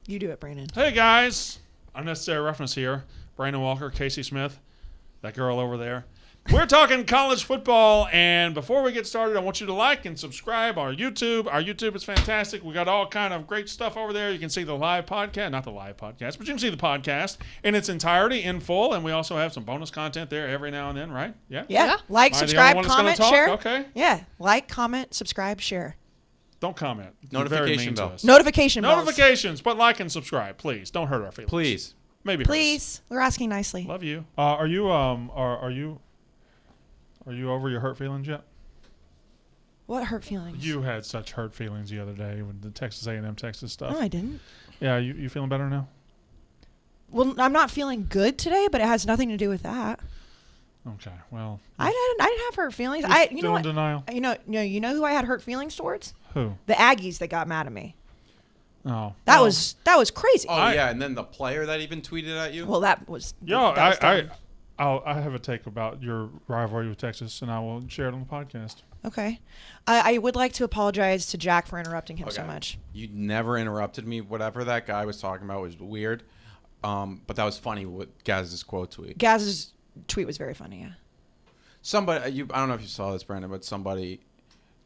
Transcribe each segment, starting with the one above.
You do it, Brandon. Hey, guys. Unnecessary Roughness here. Brandon Walker, Kayce Smith, that girl over there. We're talking college football, and before we get started, I want you to like and subscribe our YouTube. Our YouTube is fantastic. We got all kind of great stuff over there. You can see the live podcast, not the live podcast, but you can see the podcast in its entirety, in full, and we also have some bonus content there every now and then, right? Yeah? Yeah. Like, subscribe, comment, share. Okay. Yeah. Like, comment, subscribe, share. Don't comment. Notification bells. Notification bells. Notifications, but like and subscribe, please. Don't hurt our feelings. Please. Maybe Please. We're asking nicely. Love you. Are you over your hurt feelings yet? What hurt feelings? You had such hurt feelings the other day with the Texas A&M Texas stuff. No, I didn't. Yeah, you feeling better now? Well, I'm not feeling good today, but it has nothing to do with that. Okay, well. I didn't have hurt feelings. You know what? Denial. You know who I had hurt feelings towards? Who? The Aggies that got mad at me. Oh. That was crazy. Oh, yeah, and then the player that even tweeted at you? Well, that was I have a take about your rivalry with Texas, and I will share it on the podcast. Okay. I would like to apologize to Jack for interrupting him so much. You never interrupted me. Whatever that guy was talking about was weird. But that was funny with Gaz's quote tweet. Gaz's tweet was very funny, yeah. Somebody, I don't know if you saw this, Brandon, but somebody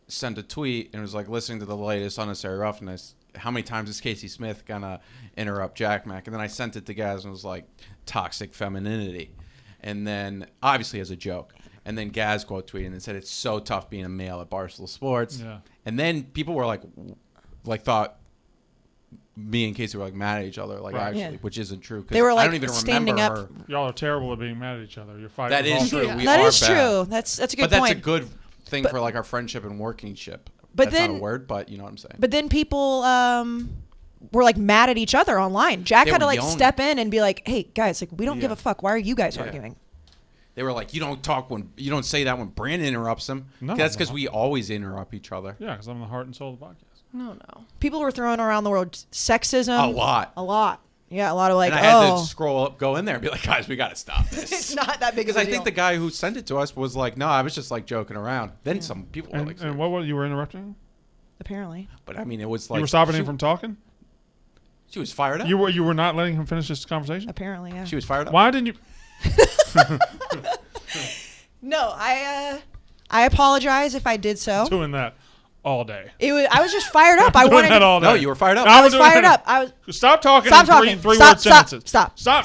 sent a tweet and was like, listening to the latest Unnecessary Roughness, how many times is Kayce Smith going to interrupt Jack Mack? And then I sent it to Gaz and was like, toxic femininity. And then, obviously as a joke. And then Gaz quote tweeted and said, it's so tough being a male at Barstool Sports. Yeah. And then people were like thought me and Kayce were like mad at each other, which isn't true. They were like I don't even standing remember up. her. Y'all are terrible at being mad at each other. You're fighting. That is true. Yeah. We That are is bad. true. That's a good point. But that's a good thing for like our friendship and workingship. But that's then, not a word, but you know what I'm saying. But then people were like mad at each other online. Jack had to like step in and be like, "Hey guys, like we don't give a fuck. Why are you guys arguing?" They were like, "You don't say that when Brandon interrupts him." No, that's because we always interrupt each other. Yeah, because I'm the heart and soul of the podcast. No. People were throwing around the word sexism. A lot. Yeah, a lot of like. And I had to scroll up, go in there, and be like, "Guys, we got to stop this." It's not that big of a deal. Because I think the guy who sent it to us was like, "No, I was just like joking around." Then some people were like, "And what you were interrupting?" Apparently. But I mean, it was like you were stopping him from talking. She was fired up. You were not letting him finish this conversation. Apparently, yeah. She was fired up. Why didn't you? No, I apologize if I did so. Doing that all day. I was just fired up. I wanted that all day. No, you were fired up. I was fired up. Stop talking. Stop talking. Three word sentences. Stop. Stop.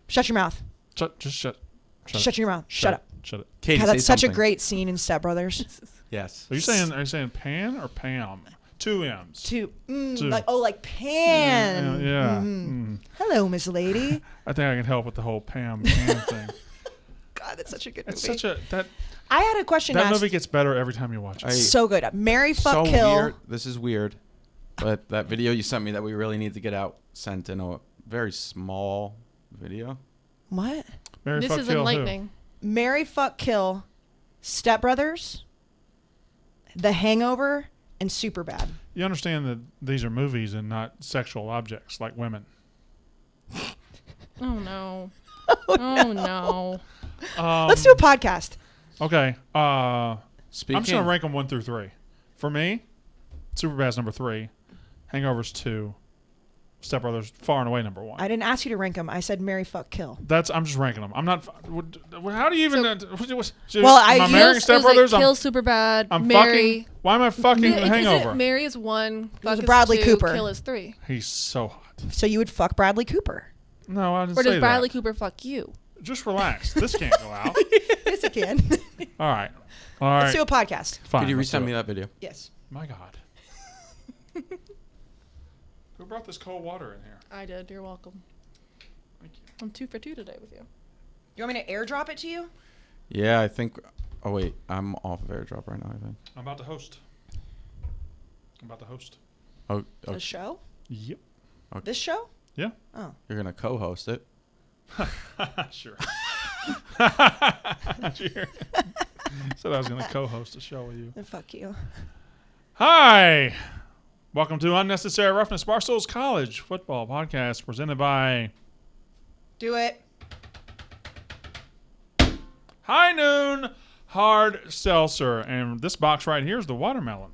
Shut your mouth. Shut your mouth. Shut up. Shut it. Katie, God, that's such a something. great scene in Step Brothers. Yes. Are you saying Pan or Pam? 2 M's. Two. Two. Like Pan. Yeah. Hello, Miss Lady. I think I can help with the whole Pam thing. God, that's such a good movie. It's such a I had a question. That movie gets better every time you watch it. So good. Marry, fuck, so kill. Weird. This is weird. But that video you sent me that we really need to get out sent in a very small video. What? Marry, This fuck, is kill, enlightening. Marry, fuck, kill, Step Brothers, The Hangover, and Superbad. You understand that these are movies and not sexual objects like women. Oh no. Oh no. Let's do a podcast. Okay. I'm just going to rank them 1 through 3. For me, Superbad's number 3. Hangover's 2. Step Brothers far and away number 1. I didn't ask you to rank them. I said marry, fuck, kill. I'm just ranking them. I'm not. How do you even? I am marrying Step Brothers. Kill Superbad. I'm Mary. fucking. Why am I fucking The Hangover? Mary is 1. Fuck is Bradley 2, Cooper. Kill is 3. He's so hot. So you would fuck Bradley Cooper. No, I didn't Or say does Bradley that. Cooper fuck you? Just relax. This can't go out. Yes, it can. All right. Let's do a podcast. Fine. Could you let's do resend it. me that video? Yes. My God. Who brought this cold water in here? I did. You're welcome. Thank you. I'm 2 for 2 today with you. You want me to airdrop it to you? Yeah, I think. Oh wait, I'm off of AirDrop right now. I think. I'm about to host. Oh, The show? Yep. Okay. This show? Yeah. Oh. You're gonna co-host it. Sure. Sure. Said I was going to co-host a show with you. Then fuck you. Hi. Welcome to Unnecessary Roughness, Barstool's college football podcast presented by Do it. High Noon Hard Seltzer. And this box right here is the watermelon.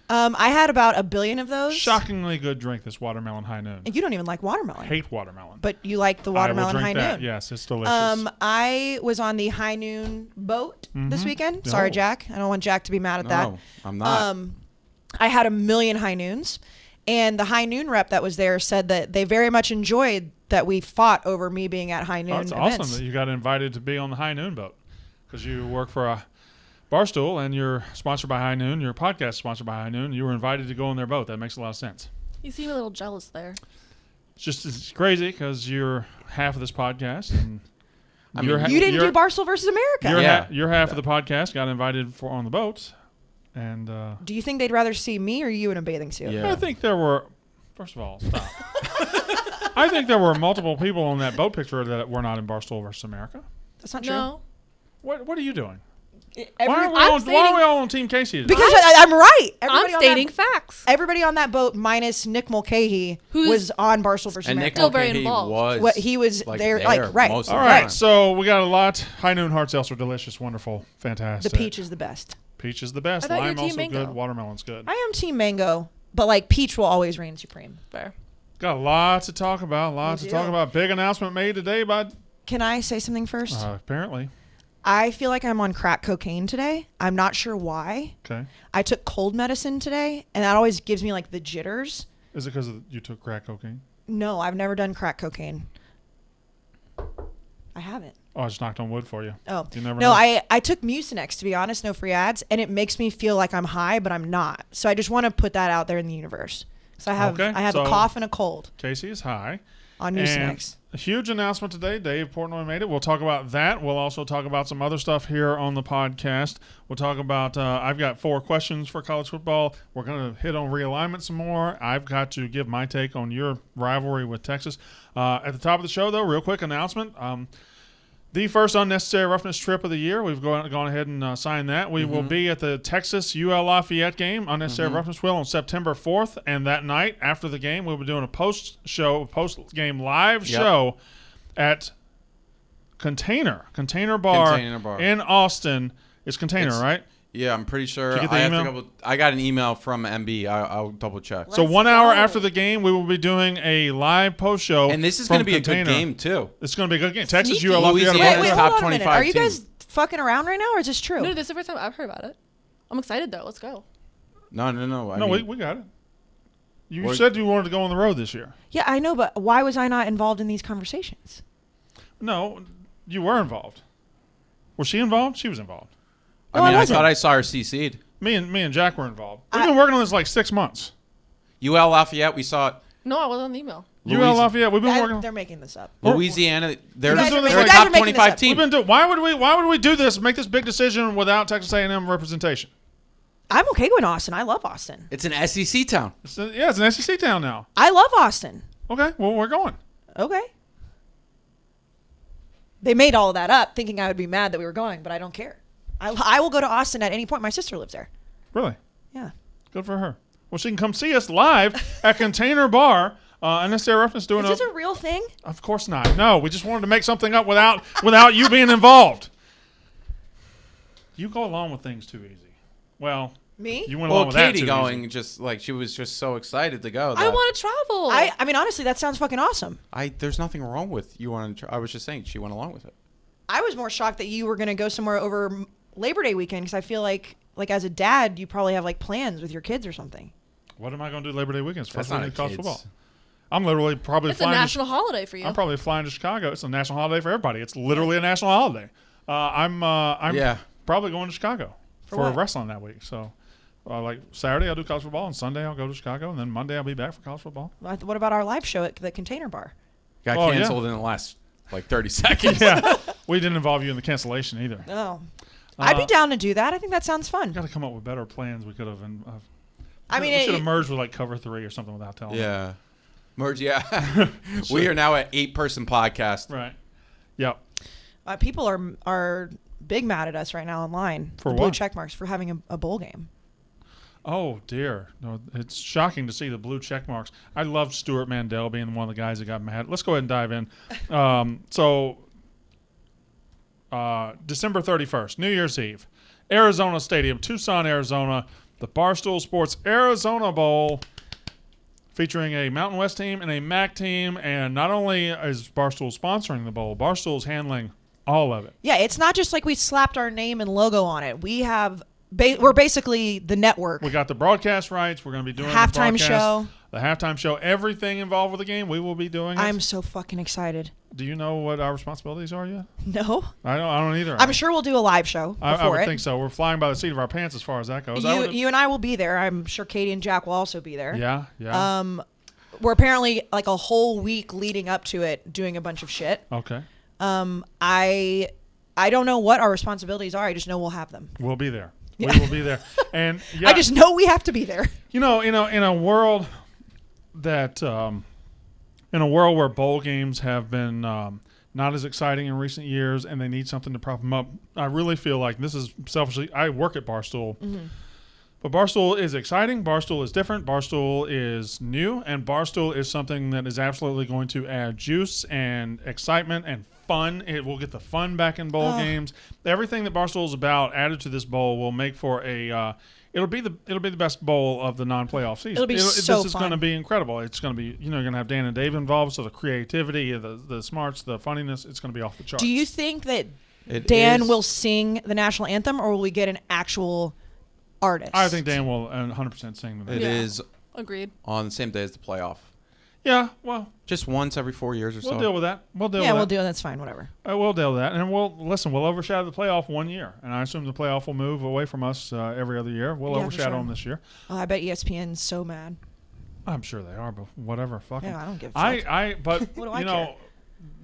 I had about 1 billion of those. Shockingly good drink, this watermelon high noon. And you don't even like watermelon. Hate watermelon. But you like the watermelon I will high drink that. noon. Yes, it's delicious. I was on the high noon boat this weekend. Sorry, Jack. I don't want Jack to be mad at that. No, I'm not. I had 1 million high noons. And the high noon rep that was there said that they very much enjoyed that we fought over me being at high noon That's events. awesome that you got invited to be on the high noon boat because you work for a Barstool and you're sponsored by High Noon. Your podcast is sponsored by High Noon. You were invited to go on their boat. That makes a lot of sense. You seem a little jealous there. It's crazy because you're half of this podcast. And you didn't do Barstool versus America. You're half of the podcast got invited for on the boat. And do you think they'd rather see me or you in a bathing suit? Yeah. I think there were, first of all, stop. I think there were multiple people on that boat picture that were not in Barstool versus America. That's not true. No. What are you doing? I'm Why are we all on Team Kayce today? Because I'm right. I'm stating facts. Everybody on that boat, minus Nick Mulcahy, was on Barstool versus And America. Nick Still very Mulcahy involved. was He was there, there right. most All of the right, time. so we got a lot. High Noon hard seltzer, delicious, wonderful, fantastic. The peach is the best. Peach is the best. I thought you were Lime Team also Mango. good. Watermelon's good. I am team mango, but like peach will always reign supreme. Fair. Got a lot to talk about. Big announcement made today by. Can I say something first? Apparently. I feel like I'm on crack cocaine today. I'm not sure why. Okay. I took cold medicine today, and that always gives me like the jitters. Is it because you took crack cocaine? No, I've never done crack cocaine. I haven't. Oh, I just knocked on wood for you. Oh. You never No, know. I took Mucinex, to be honest, no free ads, and it makes me feel like I'm high, but I'm not. So I just want to put that out there in the universe. So I have Okay, a cough and a cold Kayce is high. on And Mucinex. a huge announcement today. Dave Portnoy made it. We'll talk about that. We'll also talk about some other stuff here on the podcast. We'll talk about, I've got 4 questions for college football. We're going to hit on realignment some more. I've got to give my take on your rivalry with Texas. At the top of the show, though, real quick announcement. The first Unnecessary Roughness trip of the year. We've gone ahead and signed that. We will be at the Texas UL Lafayette game, Unnecessary Roughness will, on September 4th. And that night, after the game, we'll be doing a post-game live show at Container Bar in Austin. It's Container, right? Yeah, I'm pretty sure. Did you get the email? I got an email from MB. I'll double check. So 1 hour after the game, we will be doing a live post show. And this is going to be a good game, too. It's going to be a good game. Texas Sneaky. UL Lafayette. Louisiana. Wait, top hold on a minute. 25 Are you team. guys fucking around right now, or is this true? No, this is the first time I've heard about it. I'm excited though. Let's go. No. We got it. You said you wanted to go on the road this year. Yeah, I know, but why was I not involved in these conversations? No, you were involved. Was she involved? She was involved. I thought I saw her CC'd. Me and Jack were involved. We've been working on this like 6 months. UL Lafayette, we saw it. No, I wasn't on the email. UL Lafayette, we've been working. They're making this up. Louisiana, they're You guys are a making top this 25 up. team. Why would we do this? Make this big decision without Texas A&M representation? I'm okay going to Austin. I love Austin. It's an SEC town. It's an SEC town now. I love Austin. Okay, well we're going. Okay. They made all of that up thinking I would be mad that we were going, but I don't care. I will go to Austin at any point. My sister lives there. Really? Yeah. Good for her. Well, she can come see us live at Container Bar. Unnecessary Roughness doing Is this a real thing? Of course not. No, we just wanted to make something up without you being involved. You go along with things too easy. Well, Me? you went along with that Katie too going easy. just like she was just so excited to go. I want to travel. I mean, honestly, that sounds fucking awesome. There's nothing wrong with you wanting to. I was just saying she went along with it. I was more shocked that you were going to go somewhere over Labor Day weekend because I feel like as a dad, you probably have like plans with your kids or something. What am I going to do Labor Day weekends? That's First not week of a college kids. football. I'm literally probably it's a flying. national holiday for you. I'm probably flying to Chicago. It's a national holiday for everybody. It's literally a national holiday. I'm probably going to Chicago for wrestling that week. So, like Saturday I'll do college football, and Sunday I'll go to Chicago, and then Monday I'll be back for college football. What about our live show at the Container Bar? Got canceled in the last like 30 seconds. Yeah, we didn't involve you in the cancellation either. Oh, I'd be down to do that. I think that sounds fun. Got to come up with better plans. We could have. We should have merged with like Cover 3 or something without telling. Yeah. Merge, yeah. We are now at 8-person podcast. Right. Yep. People are big mad at us right now online For the blue what? check marks for having a bowl game. Oh dear, no! It's shocking to see the blue check marks. I loved Stuart Mandel being one of the guys that got mad. Let's go ahead and dive in. December 31st, New Year's Eve, Arizona Stadium, Tucson, Arizona. the Barstool Sports Arizona Bowl, featuring a Mountain West team and a MAC team. And not only is Barstool sponsoring the bowl, Barstool's handling all of it. Yeah, it's not just like we slapped our name and logo on it. We have we're basically the network. We got the broadcast rights. We're going to be doing halftime show. The halftime show, everything involved with the game, we will be doing it. I'm so fucking excited. Do you know what our responsibilities are yet? No. I don't either. I'm sure we'll do a live show before I would it. think so. We're flying by the seat of our pants as far as that goes. You and I will be there. I'm sure Katie and Jack will also be there. Yeah. We're apparently like a whole week leading up to it doing a bunch of shit. Okay. I don't know what our responsibilities are. I just know we'll have them. We'll be there. Yeah. We will be there. And yeah, I just know we have to be there. in a world that in a world where bowl games have been not as exciting in recent years and they need something to prop them up, I really feel like this is selfishly. I work at Barstool. Mm-hmm. But Barstool is exciting. Barstool is different. Barstool is new. And Barstool is something that is absolutely going to add juice and excitement and fun. It will get the fun back in bowl games. Everything that Barstool is about added to this bowl will make for a it'll be the best bowl of the non-playoff season. It'll be so This is fun. going to be incredible. It's going to be, you're going to have Dan and Dave involved, so the creativity, the smarts, the funniness, it's going to be off the charts. Do you think that It Dan is- will sing the national anthem, or will we get an actual artist? I think Dan will 100% sing the It Yeah. is Agreed. on the same day as the playoff. Yeah, well, Just once every 4 years or we'll so. deal with that. We'll deal Yeah, we'll with that. do it. That's fine. Whatever. We'll deal with that. And we'll overshadow the playoff 1 year. And I assume the playoff will move away from us every other year. We'll Yeah, for overshadow sure. them this year. Oh, I bet ESPN's so mad. I'm sure they are, but whatever. Fuck 'em. Yeah, I don't give a fuck. But, What do I you know,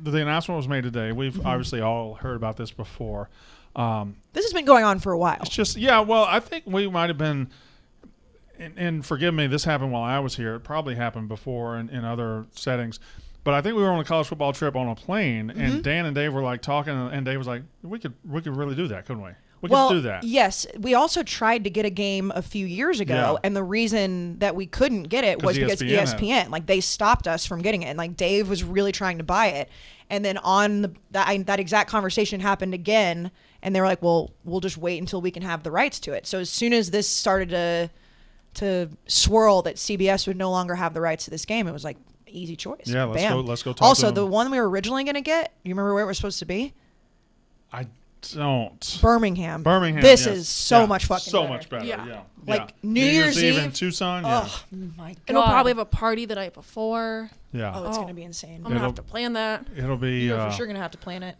the announcement was made today. We've obviously all heard about this before. This has been going on for a while. It's just, yeah, well, I think we might have been, and forgive me, this happened while I was here. It probably happened before in other settings. But I think we were on a college football trip on a plane, and Dan and Dave were like talking, and Dave was like, we could really do that, couldn't we? We Well, could do that. yes. We also tried to get a game a few years ago, Yeah. and the reason that we couldn't get it was because ESPN had it. ESPN, like, they stopped us from getting it, and like Dave was really trying to buy it, and then on that exact conversation happened again, and they were like, well, we'll just wait until we can have the rights to it. So as soon as this started to swirl that CBS would no longer have the rights to this game, it was like easy choice. Yeah, Bam. let's go talk Also, to the them. one we were originally going to get, you remember where it was supposed to be? I don't. Birmingham. Birmingham. This yes. is so Yeah, much fucking so better. much better. Yeah. Yeah. Like, yeah. New Year's Eve in Tucson. Yeah. Oh my god! And we'll probably have a party the night before. Yeah. Oh, it's Oh. gonna be insane. I'm gonna have to plan that. It'll be. You're for sure gonna have to plan it.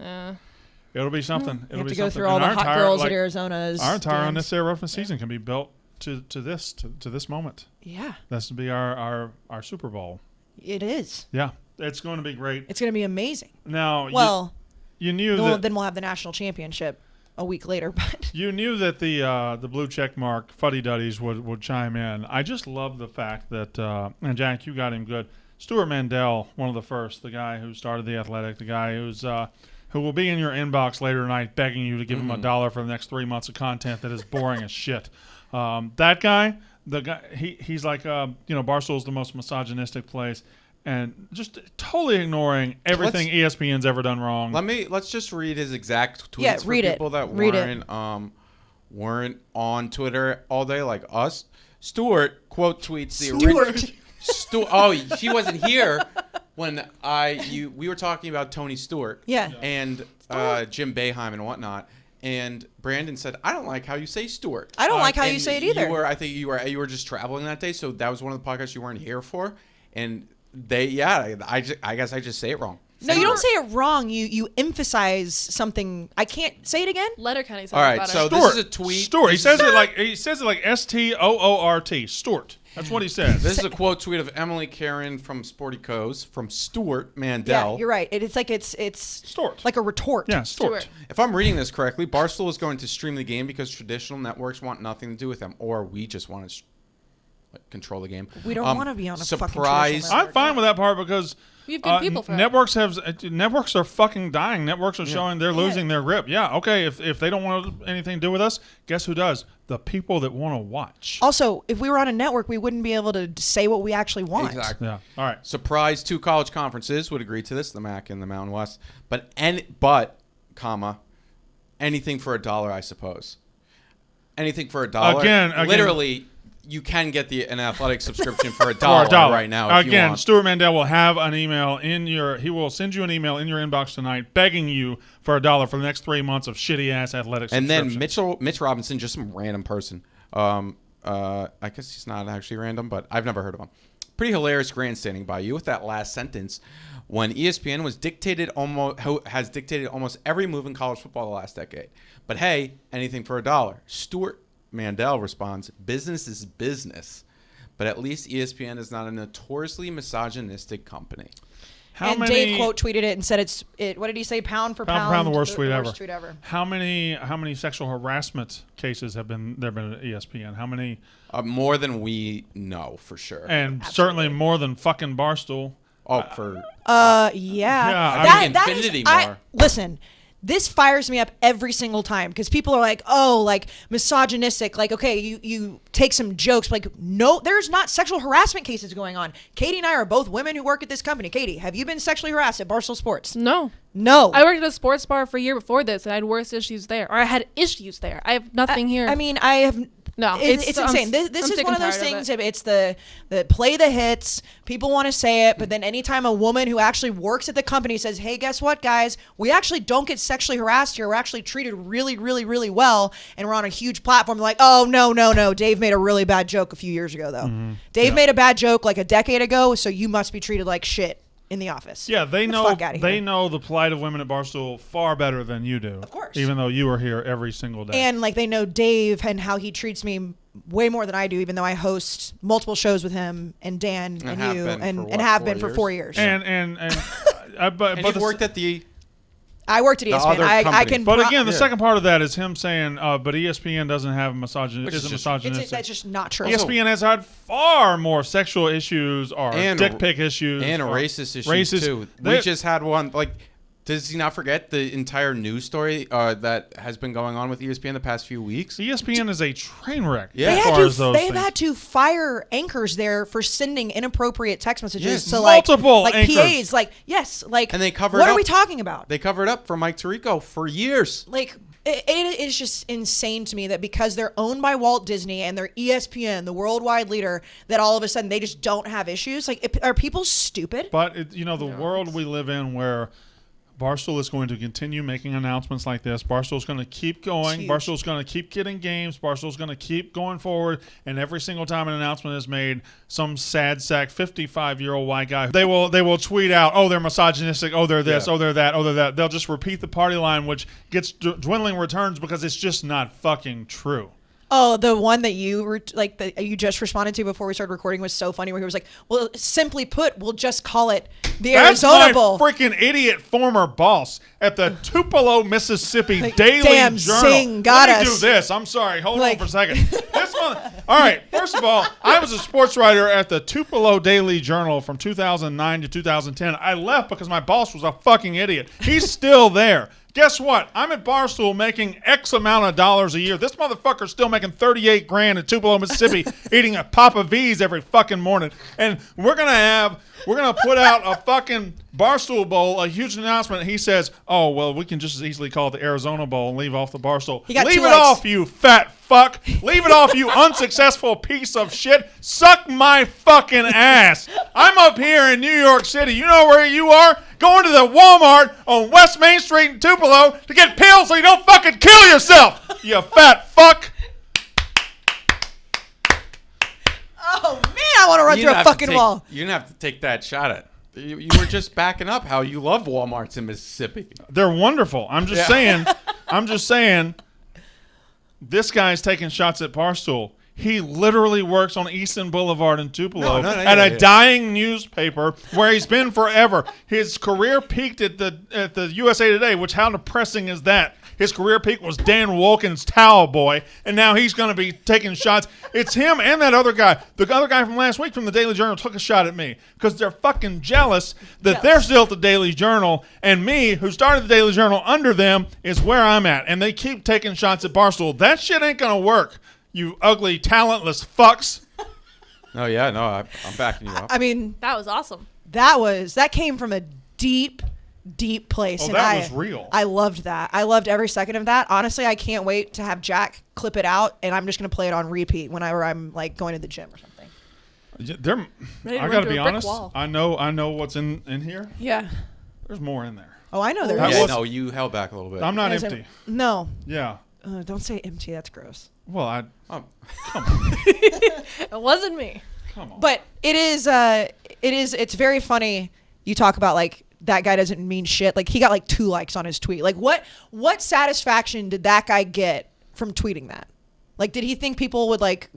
It'll be something. You It'll have be to go something. through all And the our hot entire, girls like, at Arizona's. Our entire dance. Unnecessary Roughness season can be built to this moment. Yeah, That's to be our Super Bowl. it is. Yeah, it's going to be great. It's gonna be amazing. Now, Well, you knew well, that then we'll have the national championship a week later. But you knew that the blue check mark fuddy duddies would chime in. I just love the fact that and Jack, you got him good. Stuart Mandel, one of the first, the guy who started the Athletic, the guy who will be in your inbox later tonight begging you to give him $1 for the next 3 months of content that is boring as shit. That guy, he's like, Barstool's the most misogynistic place, and just totally ignoring everything ESPN's ever done wrong. Let's just read his exact tweets Yeah, for read it. people that Read it. weren't on Twitter all day like us. Stuart quote tweets the Stuart. Oh, she wasn't here when we were talking about Tony Stewart. Yeah. And Jim Boeheim and whatnot. And Brandon said, "I don't like how you say Stewart. I don't like how you And say it either. I think you were just traveling that day, so that was one of the podcasts you weren't here for. And I guess I just say it wrong. no, you don't say it wrong. You emphasize something. I can't say it again. Letterkenny said All right, about so it. this is a tweet. Stuart. He says it like Stoort. Stuart. That's what he says. This is a quote tweet of Emily Karen from Sporty Co's from Stuart Mandel. Yeah, you're right. It's like it's Stuart. like a retort. Yeah, Stuart. Stuart. If I'm reading this correctly, Barstool is going to stream the game because traditional networks want nothing to do with them, or we just want to control the game. We don't want to be on a fucking surprise. traditional network. I'm fine with that part because We have good people for it. networks are fucking dying. Networks are showing they're losing their grip. Yeah, okay. If they don't want anything to do with us, guess who does? The people that want to watch. Also, if we were on a network, we wouldn't be able to say what we actually want. Exactly. Yeah. All right. Surprise, 2 college conferences would agree to this, the MAC and the Mountain West. But, anything for $1, I suppose. anything for $1. Again, literally, you can get an athletic subscription for $1 right now. If you want. Stuart Mandel will have an email he will send you an email in your inbox tonight begging you for $1 for the next 3 months of shitty ass athletic And subscriptions. then Mitch Robinson, just some random person. I guess he's not actually random, but I've never heard of him. Pretty hilarious grandstanding by you with that last sentence. When ESPN has dictated almost every move in college football the last decade. But hey, anything for $1. Stuart Mandel responds, business is business. But at least ESPN is not a notoriously misogynistic company. Dave quote tweeted it and said what did he say? Pound for pound, the worst tweet ever. How many sexual harassment cases have been at ESPN? How many? More than we know for sure. And certainly more than fucking Barstool. Yeah. Infinity more. Listen, this fires me up every single time because people are like, oh, like misogynistic. Like, okay, you take some jokes. Like, no, there's not sexual harassment cases going on. Katie and I are both women who work at this company. Katie, have you been sexually harassed at Barstool Sports? No. I worked at a sports bar for a year before this, and I had worse issues there. Or I had issues there. I have nothing here. I mean, I have... No, it's insane. This is one of those things. It's the play the hits. People want to say it, but then anytime a woman who actually works at the company says, "Hey, guess what, guys? We actually don't get sexually harassed here. We're actually treated really, really, really well, and we're on a huge platform." They're like, "Oh no. Dave made a really bad joke a few years ago, though. Dave made a bad joke like a decade ago, so you must be treated like shit in the office." Yeah, they know the plight of women at Barstool far better than you do. Of course. Even though you are here every single day. And like they know Dave and how he treats me way more than I do, even though I host multiple shows with him and Dan and you and have been for 4 years. But you've worked at I worked at ESPN. I can. But again, the second part of that is him saying, "But ESPN doesn't have misogynistic." That's just not true. ESPN has had far more sexual issues or dick pic issues and racist issues too. We just had one. Like, does he not forget the entire news story that has been going on with ESPN the past few weeks? ESPN is a train wreck. Yeah, they've had to fire anchors there for sending inappropriate text messages to multiple PAs. And they covered. What are we talking about? They covered up for Mike Tirico for years. Like, it is just insane to me that because they're owned by Walt Disney and they're ESPN, the worldwide leader, that all of a sudden they just don't have issues. Like, are people stupid? But the world we live in where Barstool is going to continue making announcements like this. Barstool's going to keep going. Barstool's going to keep getting games. Barstool's going to keep going forward. And every single time an announcement is made, some sad sack 55-year-old white guy, they will tweet out, "Oh, they're misogynistic. Oh, they're this. Oh, they're that. Oh, they're that." They'll just repeat the party line, which gets dwindling returns because it's just not fucking true. Oh, the one that you you just responded to before we started recording was so funny. Where he was like, "Well, simply put, we'll just call it the Arizona Bowl." That's my freaking idiot former boss at the Tupelo, Mississippi Daily damn, Journal. Zing got Let me us. do this. I'm sorry. Hold on for a second. All right. First of all, I was a sports writer at the Tupelo Daily Journal from 2009 to 2010. I left because my boss was a fucking idiot. He's still there. Guess what? I'm at Barstool making X amount of dollars a year. This motherfucker's still making $38,000 in Tupelo, Mississippi, eating a Papa V's every fucking morning. And we're gonna put out a fucking Barstool Bowl, a huge announcement. He says, "Oh, well, we can just as easily call it the Arizona Bowl and leave off the Barstool." Leave it off, you fat fuck. Leave it off, you unsuccessful piece of shit. Suck my fucking ass. I'm up here in New York City. You know where you are? Going to the Walmart on West Main Street in Tupelo to get pills so you don't fucking kill yourself, you fat fuck. Oh, man, I want to run through a fucking wall. You didn't have to take that shot at. You were just backing up how you love Walmarts in Mississippi. They're wonderful. I'm just saying, this guy's taking shots at Barstool. He literally works on Easton Boulevard in Tupelo at a dying newspaper where he's been forever. His career peaked at the USA Today, which how depressing is that? His career peak was Dan Wolken's Towel Boy, and now he's going to be taking shots. It's him and that other guy. The other guy from last week from the Daily Journal took a shot at me because they're fucking jealous that they're still at the Daily Journal, and me, who started the Daily Journal under them, is where I'm at, and they keep taking shots at Barstool. That shit ain't going to work, you ugly, talentless fucks. Oh, yeah, no, I'm backing you up. I mean, that was awesome. That came from a deep, deep place. Oh, and that was real. I loved that. I loved every second of that. Honestly, I can't wait to have Jack clip it out, and I'm just gonna play it on repeat whenever I'm like going to the gym or something. I gotta be honest. I know what's in here. Yeah. There's more in there. Oh, I know there That is. Yeah, was- no, you held back a little bit. I'm not There's empty. No, Yeah. don't say empty. That's gross. Well, Oh, come on. It wasn't me. Come on. But it's very funny. You talk about like that guy doesn't mean shit. Like he got like 2 likes on his tweet. Like what satisfaction did that guy get from tweeting that? Like did he think people would like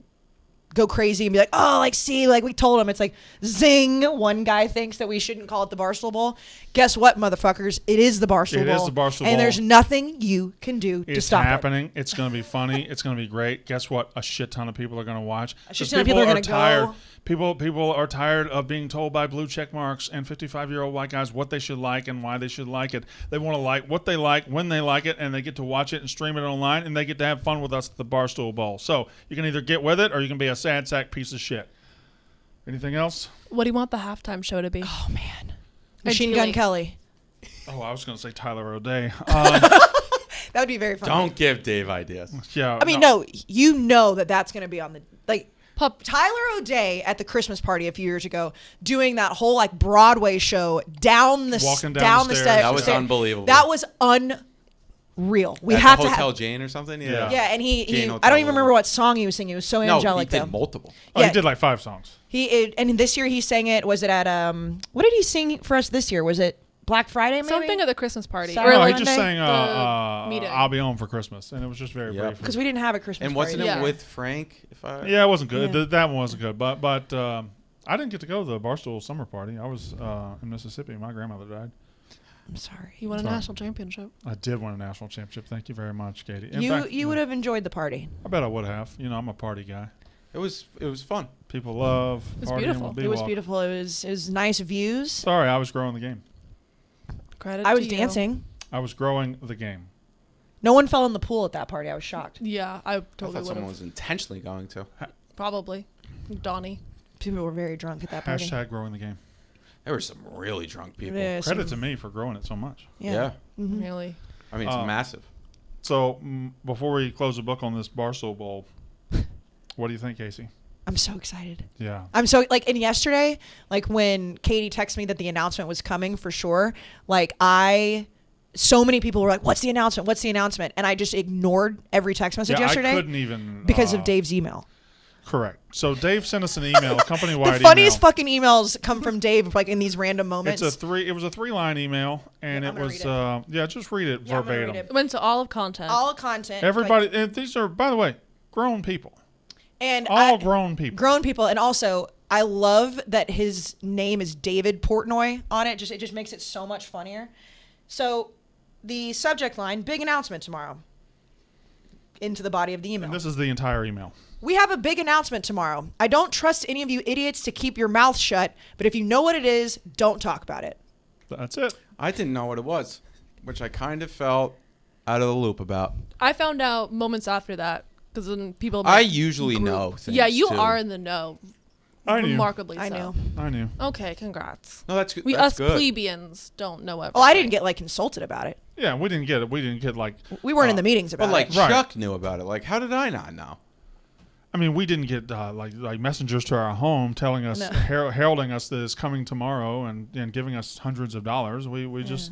go crazy and be like, oh, like see, like we told him. It's like zing. One guy thinks that we shouldn't call it the Barstool Bowl. Guess what, motherfuckers? It is the Barstool Bowl. It is the Barstool Bowl. And there's nothing you can do to It's stop happening. It's going to be funny. It's going to be great. Guess what? A shit ton of people are going to watch. A shit 'Cause ton of people are gonna tired. go. People are tired of being told by blue check marks and 55-year-old white guys what they should like and why they should like it. They want to like what they like when they like it, and they get to watch it and stream it online, and they get to have fun with us at the Barstool Bowl. So you can either get with it or you can be a sad sack piece of shit. Anything else? What do you want the halftime show to be? Oh man, Machine Gun Ideally. Kelly. Oh, I was going to say Tyler O'Day. That would be very funny. don't give Dave ideas. Yeah. I mean, no, you know that's going to be on the like. Pup. Tyler O'Day at the Christmas party a few years ago doing that whole like Broadway show down the Walking down the stairs. That was unbelievable. That was unreal. We At have the to Hotel have. Jane or something. Yeah. Yeah, and he Jane I Hotel don't even or- remember what song he was singing. It was so No, angelic he did though. multiple. Oh, Yeah. he did like 5 songs. And this year he sang it. Was it at what did he sing for us this year? Was it Black Friday maybe? Something at the Christmas party. Sorry. No, Or he Monday? just sang The meeting. I'll Be Home for Christmas, and it was just very Yep. brief. Because we didn't have a Christmas And party. wasn't it Yeah. with Frank? Yeah, it wasn't good. Yeah. That one wasn't good. But I didn't get to go to the Barstool summer party. I was in Mississippi. My grandmother died. I'm sorry. He won a Sorry. national championship. I did win a national championship. Thank you very much, Katie. In You fact, would have enjoyed the party. I bet I would have. You know, I'm a party guy. It was fun. People love was partying beautiful. with It was B-Walk. beautiful. It was nice views. Sorry, I was growing the game. Credit I to was you. dancing. I was growing the game. No one fell in the pool at that party. I was shocked. Yeah, I I totally thought would someone have. was intentionally going to. Probably. Donnie. People were very drunk at that party. Hashtag growing the game. There were some really drunk people. Yeah, Credit to some- me for growing it so much. Yeah. Mhm. Really. I mean, it's massive. So before we close the book on this Barstool Bowl, what do you think, Kayce? I'm so excited. Yeah. I'm so like, and yesterday, like when Katie texted me that the announcement was coming for sure, like so many people were like, "What's the announcement? What's the announcement?" And I just ignored every text message Yeah, yesterday I couldn't even because of Dave's email. Correct. So Dave sent us an email, company-wide The funniest email. fucking emails come from Dave, like in these random moments. It was a 3-line email, and Yeah, it I'm gonna was read just read it Yeah, I'm gonna read verbatim. it. It went to all of content. All content. Everybody, like- and these are, by the way, grown people, and all grown people. grown people, and also I love that his name is David Portnoy on it. It just makes it so much funnier. So the subject line: big announcement tomorrow. Into the body of the email. And this is the entire email. We have a big announcement tomorrow. I don't trust any of you idiots to keep your mouth shut, but if you know what it is, don't talk about it. That's it. I didn't know what it was, which I kind of felt out of the loop about. I found out moments after that because then people. I usually group- know things, Yeah, you too. are in the know. I knew. Remarkably I so. know. I knew. Okay, congrats. No, that's good. We That's us good. plebeians don't know everything. Oh, I didn't get like consulted about it. Yeah, we didn't get it. We didn't get like. We weren't in the meetings about But like it. Right. Chuck knew about it. Like, how did I not know? I mean, we didn't get like messengers to our home telling us, No. heralding us that it's coming tomorrow and giving us hundreds of dollars. We just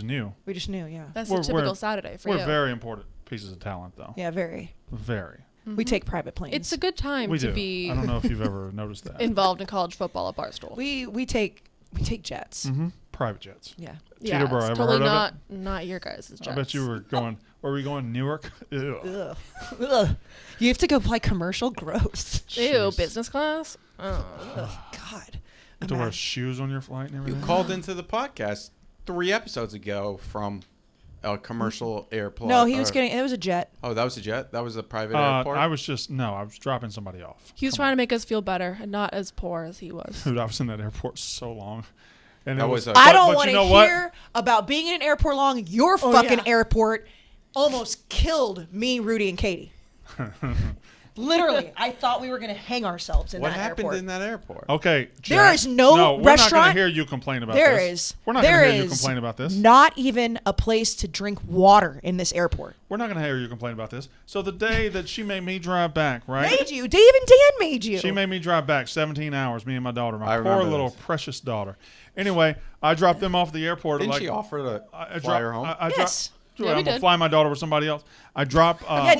knew. We just knew, yeah. That's We're- a typical we're- Saturday for We're you. very important pieces of talent, though. Yeah, very. Very. We take private planes. It's a good time We to do. be I don't know if you've ever noticed that. involved in college football at Barstool. we take jets. Private jets. Yeah. Yeah, Teterboro, it's ever totally heard of not your guys' jets. I bet you were going. Were we going Newark? Ew. Ugh. Ugh. You have to go fly commercial. Gross. Ew, Jeez. business class. Oh. Ugh, God. You have to wear Imagine. shoes on your flight and You everything. called into the podcast 3 episodes ago from a commercial airplane. No, he was getting. It was a jet. Oh, that was a jet? That was a private airport? I was dropping somebody off. He was trying to make us feel better and not as poor as he was. Dude, I was in that airport so long. And That it was a- I but don't you want to know what? hear about being in an airport long. Your fucking yeah. airport almost killed me, Rudy, and Katie. Literally, I thought we were going to hang ourselves in What that happened airport. in that airport? Okay, There Jack. is no we're not going restaurant- to hear you complain about There this. is. We're not going to there hear you is complain about this. Not even a place to drink water in this airport. We're not going to hear you complain about this. So the day that she made me drive back, right? Made you. Dave and Dan made you. She made me drive back 17 hours, me and my daughter, I my remember poor little this. precious daughter. Anyway, I dropped them off at the airport. Didn't like, she offer to I fly her home? Yes. Yeah, we I'm gonna did. fly my daughter with somebody else. I drop. Yeah,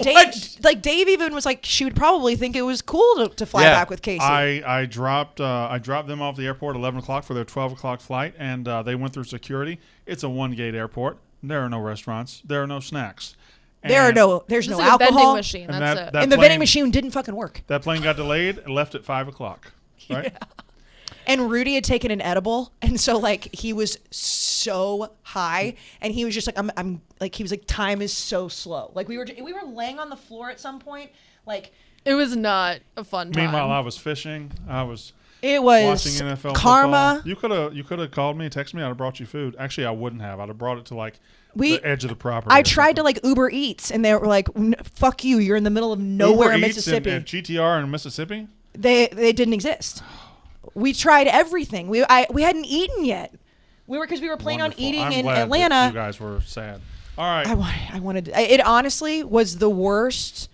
Dave even was like, she would probably think it was cool to fly Yeah. back with Kayce. I dropped them off the airport at 11 o'clock for their 12 o'clock flight, and they went through security. It's a one-gate airport. There are no restaurants. There are no snacks. there's And- no It's like a vending alcohol. machine. And That's that- it. that- And the plane- vending machine didn't fucking work. That plane got delayed and left at 5 o'clock. Right? And Rudy had taken an edible, and so like he was so high, and he was just like, I'm like, he was like, time is so slow. Like we were laying on the floor at some point, like It was not a fun time. Meanwhile, I was fishing. I was it was watching NFL karma. football. You could have called me, texted me. I'd have brought you food. Actually, I wouldn't have. I'd have brought it to like We- the edge of the property. I or tried to something. like Uber Eats, and they were like, "Fuck you! You're in the middle of nowhere in Uber Eats Mississippi." and GTR in Mississippi. They didn't exist. We tried everything. We hadn't eaten yet. We were planning on Wonderful. eating I'm in glad that Atlanta. You guys were sad. All right. I wanted. It honestly was the worst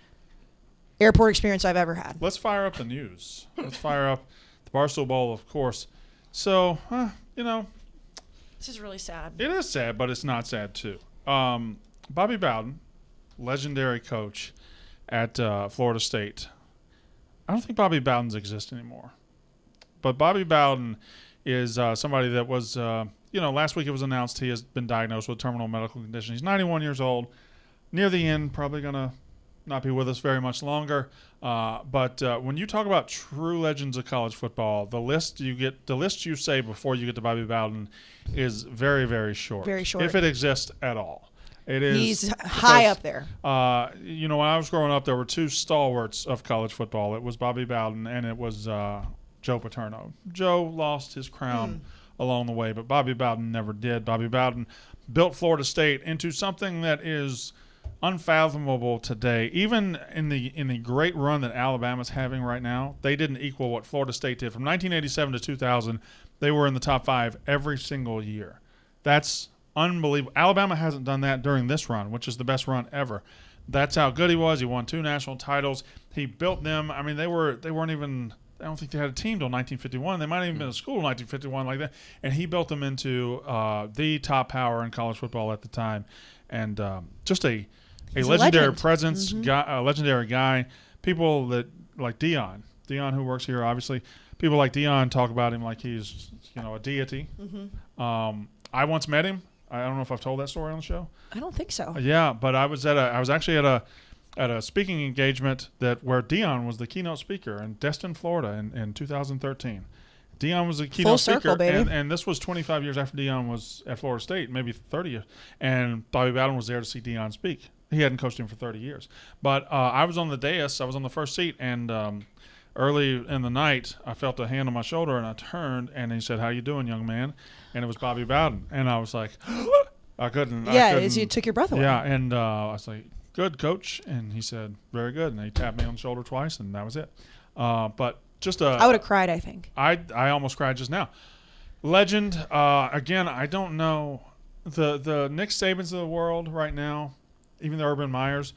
airport experience I've ever had. Let's fire up the news. Let's fire up the Barstool Bowl, of course. So, This is really sad. it is sad, but it's not sad too. Bobby Bowden, legendary coach at Florida State. I don't think Bobby Bowden's exist anymore. But Bobby Bowden is somebody that was, last week it was announced he has been diagnosed with terminal medical condition. He's 91 years old, near the end, probably going to not be with us very much longer. But when you talk about true legends of college football, the list you say before you get to Bobby Bowden is very, very short. Very short. If it exists at all. It is. He's high because, up there. when I was growing up, there were two stalwarts of college football. It was Bobby Bowden and it was Joe Paterno. Joe lost his crown along the way, but Bobby Bowden never did. Bobby Bowden built Florida State into something that is unfathomable today. Even in the great run that Alabama's having right now, they didn't equal what Florida State did. From 1987 to 2000, they were in the top 5 every single year. That's unbelievable. Alabama hasn't done that during this run, which is the best run ever. That's how good he was. He won 2 national titles. He built them. I mean, they weren't even. I don't think they had a team till 1951. They might have even been a school in 1951 like that. And he built them into the top power in college football at the time. And just a legendary legend. presence, a legendary guy. People that like Dion who works here, obviously. People like Dion talk about him like he's a deity. I once met him. I don't know if I've told that story on the show. I don't think so. Yeah, but I was actually at a speaking engagement where Dion was the keynote speaker in Destin, Florida in 2013. Dion was the keynote Full speaker, circle, baby. and this was 25 years after Dion was at Florida State, maybe 30 years. And Bobby Bowden was there to see Dion speak. He hadn't coached him for 30 years. But I was on the dais. I was on the first seat, and early in the night, I felt a hand on my shoulder, and I turned, and he said, "How you doing, young man?" And it was Bobby Bowden. And I was like, I couldn't. It took your breath away. Yeah, and I was like, "Good, coach." And he said, "Very good." And he tapped me on the shoulder twice, and that was it. But just I would have cried, I think. I almost cried just now. Legend. Again, I don't know the Nick Sabans of the world right now. Even the Urban Meyers,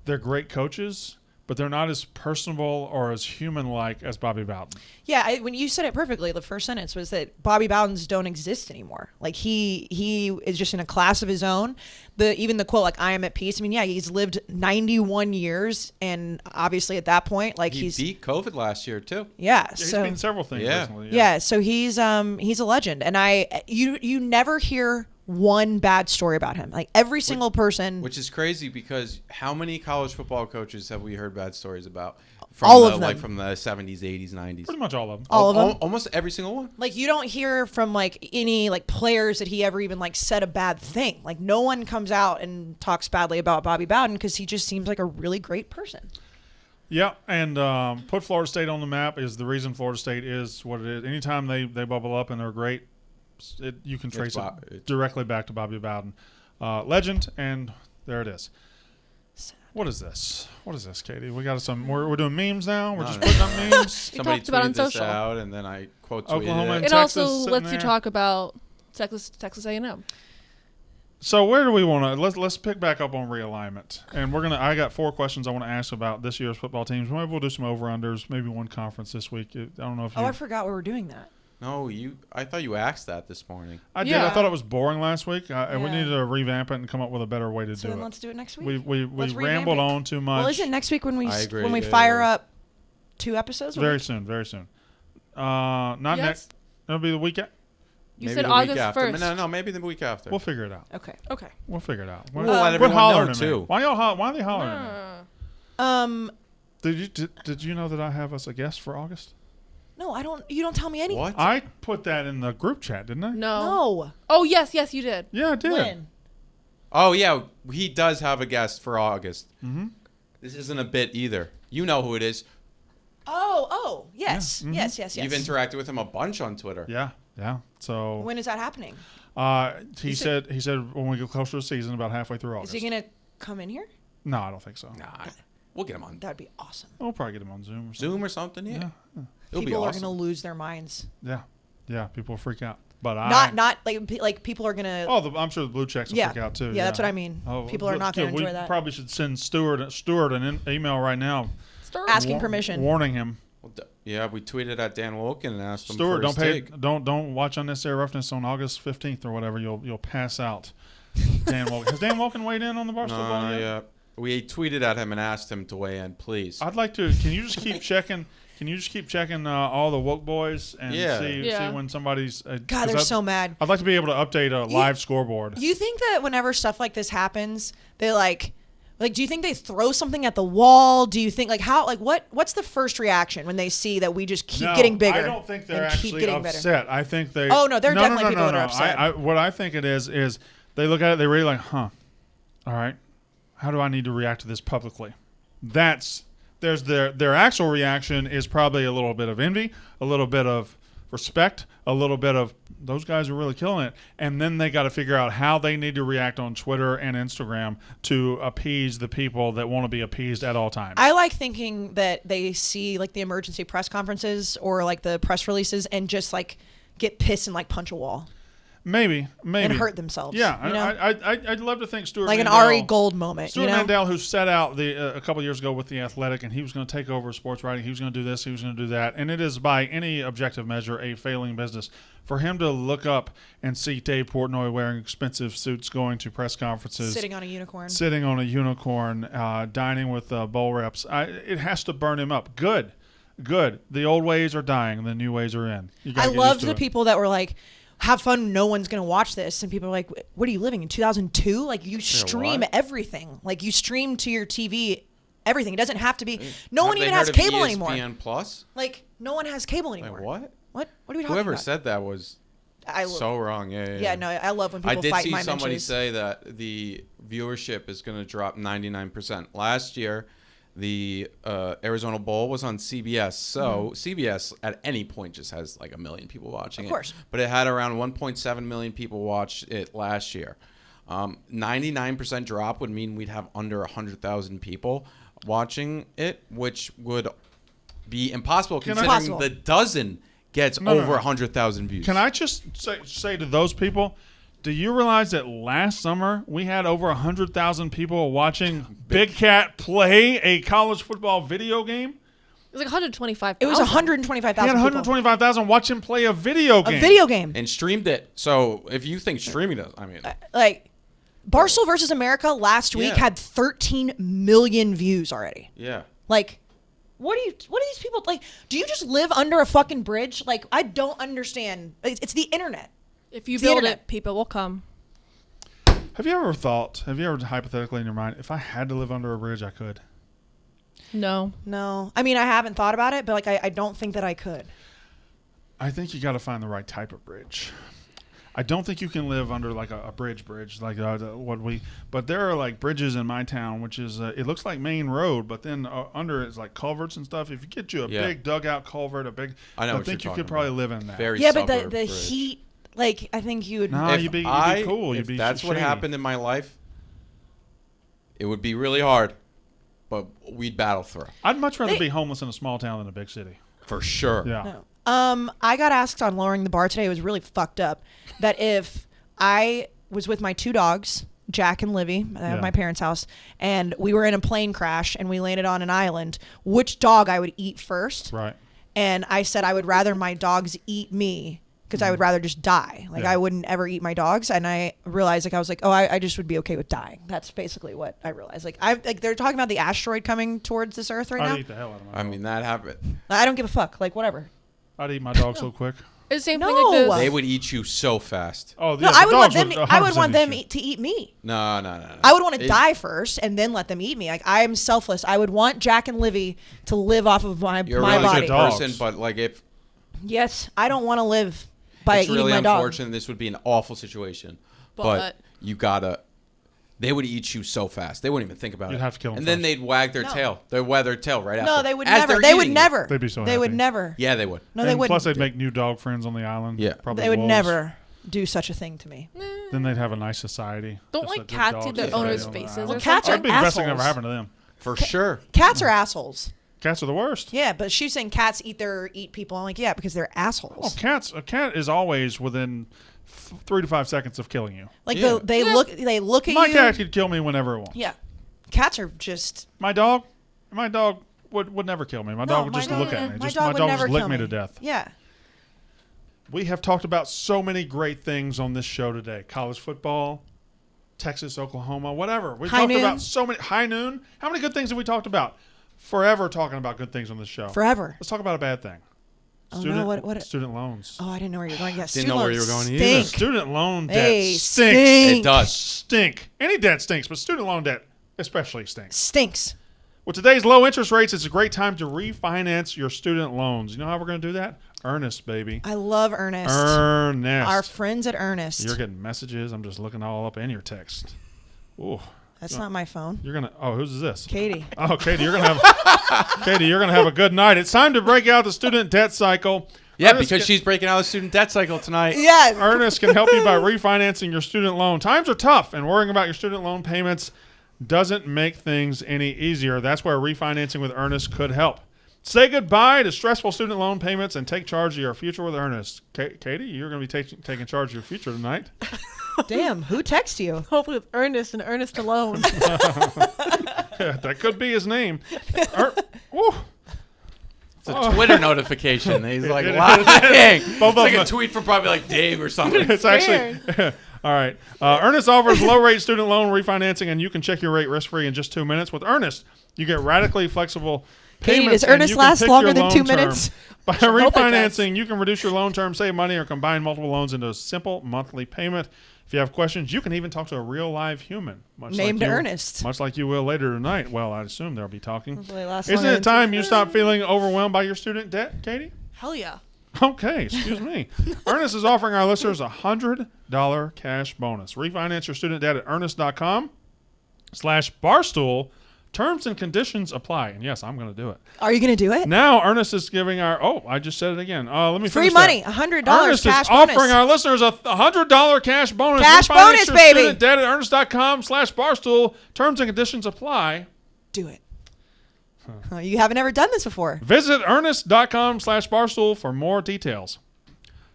they're great coaches, but they're not as personable or as human-like as Bobby Bowden. Yeah, when you said it perfectly, the first sentence was that Bobby Bowdens don't exist anymore. Like he is just in a class of his own. Even the quote, like, "I am at peace." I mean, yeah, he's lived 91 years, and obviously at that point, like He beat COVID last year too. yeah. Yeah, he's So been several things Yeah. recently. yeah, so he's a legend, and you never hear one bad story about him. Like every single person. Which is crazy because how many college football coaches have we heard bad stories about? All of them. Like from the 70s, 80s, 90s. Pretty much all of them. All of them? Almost every single one. Like you don't hear from like any like players that he ever even like said a bad thing. Like no one comes out and talks badly about Bobby Bowden because he just seems like a really great person. Yeah, and put Florida State on the map is the reason Florida State is what it is. Anytime they bubble up and they're great, you can trace it directly back to Bobby Bowden. Legend, and there it is. What is this? What is this, Katie? We got some. We're doing memes now. We're No, just no. putting up memes. Somebody talked about it on tweeted this social. out, and then I quote tweeted Oklahoma it. and It Texas also sitting lets you there. talk about Texas A&M. So where do we want to? Let's pick back up on realignment, and we're gonna. I got 4 questions I want to ask about this year's football teams. Maybe we'll do some over unders. Maybe one conference this week. I don't know if you. Oh, I forgot we were doing that. No, I thought you asked that this morning. I did. Yeah. I thought it was boring last week. And we Yeah. needed to revamp it and come up with a better way to So do then it. let's do it next week. We Let's revamp rambled it. on too much. Well, isn't next week when we I agree, when we yeah, fire yeah. up 2 episodes? Very soon. Very soon. Not Yes. next. It'll be the week. You Maybe said the week August after. 1st. No, maybe the week after. We'll figure it out. Okay. Okay. We'll figure it out. We'll let Quit everyone hollering know, at me. too. Why are they hollering at me? Um. Did you know that I have us a guest for August? No, I don't. You don't tell me anything. What? I put that in the group chat, didn't I? No. No. Oh, yes, you did. Yeah, I did. When? Oh, yeah. He does have a guest for August. Mm-hmm. This isn't a bit either. You know who it is. Oh, yes, Yeah, mhm. yes. You've interacted with him a bunch on Twitter. Yeah. So When is that happening? he Is said when we get closer to the season, about halfway through Is August. he gonna come in here? No, I don't think so. Nah, we'll get him on That'd be awesome. We'll probably get him on Zoom or something. Zoom or something. Yeah, it'll be People are awesome. gonna lose their minds. Yeah. People will freak out. But Not like people are gonna. I'm sure the blue checks will Yeah. freak out too. Yeah, that's what I mean. People are not gonna enjoy we that. Probably should send Stewart an email right now, Asking permission. warning him. Well, yeah, we tweeted at Dan Wilkin and asked him Stewart, for his take. don't watch Unnecessary Roughness on August 15th or whatever. You'll pass out. Dan Wilkin. Has Dan Wilkin weighed in on the Barstool Bowl No, yet? yeah. We tweeted at him and asked him to weigh in, please. I'd like to. Can you just keep checking? Can you just keep checking all the woke boys and see when somebody's? God, they're so mad. I'd like to be able to update a live scoreboard. You think that whenever stuff like this happens, they like, do you think they throw something at the wall? Do you think what's the first reaction when they see that we just keep getting bigger? I don't think they're and keep actually getting better? upset. I think they. Oh, no, there are definitely people that are upset. What I think it is they look at it, they really like, all right, how do I need to react to this publicly? There's their actual reaction is probably a little bit of envy, a little bit of respect, a little bit of those guys are really killing it, and then they got to figure out how they need to react on Twitter and Instagram to appease the people that want to be appeased at all times. I like thinking that they see like the emergency press conferences or like the press releases and just like get pissed and like punch a wall Maybe and hurt themselves. Yeah, you know? I'd love to think Stuart like Mandel, an Ari Gold moment. Stuart you know? Mandel, who set out a couple years ago with The Athletic, and he was going to take over sports writing. He was going to do this. He was going to do that. And it is, by any objective measure, a failing business. For him to look up and see Dave Portnoy wearing expensive suits going to press conferences. Sitting on a unicorn. Dining with bowl reps. It has to burn him up. Good. The old ways are dying. The new ways are in. You gotta I get loved used to the it. people that were like, have fun, no one's going to watch this. And people are like, what are you living in 2002? Like you stream what? everything. Like you stream to your TV everything. It doesn't have to be. No Have one they even heard has of cable ESPN anymore. Plus? Like no one has cable anymore. Like what? What are we talking Whoever about? said that was so wrong. Yeah, No, I love when I people did fight see my somebody mentions. say that the viewership is going to drop 99%. Last year, the Arizona Bowl was on CBS, so CBS at any point just has like 1 million people watching it. Of course. But it had around 1.7 million people watch it last year. 99% drop would mean we'd have under 100,000 people watching it, which would be impossible considering the dozen gets over 100,000 views. Can I just say to those people, do you realize that last summer we had over 100,000 people watching Big Cat play a college football video game? It was like 125,000. It was He 125,000 had people. 125,000 watch him play a video game. A video game. And streamed it. So if you think streaming does, I mean, Like Barstool versus America last week had 13 million views already. yeah. Like, what are these people like? Do you just live under a fucking bridge? Like, I don't understand. It's the internet. If you It's the build internet. it, people will come. Have you ever hypothetically in your mind, if I had to live under a bridge, I could? No. No, I mean I haven't thought about it, but like I don't think that I could. I think you got to find the right type of bridge. I don't think you can live under like a bridge like but there are like bridges in my town, which is it looks like main road, but then under it's like culverts and stuff. If you get you a big dugout culvert, I know I what think you're you could talking probably about. live in that. Very Yeah, but suburb the bridge. heat, like I think you would. No, you'd be cool. If that's what shady. happened in my life, It would be really hard, but we'd battle through. I'd much rather be homeless in a small town than a big city. For sure. Yeah. No. I got asked on lowering the bar today. It was really fucked up. That if I was with my 2 dogs, Jack and Livy, at my parents' house, and we were in a plane crash and we landed on an island, which dog I would eat first. Right. And I said I would rather my dogs eat me because I would rather just die. Like, I wouldn't ever eat my dogs. And I realized, like, I was like, oh, I just would be okay with dying. That's basically what I realized. Like, they're talking about the asteroid coming towards this earth right now. I'd eat the hell out of my dog. I mean, that happened. I don't give a fuck. Like, whatever. I'd eat my dog so quick. It's the same No. thing like this. They would eat you so fast. Oh, No, yeah, I the would want dogs them. I would 100% want them eat you. to eat me. No. I would want to It- die first and then let them eat me. Like, I am selfless. I would want Jack and Livy to live off of my You're a my really body. good Dogs. person, but like if Yes, I don't want to live by it's eating really my dog. unfortunate, this would be an awful situation. But- you gotta. They would eat you so fast. They wouldn't even think about You'd it. have to kill 'em And then first. they'd wag their No. tail. They'd wag their tail right after. No, they would As never. they're They would eating you. never. They'd be so They would happy. never. Yeah, they would. No, they And wouldn't. plus, they'd make new dog friends on the island. Yeah. Probably They would wolves. never do such a thing to me. Then they'd have a nice society. Don't Just like let the cats dogs eat their stay owners' on the faces island. or Well, cats That'd are be the best thing that ever assholes. happened to them. For sure. Cats are assholes. Cats are the worst. Yeah, but she's saying cats eat people. I'm like, yeah, because they're Oh, assholes. a cat is always within 3 to 5 seconds of killing you. Like Yeah. they look at My you. cat could kill me whenever it wants. Yeah, cats are just. My dog would never kill me. My dog would my just dog- look at me. My Just, dog my would dog never just lick kill me to death. Yeah. We have talked about so many great things on this show today. College football, Texas, Oklahoma, whatever. We've High talked noon. about so many. High noon. How many good things have we talked about? Forever talking about good things on this show. Forever. Let's talk about a bad thing. Oh, no, what- Student loans. Oh, I didn't know where you were going. Yeah, Didn't know where you were going either. either. Student loan debt They stinks. stink. It does. Stink. Any debt stinks, but student loan debt especially stinks. Stinks. With today's low interest rates, it's a great time to refinance your student loans. You know how we're going to do that? Earnest, baby. I love Ernest. Earnest. Our friends at Ernest. You're getting messages. I'm just looking all up in your text. Ooh. That's not my phone. You're gonna. Oh, who's this? Katie. Oh, Katie, you're gonna have. Katie, you're gonna have a good night. It's time to break out the student debt cycle. Yeah, Ernest because she's breaking out the student debt cycle tonight. Yeah. Ernest can help you by refinancing your student loan. Times are tough, and worrying about your student loan payments doesn't make things any easier. That's where refinancing with Ernest could help. Say goodbye to stressful student loan payments and take charge of your future with Ernest. Katie, you're going to be taking charge of your future tonight. Damn. Who texts you? Hopefully with Ernest and Ernest alone. That could be his name. Woo. It's a Twitter notification. He's like it lying. It's Both of like them. a tweet from probably like Dave or something. It's actually all right. Ernest offers low-rate student loan refinancing, and you can check your rate risk-free in just 2 minutes. With Ernest, you get radically flexible Katie, payments. does and Ernest you can last pick longer your than loan 2 term. minutes? By hope it does. refinancing, you can reduce your loan term, save money, or combine multiple loans into a simple monthly payment. If you have questions, you can even talk to a real live human. Named Ernest. Much like you will later tonight. Well, I assume they'll be talking. Hopefully it lasts Isn't longer it than time you stop feeling overwhelmed by your student debt, Katie? Hell yeah. Okay, excuse me. Ernest is offering our listeners a $100 cash bonus. Refinance your student debt at earnest.com/barstool. Terms and conditions apply. And yes, I'm going to do it. Are you going to do it? Now, Ernest is giving I just said it again. Let me Free finish money. that. $100 Ernest cash is offering bonus. our listeners a $100 cash bonus. Cash Refinance bonus, your baby. student debt at earnest.com/barstool. Terms and conditions apply. Do it. Oh, you haven't ever done this before. Visit earnest.com/barstool for more details.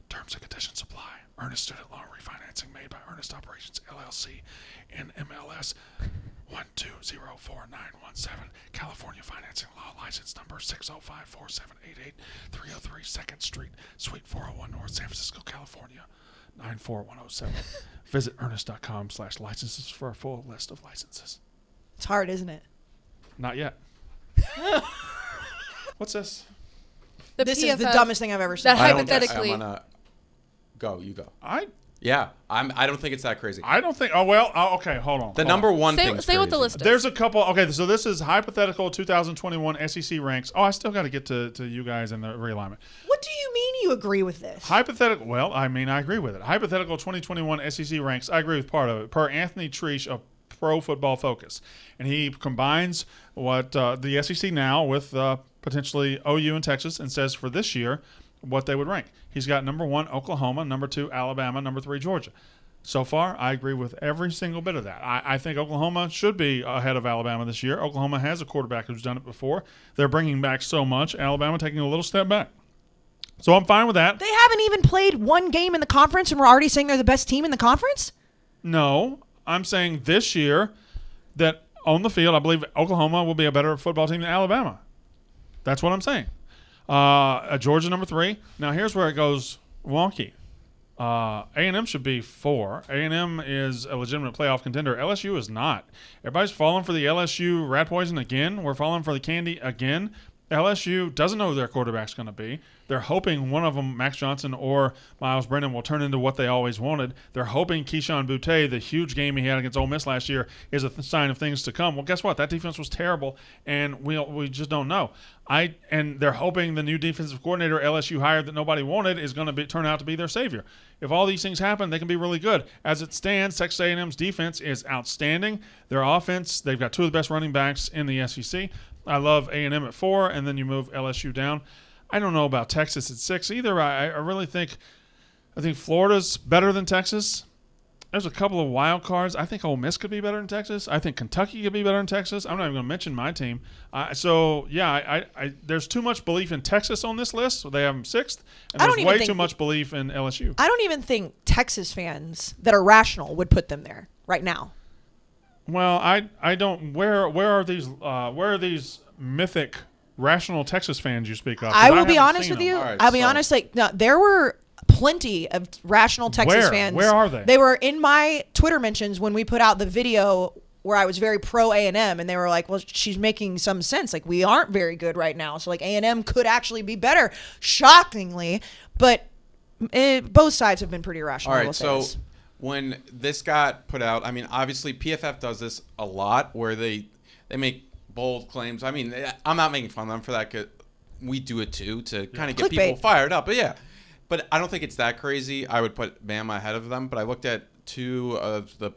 Terms and conditions apply. Earnest student loan refinancing made by Earnest Operations LLC in MLS 1204917. California Financing Law License Number 6054788, 303 2nd Street, Suite 401 North, San Francisco, California 94107. Visit earnest.com/licenses for a full list of licenses. It's hard, isn't it? Not yet. What's this? This is the PFF dumbest thing I've ever seen. That I don't- hypothetically. I'm gonna go. You go. I I don't think it's that crazy. don't think. Oh well. Okay. Hold on. The hold number on. one Say- thing. say what the list is. There's a couple. Okay, so this is hypothetical 2021 SEC ranks. Oh, I still got to get to you guys in the realignment. What do you mean you agree with this? Hypothetical. Well, I mean, I agree with it. Hypothetical 2021 SEC ranks. I agree with part of it. Per Anthony Treesh of Pro Football Focus, and he combines what the SEC now with potentially OU and Texas, and says for this year what they would rank. He's got number 1 Oklahoma, number 2 Alabama, number 3 Georgia. So far, I agree with every single bit of that. I think Oklahoma should be ahead of Alabama this year. Oklahoma has a quarterback who's done it before. They're bringing back so much. Alabama taking a little step back. So I'm fine with that. They haven't even played one game in the conference, and we're already saying they're the best team in the conference? No, I'm saying this year that on the field, I believe Oklahoma will be a better football team than Alabama. That's what I'm saying. Georgia number 3. Now here's where it goes wonky. A&M should be 4. A&M is a legitimate playoff contender. LSU is not. Everybody's falling for the LSU rat poison again. We're falling for the candy again. LSU doesn't know who their quarterback's going to be. They're hoping one of them, Max Johnson or Miles Brennan, will turn into what they always wanted. They're hoping Keyshawn Boutte, the huge game he had against Ole Miss last year, is a sign of things to come. Well, guess what? That defense was terrible, and we just don't know. And they're hoping the new defensive coordinator LSU hired that nobody wanted is going to turn out to be their savior. If all these things happen, they can be really good. As it stands, Texas A&M's defense is outstanding. Their offense, they've got 2 of the best running backs in the SEC. I love A&M at 4, and then you move LSU down. I don't know about Texas at 6 either. I really think Florida's better than Texas. There's a couple of wild cards. I think Ole Miss could be better than Texas. I think Kentucky could be better than Texas. I'm not even going to mention my team. There's too much belief in Texas on this list, so they have them 6th. And there's way too much belief in LSU. I don't even think Texas fans that are rational would put them there right now. Well, I don't. Where are these mythic rational Texas fans you speak of? I will be honest with you. Right, I'll be honest. There were plenty of rational Texas fans. Where are they? They were in my Twitter mentions when we put out the video where I was very pro A&M, and they were like, "Well, she's making some sense. Like, we aren't very good right now, so like A&M could actually be better." Shockingly, but both sides have been pretty rational. All right, so when this got put out, I mean, obviously PFF does this a lot, where they make bold claims. I mean, I'm not making fun of them for that, 'cause we do it too to kind of get people fired up. But yeah, but I don't think it's that crazy. I would put Bama ahead of them. But I looked at 2 of the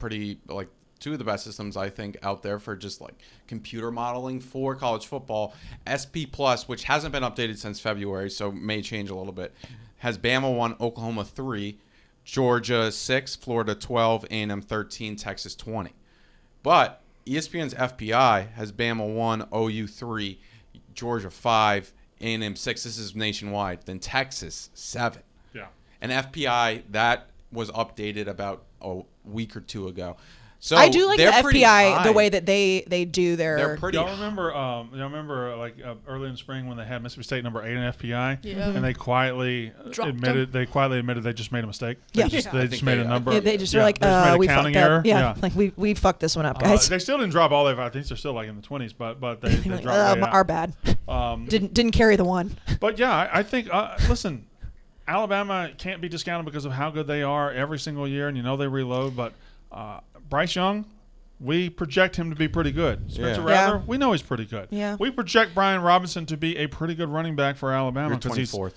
best systems I think out there for just like computer modeling for college football. SP Plus, which hasn't been updated since February, so may change a little bit, has Bama 1, Oklahoma 3, Georgia 6, Florida 12, A&M 13, Texas 20. But ESPN's FPI has Bama 1, OU 3, Georgia 5, A&M 6. This is nationwide. Then Texas 7. Yeah. And FPI, that was updated about a week or 2 ago. So I do like the FPI, high. the way that they do their. They're pretty. Y'all remember early in spring when they had Mississippi State number 8 in FPI, Yeah. and they quietly admitted they just made a mistake. Yeah. They just made a number. Yeah, they just were like, they just made we a counting fucked error. up. Yeah, like we fucked this one up, guys. They still didn't drop all their. I think they're still like in the 20s, but they dropped way out. Our bad. Didn't carry the one. But yeah, I think listen, Alabama can't be discounted because of how good they are every single year, and they reload. But Bryce Young, we project him to be pretty good. Spencer Rattler, we know he's pretty good. Yeah. We project Brian Robinson to be a pretty good running back for Alabama. You're 24th.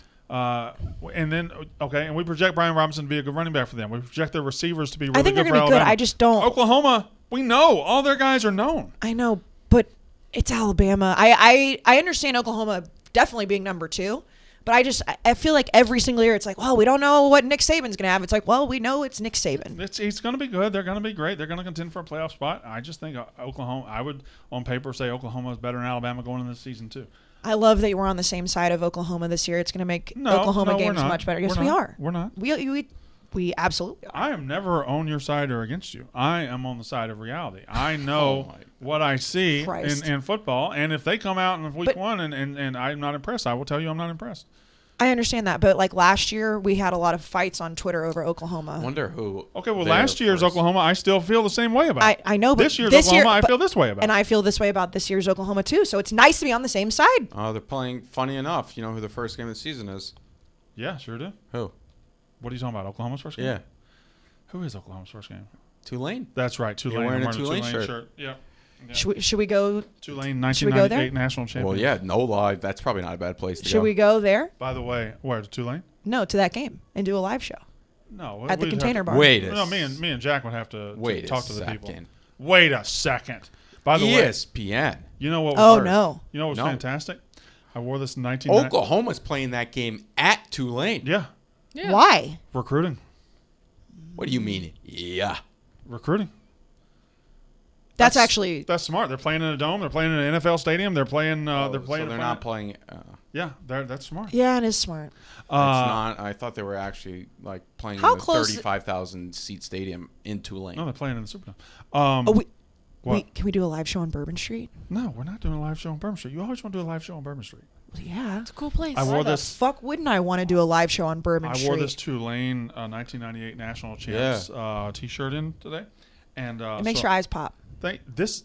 And we project Brian Robinson to be a good running back for them. We project their receivers to be really I think good they're for going to be Alabama. good. I just don't. Oklahoma, we know. All their guys are known. I know, but it's Alabama. I understand Oklahoma definitely being number 2. But I feel like every single year it's like, well, we don't know what Nick Saban's going to have. It's like, well, we know it's Nick Saban. He's going to be good. They're going to be great. They're going to contend for a playoff spot. I just think Oklahoma, I would on paper say Oklahoma is better than Alabama going into this season too. I love that we're on the same side of Oklahoma this year. It's going to make Oklahoma games much better. Yes, we are. We're not. We absolutely are. I am never on your side or against you. I am on the side of reality. I know what I see in football, and if they come out in week 1 and I'm not impressed, I will tell you I'm not impressed. I understand that, but like last year, we had a lot of fights on Twitter over Oklahoma. I wonder who. Okay, well, last year's Oklahoma, I still feel the same way about. I know, but this year's Oklahoma, I feel this way about. And I feel this way about this year's Oklahoma too. So it's nice to be on the same side. They're playing. Funny enough, you know who the first game of the season is? Yeah, sure do. Who? What are you talking about? Oklahoma's first game? Yeah. Who is Oklahoma's first game? Tulane. That's right, Tulane. You're wearing a Tulane shirt. Yeah. Should we go? Tulane, 1998 national champion. Well, yeah, no lie. That's probably not a bad place to go. Should we go there? By the way, where to Tulane? No, to that game and do a live show. No, at the Container Bar. Wait me and Jack would have to talk to the people. Wait a second. By the ESPN. You know what? No. You know what was fantastic? I wore this in 1990. Oklahoma's playing that game at Tulane. Yeah. Why? Recruiting. What do you mean? Yeah. Recruiting. That's actually That's smart. They're playing in a dome. They're playing in an NFL stadium. They're playing. They're playing. So they're not playing. Yeah, that's smart. yeah, it is smart. It's not. I thought they were actually like playing How in the close- 35,000 seat stadium in Tulane. No, they're playing in the Superdome. Oh, What? can we do a live show on Bourbon Street? No, we're not doing a live show on Bourbon Street. You always want to do a live show on Bourbon Street. Yeah. It's a cool place. I Why wore the this. fuck wouldn't I want to do a live show on Bourbon I Street? wore this Tulane 1998 National Champs T-shirt in today, and It makes your eyes pop. it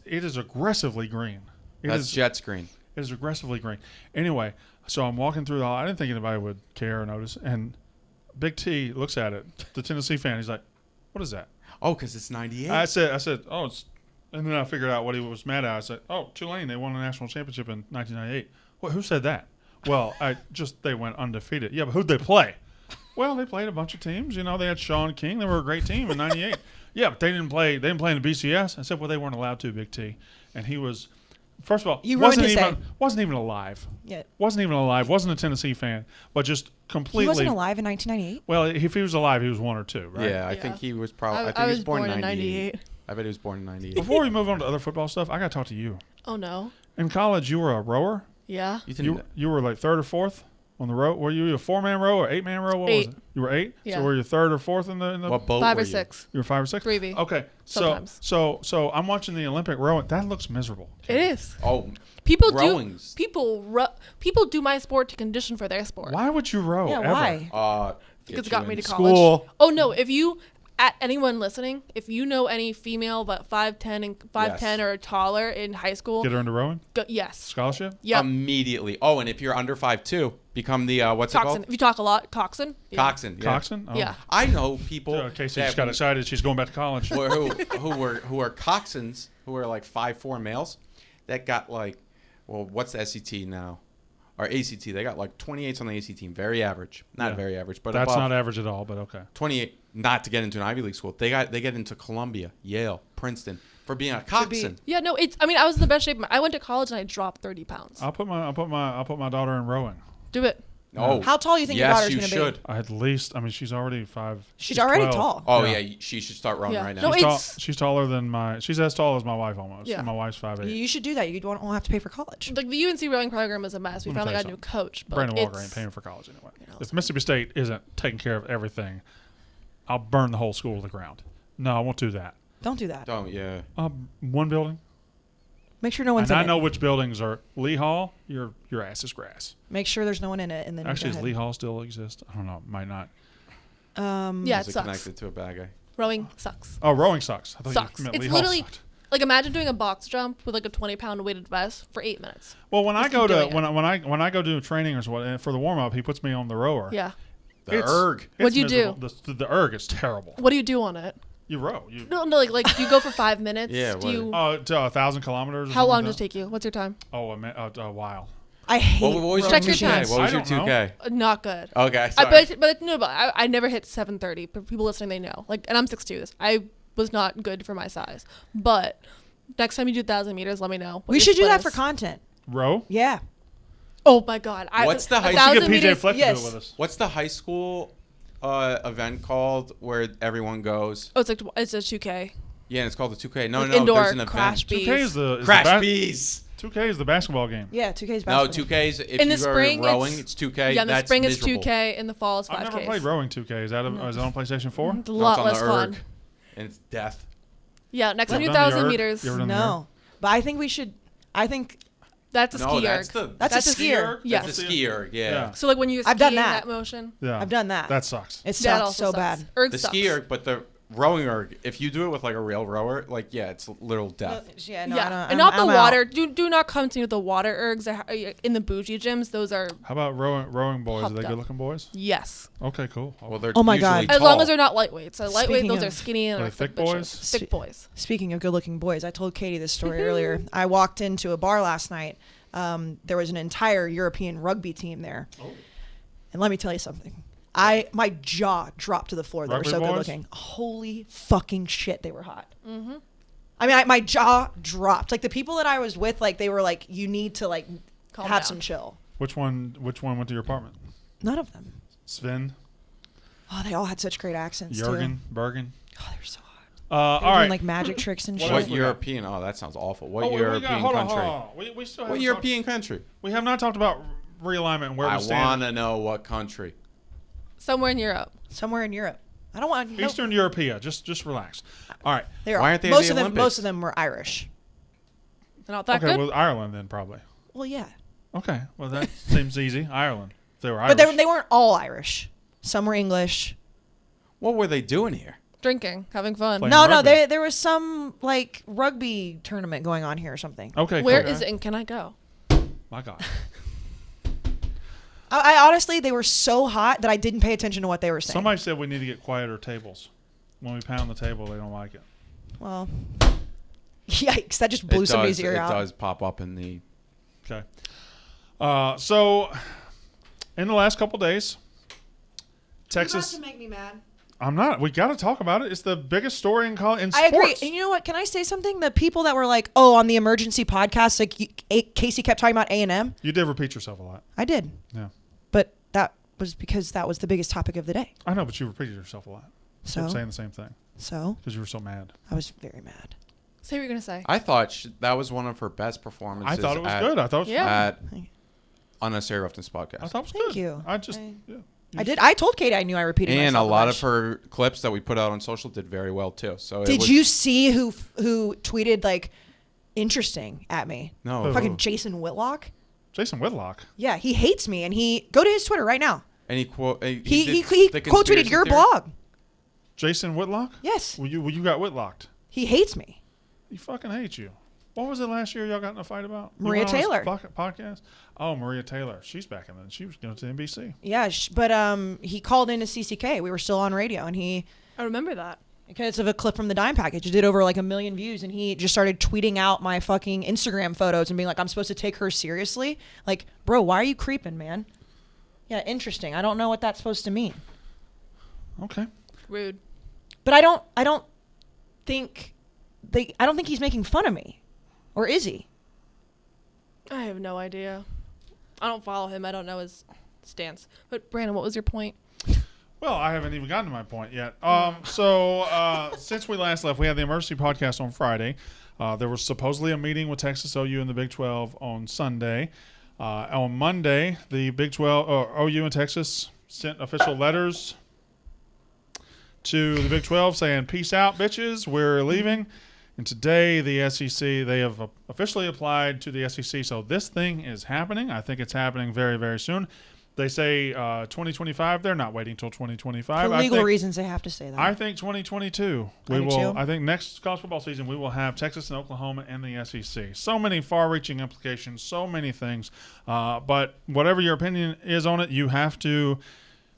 is aggressively green. That's Jets green. It is aggressively green. Anyway, so I'm walking through the hall. I didn't think anybody would care or notice. And Big T looks at it, the Tennessee fan. He's like, "What is that?" Oh, because it's 98. I said, "Oh," and then I figured out what he was mad at. I said, "Oh, Tulane, they won a national championship in 1998." Well, who said that? Well, they went undefeated. Yeah, but who'd they play? Well, they played a bunch of teams. You know, they had Sean King. They were a great team in '98. Yeah, but they didn't play. They didn't play in the BCS. I said, well, they weren't allowed to, Big T. And he was, first of all, You ruined wasn't even alive. Yeah. Wasn't even alive. Wasn't a Tennessee fan, but just completely. He wasn't alive in 1998. Well, if he was alive, he was one or two, right? Yeah, I Yeah. think he was probably. I think I he was was born born in in 98. I bet he was born in 98. Before we move on to other football stuff, I got to talk to you. Oh no. In college, you were a rower. Yeah. You were like third or fourth on the row. Were you a 4-man row or 8-man row? What was 8. it? You were 8. Yeah. So were you third or fourth in the? What boat 5 were or you? 6. You were 5 or 6. 3B. Okay. Sometimes. So I'm watching the Olympic rowing. That looks miserable. It is. Oh, People rowings. People do my sport to condition for their sport. Why would you row? Yeah, ever? why? Because it get got you me in to college. school. Oh no! If you, at anyone listening, if you know any female but 5'10" and 5'10" Yes. or taller in high school, Get her into rowing? yes. Scholarship? Yep. Immediately. Oh, and if you're under 5'2", become the what's it Coxswain. called? If you talk a lot, coxswain. Yeah. Coxswain. Yeah. Coxswain? Oh. Yeah. I know people. Kayce that just got excited. She's going back to college. who are coxswains, who are like 5'4" males, that got like, well, what's the SET now? Or ACT. They got like 28s on the ACT. Very average. Not Yeah. very average, but That's above not average at all, but okay. 28. Not to get into an Ivy League school. They get into Columbia, Yale, Princeton for being a coxswain. Yeah, no, I mean, I was in the best shape. I went to college and I dropped 30 pounds. I'll put my daughter in rowing. Do it. Oh, How tall do you think your yes, daughter's you going to should. be? At least, I mean, she's already 5. She's already 12. tall. Oh yeah, she should start rowing Yeah. right now. No, it's- She's taller than she's as tall as my wife almost. Yeah. My wife's 5'8". You should do that. You won't have to pay for college. Like the UNC rowing program is a mess. We Let me finally tell got you a new coach, but Brandon Walker it's- ain't paying for college anyway. You know, If Mississippi State isn't taking care of everything, I'll burn the whole school to the ground. No, I won't do that. Don't do that. Don't, yeah. One building. Make sure no one's And in I know it. which buildings are Lee Hall. Your ass is grass. Make sure there's no one in it, and then Actually, go does Lee Hall still exist? I don't know. Might not. ahead. Yeah, Is it it sucks. connected to a bad guy? Rowing sucks. Oh, rowing sucks. I thought Sucks. you meant It's Lee Hall literally sucked. like imagine doing a box jump with like a 20-pound weighted vest for 8 minutes. Well, when I Just go keep to doing when I go do training or what for the warm up, he puts me on the rower. Yeah. The It's- erg. it's What'd you do? miserable. The erg is terrible. What do you do on it? You row. You No, like do you go for 5 minutes? Yeah, Do what- you? to 1,000 kilometers. Or How something long like does it that? take you? What's your time? Oh, a while. I hate What was your Check your 2K? times. What was I your don't know. 2K? Not good. Okay, sorry. I never hit 7:30. But people listening, they know. Like, and I'm 6'2". I was not good for my size. But next time you do 1,000 meters, let me know. what We your should do split that is. for content. Row. Yeah. Oh my God! What's the high- We should get 1,000 PJ meters. Fleck to yes. do it with us. What's the high school event called where everyone goes? Oh, it's a 2K. Yeah, and it's called the 2K. No, Like no, indoor there's an crash event. 2K is the Crash bees. 2K is the basketball game. Yeah, 2K's No, basketball. 2Ks. If In you the go spring, rowing, it's 2K. Yeah, in the That's spring miserable. it's 2K. In the fall it's 5K. I've never played rowing 2K. Is that is it on PlayStation 4? It's a No, lot it's on less the fun. erg, and it's death. Yeah, next time You've you done the 1,000 erg? meters. You ever done the No. But I think we should. I think That's a No, ski that's erg. the that's a skier. Yeah. That's a ski erg. Yeah. Yeah. So like when you're skiing I've done that. motion, Yeah. I've done that. That sucks. It that sucks also so sucks. bad. Erg The sucks. ski erg, but the rowing erg. If you do it with like a real rower, like yeah, it's literal death. Yeah, no, Yeah, I don't, and not the I'm water. out. Do not come to the water ergs that in the bougie gyms. Those are How about rowing boys? Are Pumped they up. good looking boys? yes. Okay, cool. Well, they're Oh my usually God. As long tall. as they're not lightweight. So lightweight, Speaking those are of- skinny and Are are they thick bitches. boys? Thick boys. Speaking of good-looking boys, I told Katie this story earlier. I walked into a bar last night. There was an entire European rugby team there, and let me tell you something. My jaw dropped to the floor. They Rugby were so boys? good-looking. Holy fucking shit, they were hot. Mm-hmm. I mean, my jaw dropped. Like the people that I was with, like they were like, you need to like Calm have down. some chill. Which one went to your apartment? None of them. Sven. Oh, they all had such great accents Jurgen, too. Bergen. Oh, they were so hot. They All were doing, right. like magic tricks and What shit. else What we got? European? Oh, that sounds awful. What Oh, European hold country? on. We still What haven't European country? talked- we have not talked about realignment and where I we stand. want to know what country. Somewhere in Europe. Somewhere in Europe. I don't want Eastern Europea. Just relax. All right. They are, Why aren't they in most the of them? Olympics? Most of them were Irish. They're not that Okay, good. well, Ireland then probably. Well, yeah, Okay, well that seems easy. Ireland. If they were Irish. but they weren't all Irish. Some were English. What were they doing here? Drinking, having fun. Playing No, rugby. there was some like rugby tournament going on here or something. Okay. Where cool. is it and can I go? My God. I honestly, they were so hot that I didn't pay attention to what they were saying. Somebody said we need to get quieter tables. When we pound the table, they don't like it. Well, yikes! That just blew somebody's ear out. It does pop up in the. Okay. So, in the last couple days, Texas. You're about to make me mad. I'm not. We got to talk about it. It's the biggest story in college in I sports. agree. And you know what? Can I say something? The people that were like, "Oh, on the emergency podcast, like Kayce kept talking about A&M." You did repeat yourself a lot. I did, Yeah. but that was because that was the biggest topic of the day. I know, but you repeated yourself a lot. So, Kept saying the same thing so because you were so mad. I was very mad. Say what you're going to say. I thought that was one of her best performances. I thought it was at, good. I thought it was Yeah. At Unnecessary Roughness podcast. I thought it was Thank good. you. I just I- yeah. I did. I told Kate I knew I repeated And myself a lot bunch. of her clips that we put out on social did very well too. So Did you see who tweeted like interesting at me? No. Who? Fucking Jason Whitlock. Jason Whitlock. Yeah, he hates me, and he go to his Twitter right now. And he quote. He did the quote tweeted conspiracy your theory? blog. Jason Whitlock. Yes, Well, you got Whitlocked. he hates me. He fucking hates you. What was it last year y'all got in a fight about? You Maria went on his Taylor. Podcast? Oh, Maria Taylor. She's back in then. She was going to NBC. Yeah, but he called into CCK. We were still on radio, and he I remember that. because of a clip from the Dime Package, it did over like 1 million views, and he just started tweeting out my fucking Instagram photos and being like, "I'm supposed to take her seriously." Like, bro, why are you creeping, man? Yeah, interesting. I don't know what that's supposed to mean. Okay. Rude. But I don't think he's making fun of me. Or is he? I have no idea. I don't follow him. I don't know his stance. But Brandon, what was your point? Well, I haven't even gotten to my point yet. Since we last left, we had the emergency podcast on Friday. There was supposedly a meeting with Texas OU and the Big 12 on Sunday. On Monday, the Big 12, OU and Texas sent official letters to the Big 12 saying, "Peace out, bitches. We're leaving." And today, the SEC, they have officially applied to the SEC. So this thing is happening. I think it's happening very, very soon. They say 2025. They're not waiting until 2025. For legal reasons, they have to say that. I think 2022. I do too. I think next college football season we will have Texas and Oklahoma and the SEC. So many far-reaching implications. So many things. But whatever your opinion is on it, you have to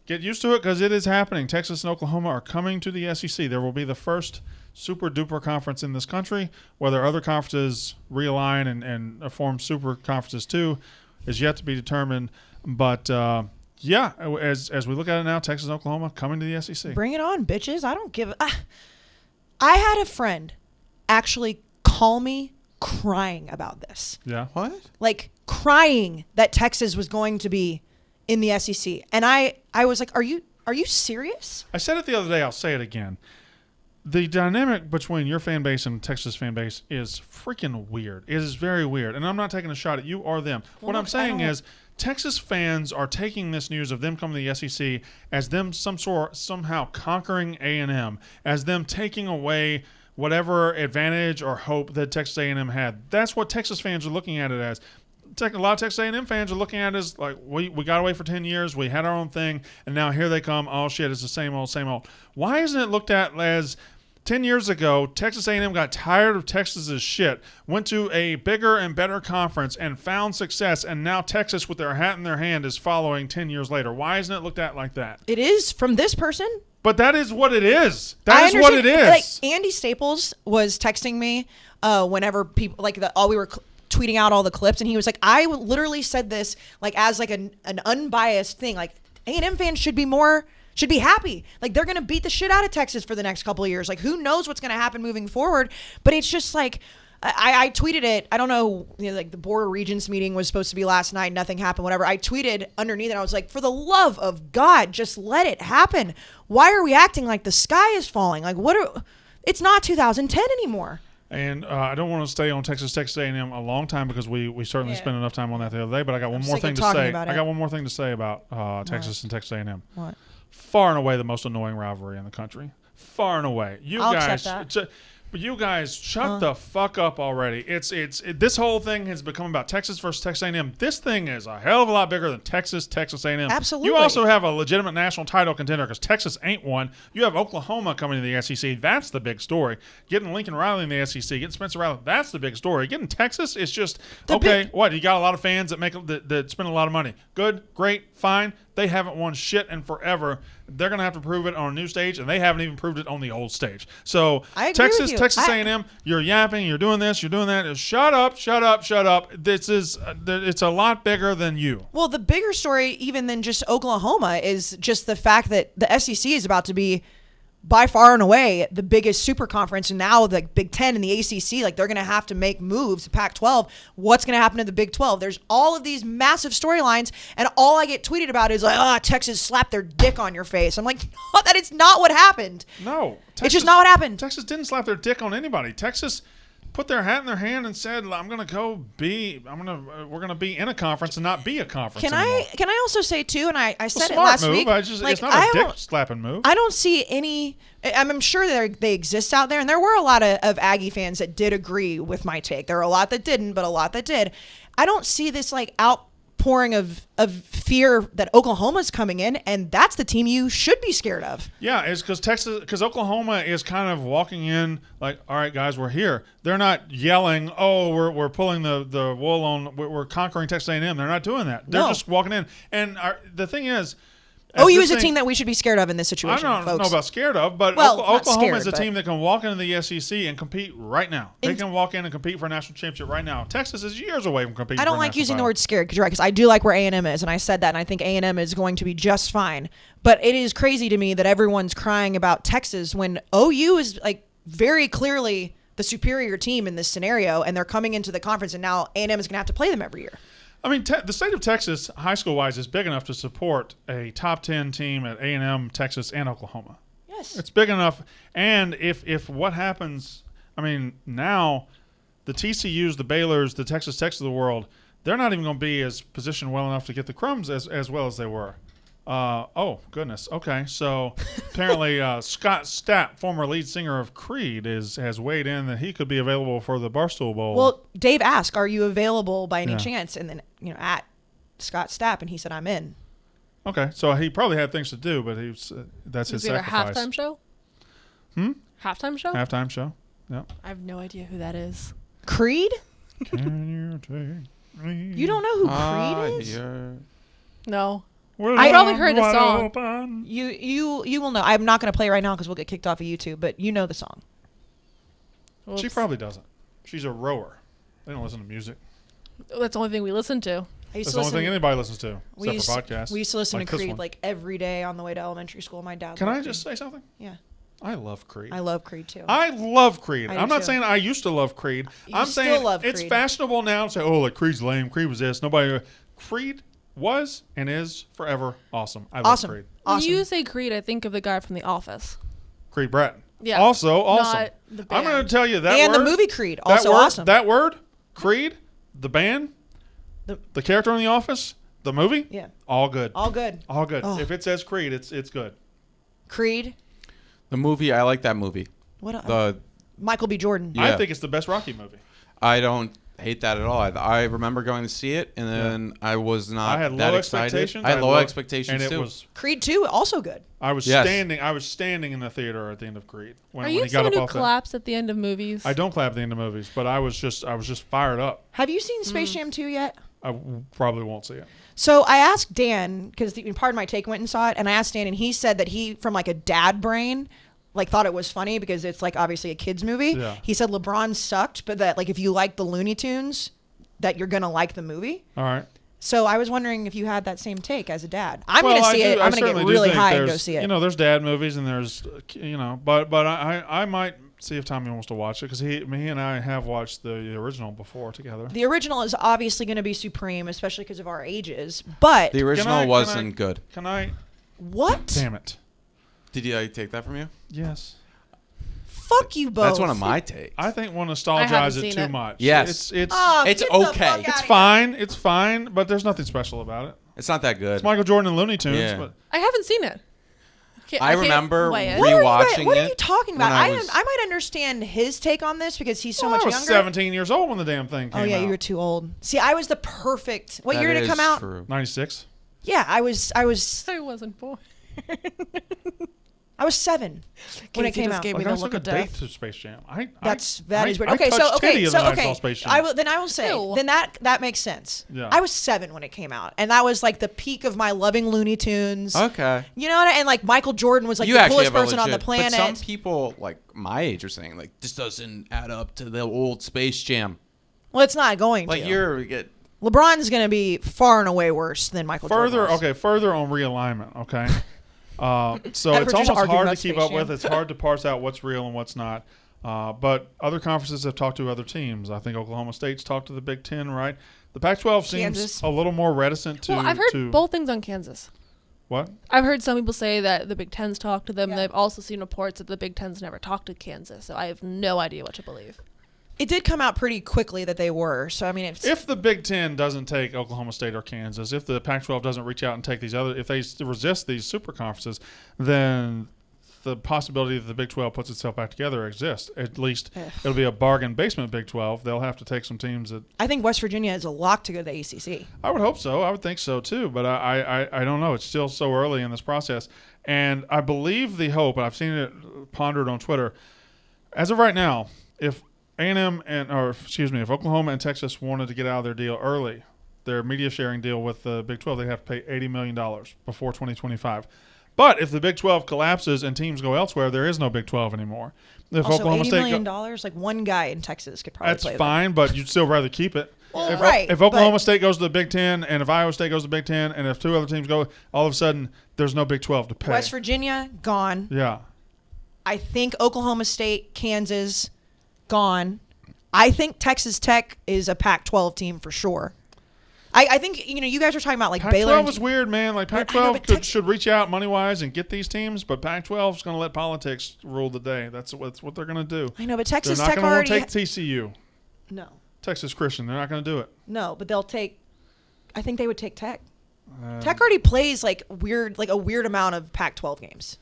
get used to it because it is happening. Texas and Oklahoma are coming to the SEC. There will be the first super-duper conference in this country. Whether other conferences realign and form super conferences too is yet to be determined. But, yeah, as we look at it now, Texas and Oklahoma coming to the SEC. Bring it on, bitches. I don't give I had a friend actually call me crying about this. Yeah. What? Like crying that Texas was going to be in the SEC. And I was like, are you serious? I said it the other day. I'll say it again. The dynamic between your fan base and Texas fan base is freaking weird. It is very weird. And I'm not taking a shot at you or them. Well, what I'm look, saying is Texas fans are taking this news of them coming to the SEC as them somehow conquering A&M, as them taking away whatever advantage or hope that Texas A&M had. That's what Texas fans are looking at it as. A lot of Texas A&M fans are looking at it as like, we got away for 10 years, we had our own thing, and now here they come. Oh, shit, it's the same old, same old. Why isn't it looked at as 10 years ago, Texas A&M got tired of Texas's shit, went to a bigger and better conference and found success, and now Texas, with their hat in their hand, is following 10 years later. Why isn't it looked at like that? It is from this person. But that is what it is. I That is what it understand. is. Like Andy Staples was texting me whenever people we were tweeting out all the clips, and he was like, I literally said this like as like an unbiased thing. Like A&M fans should be happy. Like they're gonna beat the shit out of Texas for the next couple of years. Like who knows what's gonna happen moving forward? But it's just like I tweeted it. I don't know, like the Board of Regents meeting was supposed to be last night. Nothing happened, whatever. I tweeted underneath it. I was like, for the love of God, just let it happen. Why are we acting like the sky is falling? Like, it's not 2010 anymore. And I don't want to stay on Texas A&M a long time because we certainly spent enough time on that the other day. But I got one more thing to say. I got one more thing to say about Texas and Texas A&M. What? Far and away the most annoying rivalry in the country. Far and away. I'll accept that. But you guys, shut the fuck up already. This whole thing has become about Texas versus Texas A&M. This thing is a hell of a lot bigger than Texas A&M. Absolutely. You also have a legitimate national title contender because Texas ain't one. You have Oklahoma coming to the SEC. That's the big story. Getting Lincoln Riley in the SEC, getting Spencer Riley, that's the big story. Getting Texas is just, what? You got a lot of fans that spend a lot of money. Good, great, fine. They haven't won shit in forever. They're going to have to prove it on a new stage, and they haven't even proved it on the old stage. So Texas A&M, you're yapping, you're doing this, you're doing that. Shut up. It's a lot bigger than you. Well, the bigger story, even than just Oklahoma, is just the fact that the SEC is about to be by far and away the biggest super conference, and now the Big Ten and the ACC, like they're going to have to make moves. Pac-12, what's going to happen to the Big 12? There's all of these massive storylines, and all I get tweeted about is like, Texas slapped their dick on your face. I'm like, no, that is not what happened. No, Texas, it's just not what happened. Texas didn't slap their dick on anybody. Texas put their hat in their hand and said, we're going to be in a conference and not be a conference anymore. Can I also say too, and I said it smart last move. week. It's not a dick slapping move. I don't see any. I'm sure they exist out there, and there were a lot of Aggie fans that did agree with my take. There were a lot that didn't, but a lot that did. I don't see this like outpouring of fear that Oklahoma's coming in, and that's the team you should be scared of. Yeah, it's because Oklahoma is kind of walking in like, all right, guys, we're here. They're not yelling, oh, we're pulling the wool on, we're conquering Texas A&M. They're not doing that. They're just walking in. And the thing is, OU is a team that we should be scared of in this situation, I don't folks. know about scared of, but Oklahoma is a team that can walk into the SEC and compete right now. They can walk in and compete for a national championship right now. Texas is years away from competing. I don't like using the word scared because you're right, because I do like where A&M is, and I said that, and I think A&M is going to be just fine. But it is crazy to me that everyone's crying about Texas when OU is like very clearly the superior team in this scenario, and they're coming into the conference, and now A&M is going to have to play them every year. I mean, the state of Texas, high school-wise, is big enough to support a top 10 team at A&M, Texas, and Oklahoma. Yes. It's big enough. And if what happens, I mean, now the TCUs, the Baylors, the Texas Techs of the world, they're not even going to be as positioned well enough to get the crumbs as well as they were. Oh, goodness. Okay, so apparently Scott Stapp, former lead singer of Creed, has weighed in that he could be available for the Barstool Bowl. Well, Dave asked, are you available by any chance? And then, at Scott Stapp, and he said, I'm in. Okay, so he probably had things to do, but that's his sacrifice. A halftime show? Halftime show? Halftime show, yeah. I have no idea who that is. Creed? Can you take me? You don't know who Creed is? Yeah. No. I probably heard the song. Open. You will know. I'm not going to play it right now because we'll get kicked off of YouTube, but you know the song. Oops. She probably doesn't. She's a rower. They don't listen to music. That's the only thing we listen to. That's the only thing anybody listens to, except for podcasts. We used to listen like to Creed like every day on the way to elementary school. My dad. Can I just say something? Yeah. I love Creed. I love Creed too. I love Creed. I'm not too. saying I used to love Creed. I'm still saying love it's Creed. fashionable now to say, oh, like Creed's lame. Creed was this. Creed was and is forever awesome. I love Creed. When you say Creed, I think of the guy from The Office. Creed Bratton. Yeah. Also awesome. Not the band. I'm going to tell you that and word. the movie Creed, also awesome. That word, Creed, the band, the character in The Office, the movie, all good. All good. All good. Oh. If it says Creed, it's good. Creed. The movie, I like that movie. What? Michael B. Jordan. Yeah. I think it's the best Rocky movie. I don't hate that at all. I remember going to see it, and then I was not that excited. I had low expectations and too. It was Creed 2, also good. I was standing in the theater at the end of Creed when Are he you got someone up who off claps at the end of movies? I don't clap at the end of movies, but I was just fired up. Have you seen Space Jam 2 yet? I probably won't see it. So I asked Dan, because part of my take went and saw it, and I asked Dan, and he said that he, from like a dad brain, like thought it was funny because it's like obviously a kid's movie. Yeah. He said LeBron sucked, but that like if you like the Looney Tunes, that you're gonna like the movie. All right. So I was wondering if you had that same take as a dad. I'm gonna see it. I'm gonna get certainly do really think high and go see it. There's dad movies and there's but I might see if Tommy wants to watch it because me and I have watched the original before together. The original is obviously going to be supreme, especially because of our ages. But The original wasn't good. Can I? What? Damn it! Did I take that from you? Yes. Fuck you both. That's one of my takes. I think we'll I nostalgize haven't it seen too it. much. Yes. It's Oh, It's get the okay. fuck It's outta it's here. fine. It's fine, but there's nothing special about it. It's not that good. It's Michael Jordan and Looney Tunes. Yeah. But I haven't seen it. I can't remember weigh it. rewatching What are it you talking about? when I I was- might understand his take on this because he's so I much was younger. 17 years old when the damn thing came Oh yeah, out. you were too old. See, I was the perfect. What That year did it is come out? True. 96. Yeah, I was. I wasn't born. I was 7 when it Casey came just out. gave Like, me I the look took a of date death. to Space Jam. That is weird. I Okay, so touched okay, titty so the night I okay. saw Space Jam. I will say Ew. then that makes sense. Yeah. I was 7 when it came out, and that was like the peak of my loving Looney Tunes. Okay. You know what? And like Michael Jordan was like You the actually coolest have a person on the legit- planet. But some people like my age are saying like this doesn't add up to the old Space Jam. Well, it's not going Like to. you're get LeBron's going to be far and away worse than Michael Further, Jordan. was. further on realignment, okay? So We're it's just almost arguing hard to about keep Space up with. Jam. It's hard to parse out what's real and what's not. But other conferences have talked to other teams. I think Oklahoma State's talked to the Big Ten, right? The Pac-12 seems Kansas. a little more reticent to. Well, I've heard to, both things on Kansas. What? I've heard some people say that the Big Ten's talked to them. Yeah. They've also seen reports that the Big Ten's never talked to Kansas. So I have no idea what to believe. It did come out pretty quickly that they were. So I mean, it's, If the Big Ten doesn't take Oklahoma State or Kansas, if the Pac-12 doesn't reach out and take these other, if they resist these super conferences, then the possibility that the Big 12 puts itself back together exists. At least Ugh. it'll be a bargain basement Big 12. They'll have to take some teams that I think West Virginia is a lock to go to the ACC. I would hope so. I would think so too. But I don't know. It's still so early in this process. And I believe the hope, and I've seen it pondered on Twitter, as of right now, if A&M if Oklahoma and Texas wanted to get out of their deal early, their media sharing deal with the Big 12, they'd have to pay $80 million before 2025. But if the Big 12 collapses and teams go elsewhere, there is no Big 12 anymore. If Also, Oklahoma $80 State million, like one guy in Texas could probably that's play them. fine, but you'd still rather keep it. Well, if, right, if Oklahoma but- State goes to the Big Ten, and if Iowa State goes to the Big Ten, and if two other teams go, all of a sudden there's no Big 12 to pay. West Virginia, gone. Yeah. I think Oklahoma State, Kansas, gone. I think Texas Tech is a Pac-12 team for sure. I think, you guys are talking about like Baylor. Pac-12 and- is weird, man. Like I know, Pac-12 but Tex- should reach out money-wise and get these teams, but Pac-12 is going to let politics rule the day. That's what they're going to do. I know, but They're Texas not Tech going to want already. to take TCU, No, Texas Christian. They're not going to do it. no, but they'll take. I think they would take Tech. Tech already plays like a weird amount of Pac-12 games.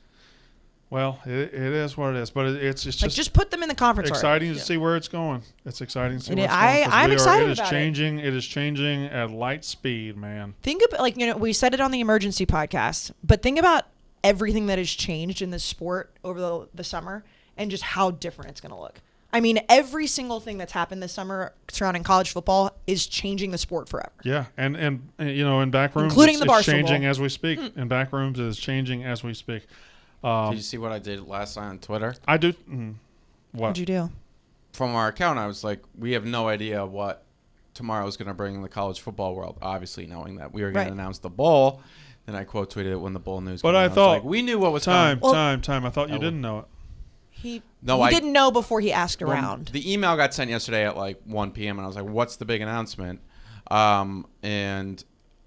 Well, it is what it is, but it's Like just put them in the conference. exciting already. to see where it's going. It's exciting to see It where is- it's going. 'cause I'm excited It is about it. changing. It is changing at light speed, man. Think about we said it on the emergency podcast, but think about everything that has changed in this sport over the summer and just how different it's going to look. I mean, every single thing that's happened this summer surrounding college football is changing the sport forever. Yeah, and in back rooms, Including it's the Barstool changing Bowl. as we speak. In back rooms, it is changing as we speak. Did you see what I did last night on Twitter? I do. What? What'd you do? From our account, I was like, we have no idea what tomorrow is going to bring in the college football world. Obviously, knowing that we were going Right. to announce the bowl. Then I quote tweeted it when the bowl news. But came I out. was thought like, we knew what was Time. coming. I thought you Oh. didn't know it. He No, didn't know before he asked When around. The email got sent yesterday at like 1 p.m. and I was like, "What's the big announcement?" And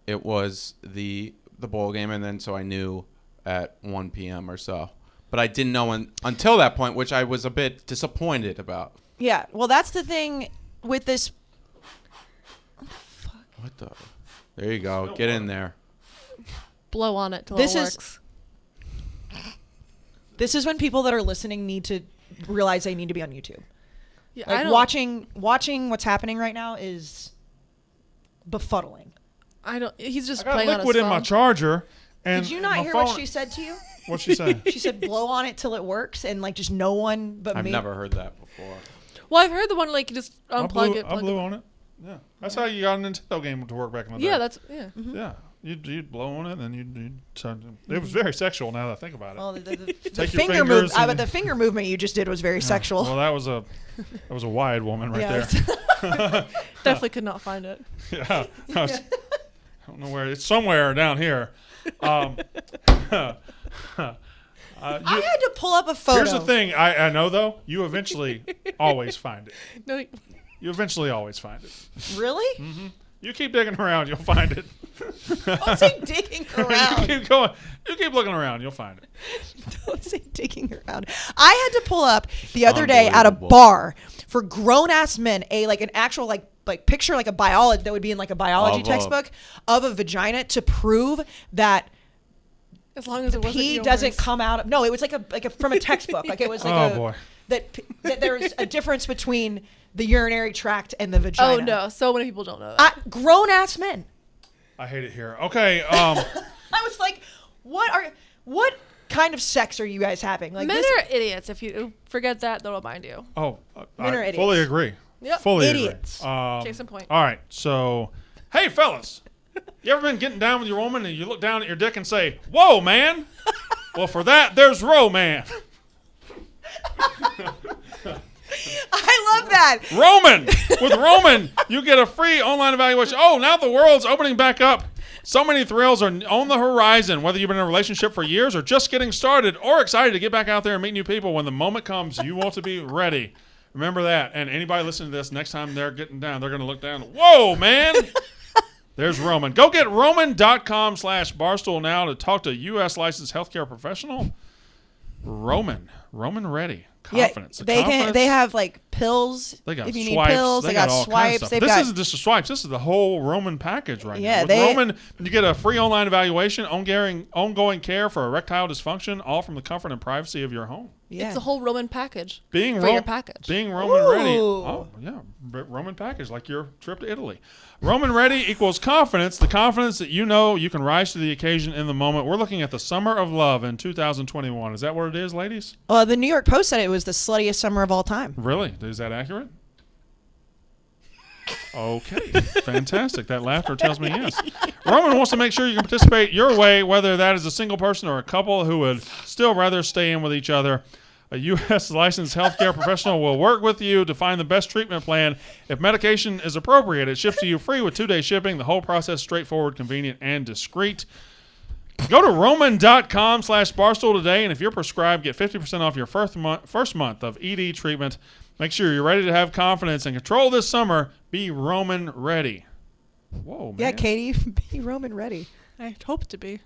it was the bowl game, and then so I knew at 1 p.m. or so. But I didn't know until that point, which I was a bit disappointed about. Yeah, well, that's the thing with this. What the? There you go. Get in there. Blow on it till This it is- works. This is when people that are listening need to realize they need to be on YouTube. Yeah, I Like don't. watching what's happening right now is befuddling. I don't. He's just I got playing on liquid his in my phone. charger. And Did you not my hear phone, what she said to you? What'd she say? She said, "Blow on it till it works," and like just no one but I've me. never heard that before. Well, I've heard the one like you just I unplug blew, it. I Plug blew it. on it. Yeah, that's how you got a Nintendo game to work back in the day. Yeah, that's yeah. Yeah, you'd blow on it, and then you'd it was very sexual. Now that I think about it. Well, the Take your finger fingers but and- the finger movement you just did was very sexual. Well, that was a wide woman right Yeah, there. Definitely could not find it. Yeah, I don't know where it's somewhere down here. I had to pull up a photo. Here's the thing. I know, though. You eventually always find it. No, You eventually always find it. Really? Mm-hmm. You keep digging around, you'll find it. Don't say digging around. You keep going. You keep looking around, you'll find it. Don't say digging around. I had to pull up the other day at a Unbelievable. bar for grown-ass men an actual like picture, like a biology that would be in like a biology Of a- textbook of a vagina to prove that as long as it wasn't pee yours. doesn't come out of. No, it was like a from a textbook. Like it was like Oh, boy. that there's a difference between the urinary tract and the vagina. Oh no, so many people don't know that. Grown-ass men. I hate it here. Okay. I was like, what kind of sex are you guys having? Like Men this, are idiots. If you forget that, they'll remind you. Men are I fully idiots. agree. Yep. Fully Idiots. agree. Case in point. All right. So, hey, fellas. You ever been getting down with your woman and you look down at your dick and say, "Whoa, man"? Well, for that, there's Roman. I love that. Roman. With Roman, you get a free online evaluation. Oh, now the world's opening back up. So many thrills are on the horizon, whether you've been in a relationship for years or just getting started or excited to get back out there and meet new people. When the moment comes, you want to be ready. Remember that. And anybody listening to this, next time they're getting down, they're going to look down. Whoa, man. There's Roman. Go get Roman.com/Barstool now to talk to a U.S. licensed healthcare professional. Roman Ready. Confidence. Yeah, The confidence. they have like pills. They got if you swipes. need pills, they got all kinds of swipes. stuff. They've This got isn't just the swipes. This is the whole Roman package right Yeah, now. With they- Roman, you get a free online evaluation, ongoing care for erectile dysfunction, all from the comfort and privacy of your home. yeah. It's a whole Roman package Being for your package. Being Roman ready. Ooh. Oh, yeah. Roman package, like your trip to Italy. Roman ready equals confidence, the confidence that you know you can rise to the occasion in the moment. We're looking at the summer of love in 2021. Is that what it is, ladies? The New York Post said it was the sluttiest summer of all time. Really? Is that accurate? Okay. Fantastic. That laughter tells me yes. Roman wants to make sure you can participate your way, whether that is a single person or a couple who would still rather stay in with each other. A U.S. licensed healthcare professional will work with you to find the best treatment plan. If medication is appropriate, it ships to you free with 2-day shipping. The whole process straightforward, convenient, and discreet. Go to Roman.com/Barstool today, and if you're prescribed, get 50% off your first month of ED treatment. Make sure you're ready to have confidence and control this summer. Be Roman ready. Whoa, man. Yeah, Katie, be Roman ready. I hope to be.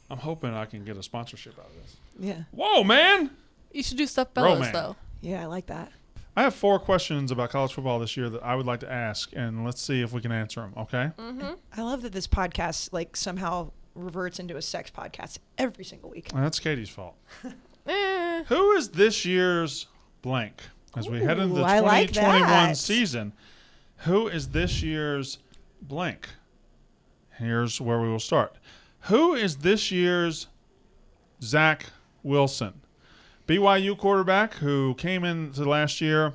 I'm hoping I can get a sponsorship out of this. Yeah, Whoa, man. You should do stuff fellows Roman. though. yeah, I like that. I have 4 questions about college football this year that I would like to ask, and let's see if we can answer them, okay? Mm-hmm. I love that this podcast like somehow reverts into a sex podcast every single week. Well, that's Katie's fault. Eh. Who is this year's blank? As we head into the Ooh, I like 2021 that. season, who is this year's blank? Here's where we will start. Who is this year's Zach Wilson? BYU quarterback who came into last year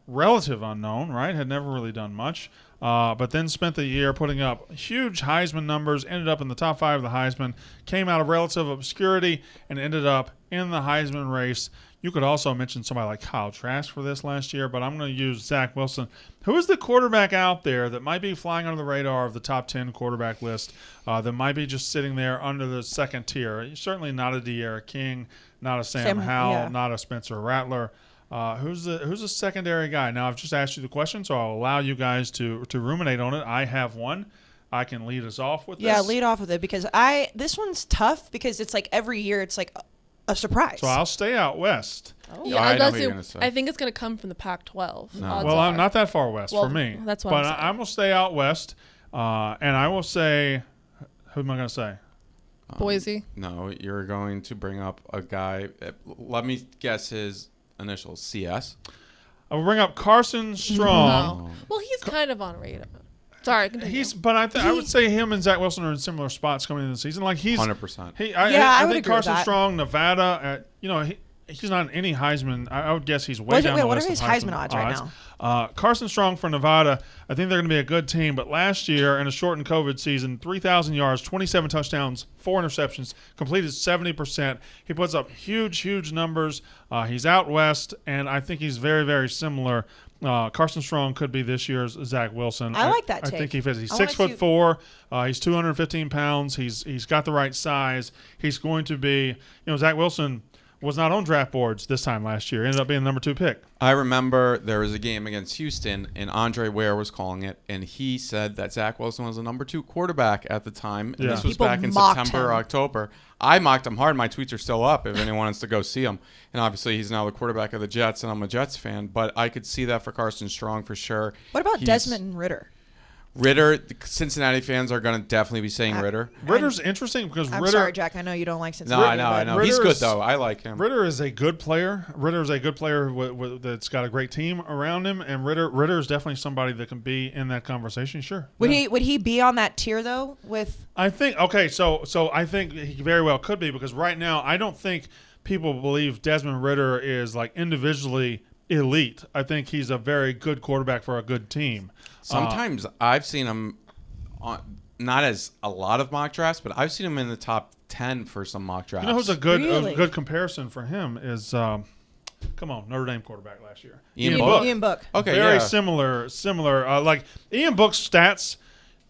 relative unknown, right? Had never really done much, but then spent the year putting up huge Heisman numbers, ended up in the top 5 of the Heisman, came out of relative obscurity, and ended up in the Heisman race. You could also mention somebody like Kyle Trask for this last year, but I'm going to use Zach Wilson. Who is the quarterback out there that might be flying under the radar of the top 10 quarterback list that might be just sitting there under the second tier? Certainly not a De'Ara King, not a Sam Howell, yeah. not a Spencer Rattler. Who's the secondary guy? Now, I've just asked you the question, so I'll allow you guys to ruminate on it. I have one. I can lead us off with Yeah, this. lead off with it because this one's tough because it's like every year it's like a surprise. So I'll stay out west. Yeah, I know I'd who you're say- gonna say. I think it's going to come from the Pac-12. No. odds Well, I'm are. not that far west Well, for me. that's what but I'm saying. I'm going to stay out west, and I will say, who am I going to say? Boise. No, you're going to bring up a guy. Let me guess his initials. CS. I will bring up Carson Strong. No. Well, he's kind of on radar. Sorry, continue. But I would say him and Zach Wilson are in similar spots coming into the season. Like he's 100%. I would think agree with Carson that. Strong, Nevada. He's not in any Heisman. I would guess he's way down the What list are his of Heisman odds right now? Carson Strong for Nevada. I think they're going to be a good team. But last year in a shortened COVID season, 3,000 yards, 27 touchdowns, 4 interceptions, completed 70%. He puts up huge numbers. He's out west, and I think he's very, very similar. Carson Strong could be this year's Zach Wilson. I like that I take. think he fits. He's I wanna 6'4". He's 215 pounds. He's got the right size. He's going to be, Zach Wilson was not on draft boards this time last year. Ended up being the number 2 pick. I remember there was a game against Houston, and Andre Ware was calling it, and he said that Zach Wilson was the number 2 quarterback at the time. And Yeah. this was People back in mocked September or him. October. I mocked him hard. My tweets are still up if anyone wants to go see him. And obviously, he's now the quarterback of the Jets, and I'm a Jets fan. But I could see that for Carson Strong for sure. What about He's- Desmond Ritter? Ritter, the Cincinnati fans are going to definitely be saying Ritter. Ritter's interesting because I'm Ritter. sorry, Jack. I know you don't like No, Cincinnati. I know. He's Ritter's- good, though. I like him. Ritter is a good player. Ritter is a good player that's got a great team around him, and Ritter is definitely somebody that can be in that conversation. Sure. Would Yeah. he be on that tier though? With I think okay. So I think he very well could be because right now I don't think people believe Desmond Ritter is like individually elite. I think he's a very good quarterback for a good team. Sometimes I've seen him on, not as a lot of mock drafts, but I've seen him in the top 10 for some mock drafts. You know who's a good Really? good comparison for him is come on, Notre Dame quarterback last year. Ian Book. Ian Book. Okay, Very yeah. similar. Like Ian Book's stats,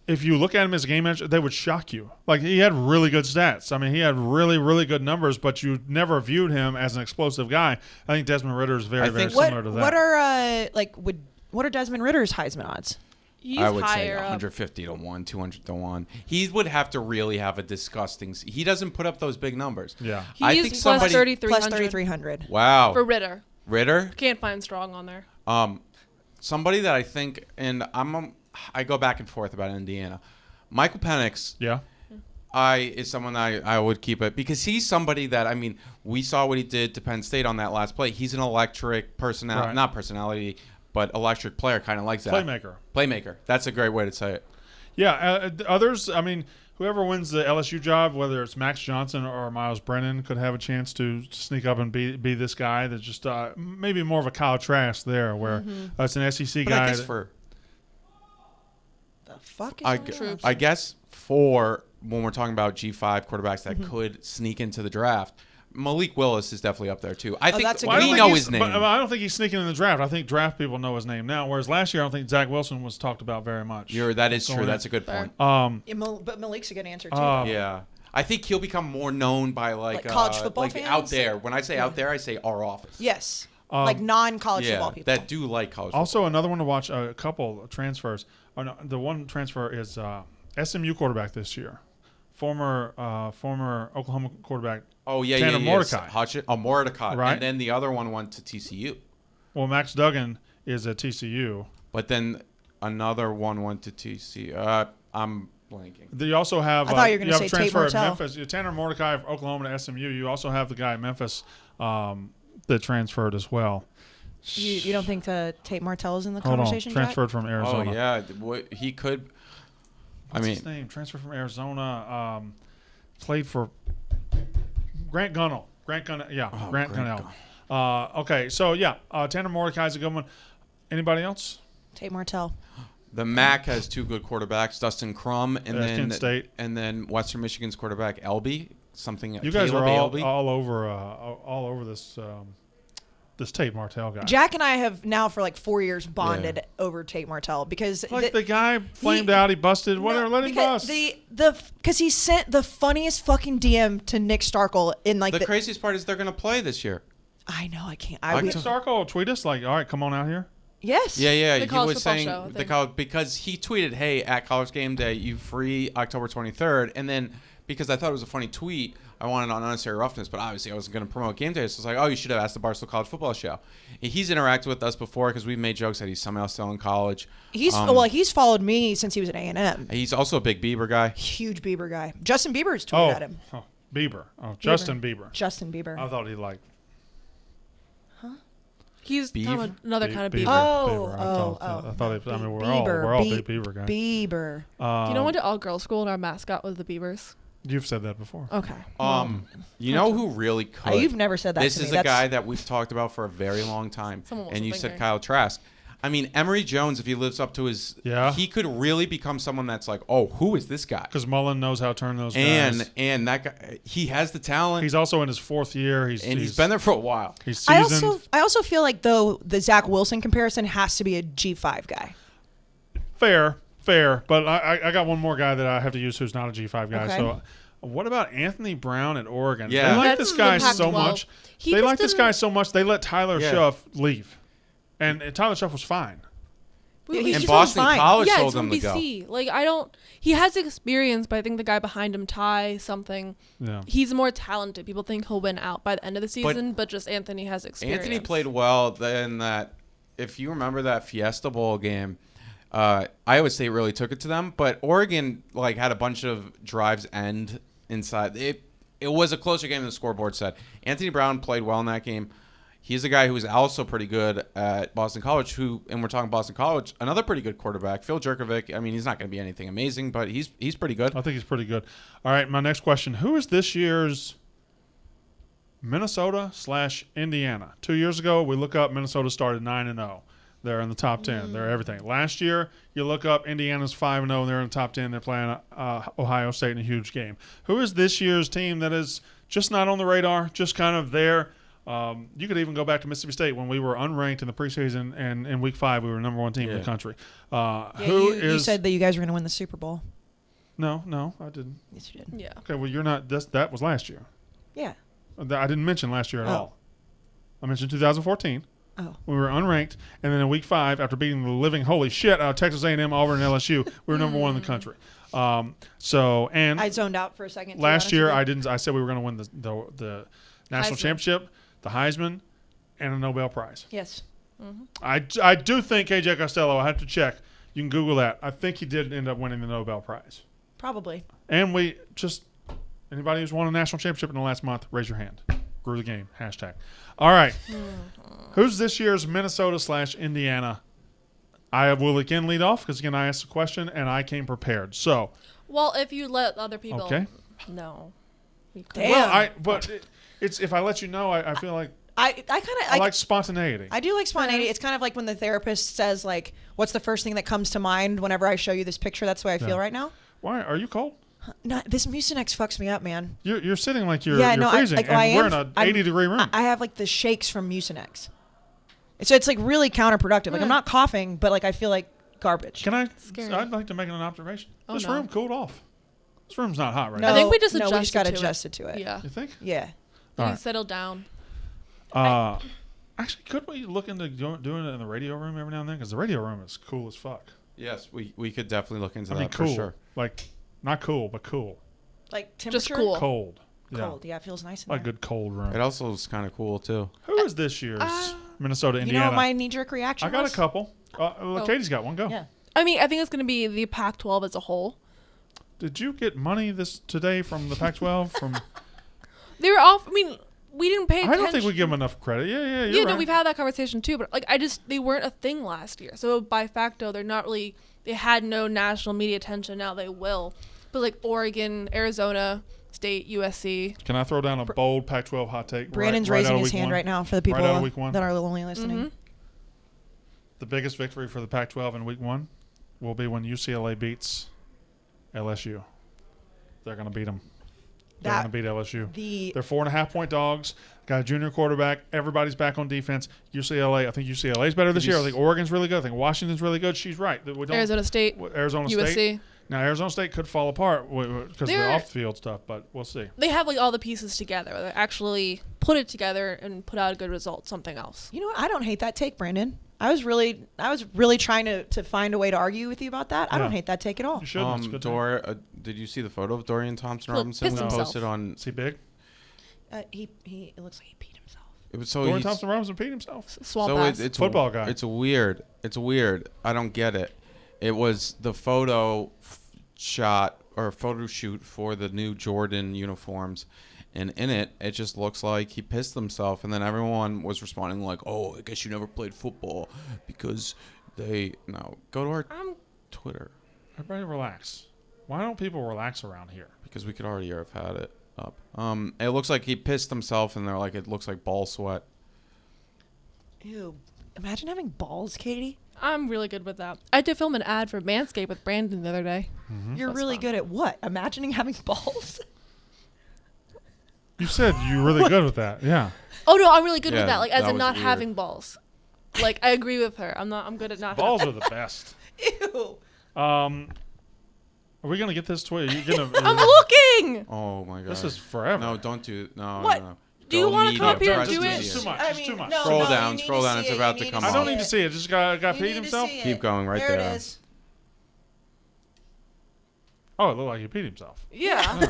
if you look at him as a game manager, they would shock you. Like he had really good stats. I mean, he had really, really good numbers, but you never viewed him as an explosive guy. I think Desmond Ritter is very, I very think- similar to that. What are Desmond Ritter's Heisman odds? He's I would say higher up. 150 to 1, 200 to 1. He would have to really have a disgusting. He doesn't put up those big numbers. Yeah. I He's think plus somebody. 3,300 Plus 3,300. Wow. for Ritter. Ritter. Can't find Strong on there. Somebody that I think, and I go back and forth about Indiana. Michael Penix. Yeah. Is someone I would keep it because he's somebody that, I mean, we saw what he did to Penn State on that last play. He's an electric personality, Right. not personality, but electric player, kind of like that. Playmaker. That's a great way to say it. Yeah. Others, I mean, whoever wins the LSU job, whether it's Max Johnson or Miles Brennan, could have a chance to sneak up and be this guy that's just maybe more of a Kyle Trask there, where it's an SEC But guy. I guess for The fuck is I, going gu- on? I guess for when we're talking about G5 quarterbacks that could sneak into the draft, Malik Willis is definitely up there too. I think that's a Well, I good don't we think know he's- his name. But I don't think he's sneaking in the draft. I think draft people know his name now. Whereas last year, I don't think Zach Wilson was talked about very much. That is Going true. in. That's a good Fair. point. Yeah, but Malik's a good answer too. Yeah. I think he'll become more known by like college football like fans? out there. When I say out there, I say our office. yes, like non-college football people. that do like college Also, another one to watch. A couple of transfers. Oh, no, the one transfer is SMU quarterback this year, former Oklahoma quarterback. Oh yeah, Tanner yeah, Mordecai. Mordecai, Right. and then the other one went to TCU. Well, Max Duggan is at TCU. But then another one went to TCU. I'm blanking. You also have. I thought you were gonna have say a transfer Tate at Martell. Memphis. Tanner Mordecai of Oklahoma to SMU. You also have the guy at Memphis that transferred as well. You don't think Tate Martell is in the Hold on, conversation? Jack? transferred from Arizona. Oh yeah, he could. What's his name? Transferred from Arizona. Played for Grant Gunnell. Grant Gunnell. Okay, so yeah, Tanner Mordecai's a good one. Anybody else? Tate Martell. The MAC has two good quarterbacks, Dustin Crum, and then Kent State. and then Western Michigan's quarterback Elby. Something. You guys Caleb are Elby. all over this this Tate Martell guy. Jack and I have now for like 4 years bonded over Tate Martell because Like the guy flamed out, he busted. Whatever, let him bust. Because he sent the funniest fucking DM to Nick Starkel in like The craziest part is they're going to play this year. I know I can't. Nick Starkel will tweet us like, "All right, come on out here." Yes. Yeah. The He college was football saying show, I the think. college because he tweeted, "Hey, at College Game Day, you free October 23rd," and then because I thought it was a funny tweet, I wanted on Unnecessary Roughness, but obviously I wasn't going to promote Game Day, so it's like, "Oh, you should have asked the Barstool College Football Show." And he's interacted with us before because we've made jokes that he's somehow still in college. He's followed me since he was at A&M. He's also a big Bieber guy. Huge Bieber guy. Justin Bieber's tweeted at him. Bieber. Justin Bieber. Justin Bieber. I thought he liked. He's Beef? talking about another kind of beef. Bieber. Oh, I thought I mean, we're Bieber, all big Bieber guys. Bieber. You know, went to all girls school and our mascot was the Beavers. You've said that before. Okay. You know who really could? You've never said that This to me. is a guy that we've talked about for a very long time. Someone And you wasn't said thinking. Kyle Trask. I mean, Emory Jones, if he lives up to his, he could really become someone that's like, oh, who is this guy? Because Mullen knows how to turn those guys. And that guy, he has the talent. He's also in his fourth year. He's been there for a while. He's seasoned. I also feel like though the Zach Wilson comparison has to be a G5 guy. Fair. But I got one more guy that I have to use who's not a G5 guy. Okay. So What about Anthony Brown at Oregon? Yeah. They like That's this guy the so Pac-12. much. He They just like this didn't- guy so much. They let Tyler Yeah. Shuff leave, and Tyler Shuff was fine. Yeah, He's And just Boston fine. College yeah, told it's him from to go. BC. Like I don't. He has experience, but I think the guy behind him, Ty something, Yeah. he's more talented. People think he'll win out by the end of the season, but just Anthony has experience. Anthony played well in that. If you remember that Fiesta Bowl game, Iowa State really took it to them, but Oregon like had a bunch of drives end inside. It was a closer game than the scoreboard said. Anthony Brown played well in that game. He's a guy who was also pretty good at Boston College, and we're talking Boston College, another pretty good quarterback, Phil Jerkovic. I mean, he's not going to be anything amazing, but he's pretty good. I think he's pretty good. All right, my next question. Who is this year's Minnesota/Indiana? 2 years ago, we look up Minnesota started 9-0. They're in the top 10. They're everything. Last year, you look up Indiana's 5-0, and they're in the top 10. They're playing Ohio State in a huge game. Who is this year's team that is just not on the radar, just kind of there? You could even go back to Mississippi State when we were unranked in the preseason, and in week 5 we were number 1 team in the country. You said that you guys were going to win the Super Bowl. No, I didn't. Yes, you did. Yeah. Okay, well you're not. That was last year. Yeah. I didn't mention last year at Oh. all. I mentioned 2014. Oh. We were unranked, and then in week 5, after beating the living holy shit out of Texas A&M, Auburn, and LSU, we were number 1 in the country. And I zoned out for a second. to be last honest year with you. I didn't. I said we were going to win the national Heisman. championship, the Heisman, and a Nobel Prize. Yes. I do think KJ Costello. I have to check. You can Google that. I think he did end up winning the Nobel Prize. Probably. And we just anybody who's won a national championship in the last month, raise your hand. Grew the game. #. All right. Who's this year's Minnesota/Indiana? I will again lead off because again I asked a question and I came prepared. So Well, if you let other people. Okay. No. We couldn't. Damn. well, it's if I let you know, I feel like I I like spontaneity. I do like spontaneity. It's kind of like when the therapist says, like, what's the first thing that comes to mind whenever I show you this picture? That's the way I feel Yeah. right now. Why are you cold? No, this Mucinex fucks me up, man. You're sitting like you're no, freezing, and we're in an 80-degree room. I have like the shakes from Mucinex. So it's like really counterproductive. Like I'm not coughing, but like I feel like garbage. Can I? Scary. I'd like to make an observation. Oh, This no. room cooled off. This room's not hot right No, now. I think we just no, we just got adjusted to it. adjusted to it. Yeah. You think? Yeah. All You right. settled down. Actually, could we look into doing it in the radio room every now and then? Because the radio room is cool as fuck. Yes, we could definitely look into I that mean, cool. for sure. Like, not cool, but cool. Like temperature. Just cool. Cold. Cold. Yeah, it feels nice in Like a there. good cold room. It also is kind of cool too. Who is this year's Minnesota, You know Indiana? what my knee-jerk reaction I got was? a couple. Katie's got one. Go. Yeah. I mean, I think it's going to be the Pac-12 as a whole. Did you get money today from the Pac-12? From They were off. I mean, we didn't pay attention. I don't think we give them enough credit. Yeah, you're Yeah, right. no, we've had that conversation too. But like, they weren't a thing last year. So by facto, they're not really. They had no national media attention. Now they will. But like Oregon, Arizona State, USC. Can I throw down a bold Pac-12 hot take? Brandon's right out raising of his week hand one? right now for the people Right out of week one. that are only listening. Mm-hmm. The biggest victory for the Pac-12 in week 1 will be when UCLA beats LSU. They're going to beat them. They're going to beat LSU. They're 4.5-point dogs. Got a junior quarterback. Everybody's back on defense. UCLA, I think UCLA's better this year. I think Oregon's really good. I think Washington's really good. She's right. Arizona State. Arizona USC. State. Now, Arizona State could fall apart because of the off-field stuff, but we'll see. They have like all the pieces together. They actually put it together and put out a good result. Something else. You know what? I don't hate that take, Brandon. I was really trying to find a way to argue with you about that. I don't hate that take at all. You should. It's good. Did you see the photo of Dorian Thompson Look, Robinson pissed we himself. posted on? Is he big? It looks like he peed himself. It was so Dorian he's- Thompson Robinson peed himself. Swamp so ass. it's Football guy. It's weird. It's weird. I don't get it. It was the photo shot or photo shoot for the new Jordan uniforms, and in it just looks like he pissed himself. And then everyone was responding like, "Oh, I guess you never played football because they no go to our Twitter." Everybody relax. Why don't people relax around here? Because we could already have had it up. It looks like he pissed himself, and they're like, it looks like ball sweat. Ew. Imagine having balls, Katie. I'm really good with that. I had to film an ad for Manscaped with Brandon the other day. You're really good at what? Imagining having balls? You said you're really good with that. Yeah. Oh no, I'm really good Yeah, with that. Like as that in was not weird. having balls. Like I agree with her. I'm good at not. Balls are the best. Ew. Are we gonna get this tweet? You're gonna. I'm looking. Oh my god. This is forever. No, don't do. No, What? no. Do you Go wanna media, come up here and press do it? media. It's too much. It's too much. Scroll you down, need to scroll down. see It's it, about you to come I up. don't need to see it. Just got You peed need to himself. see it. Keep going right there. there. It is. Oh, it looked like he peed himself. Yeah.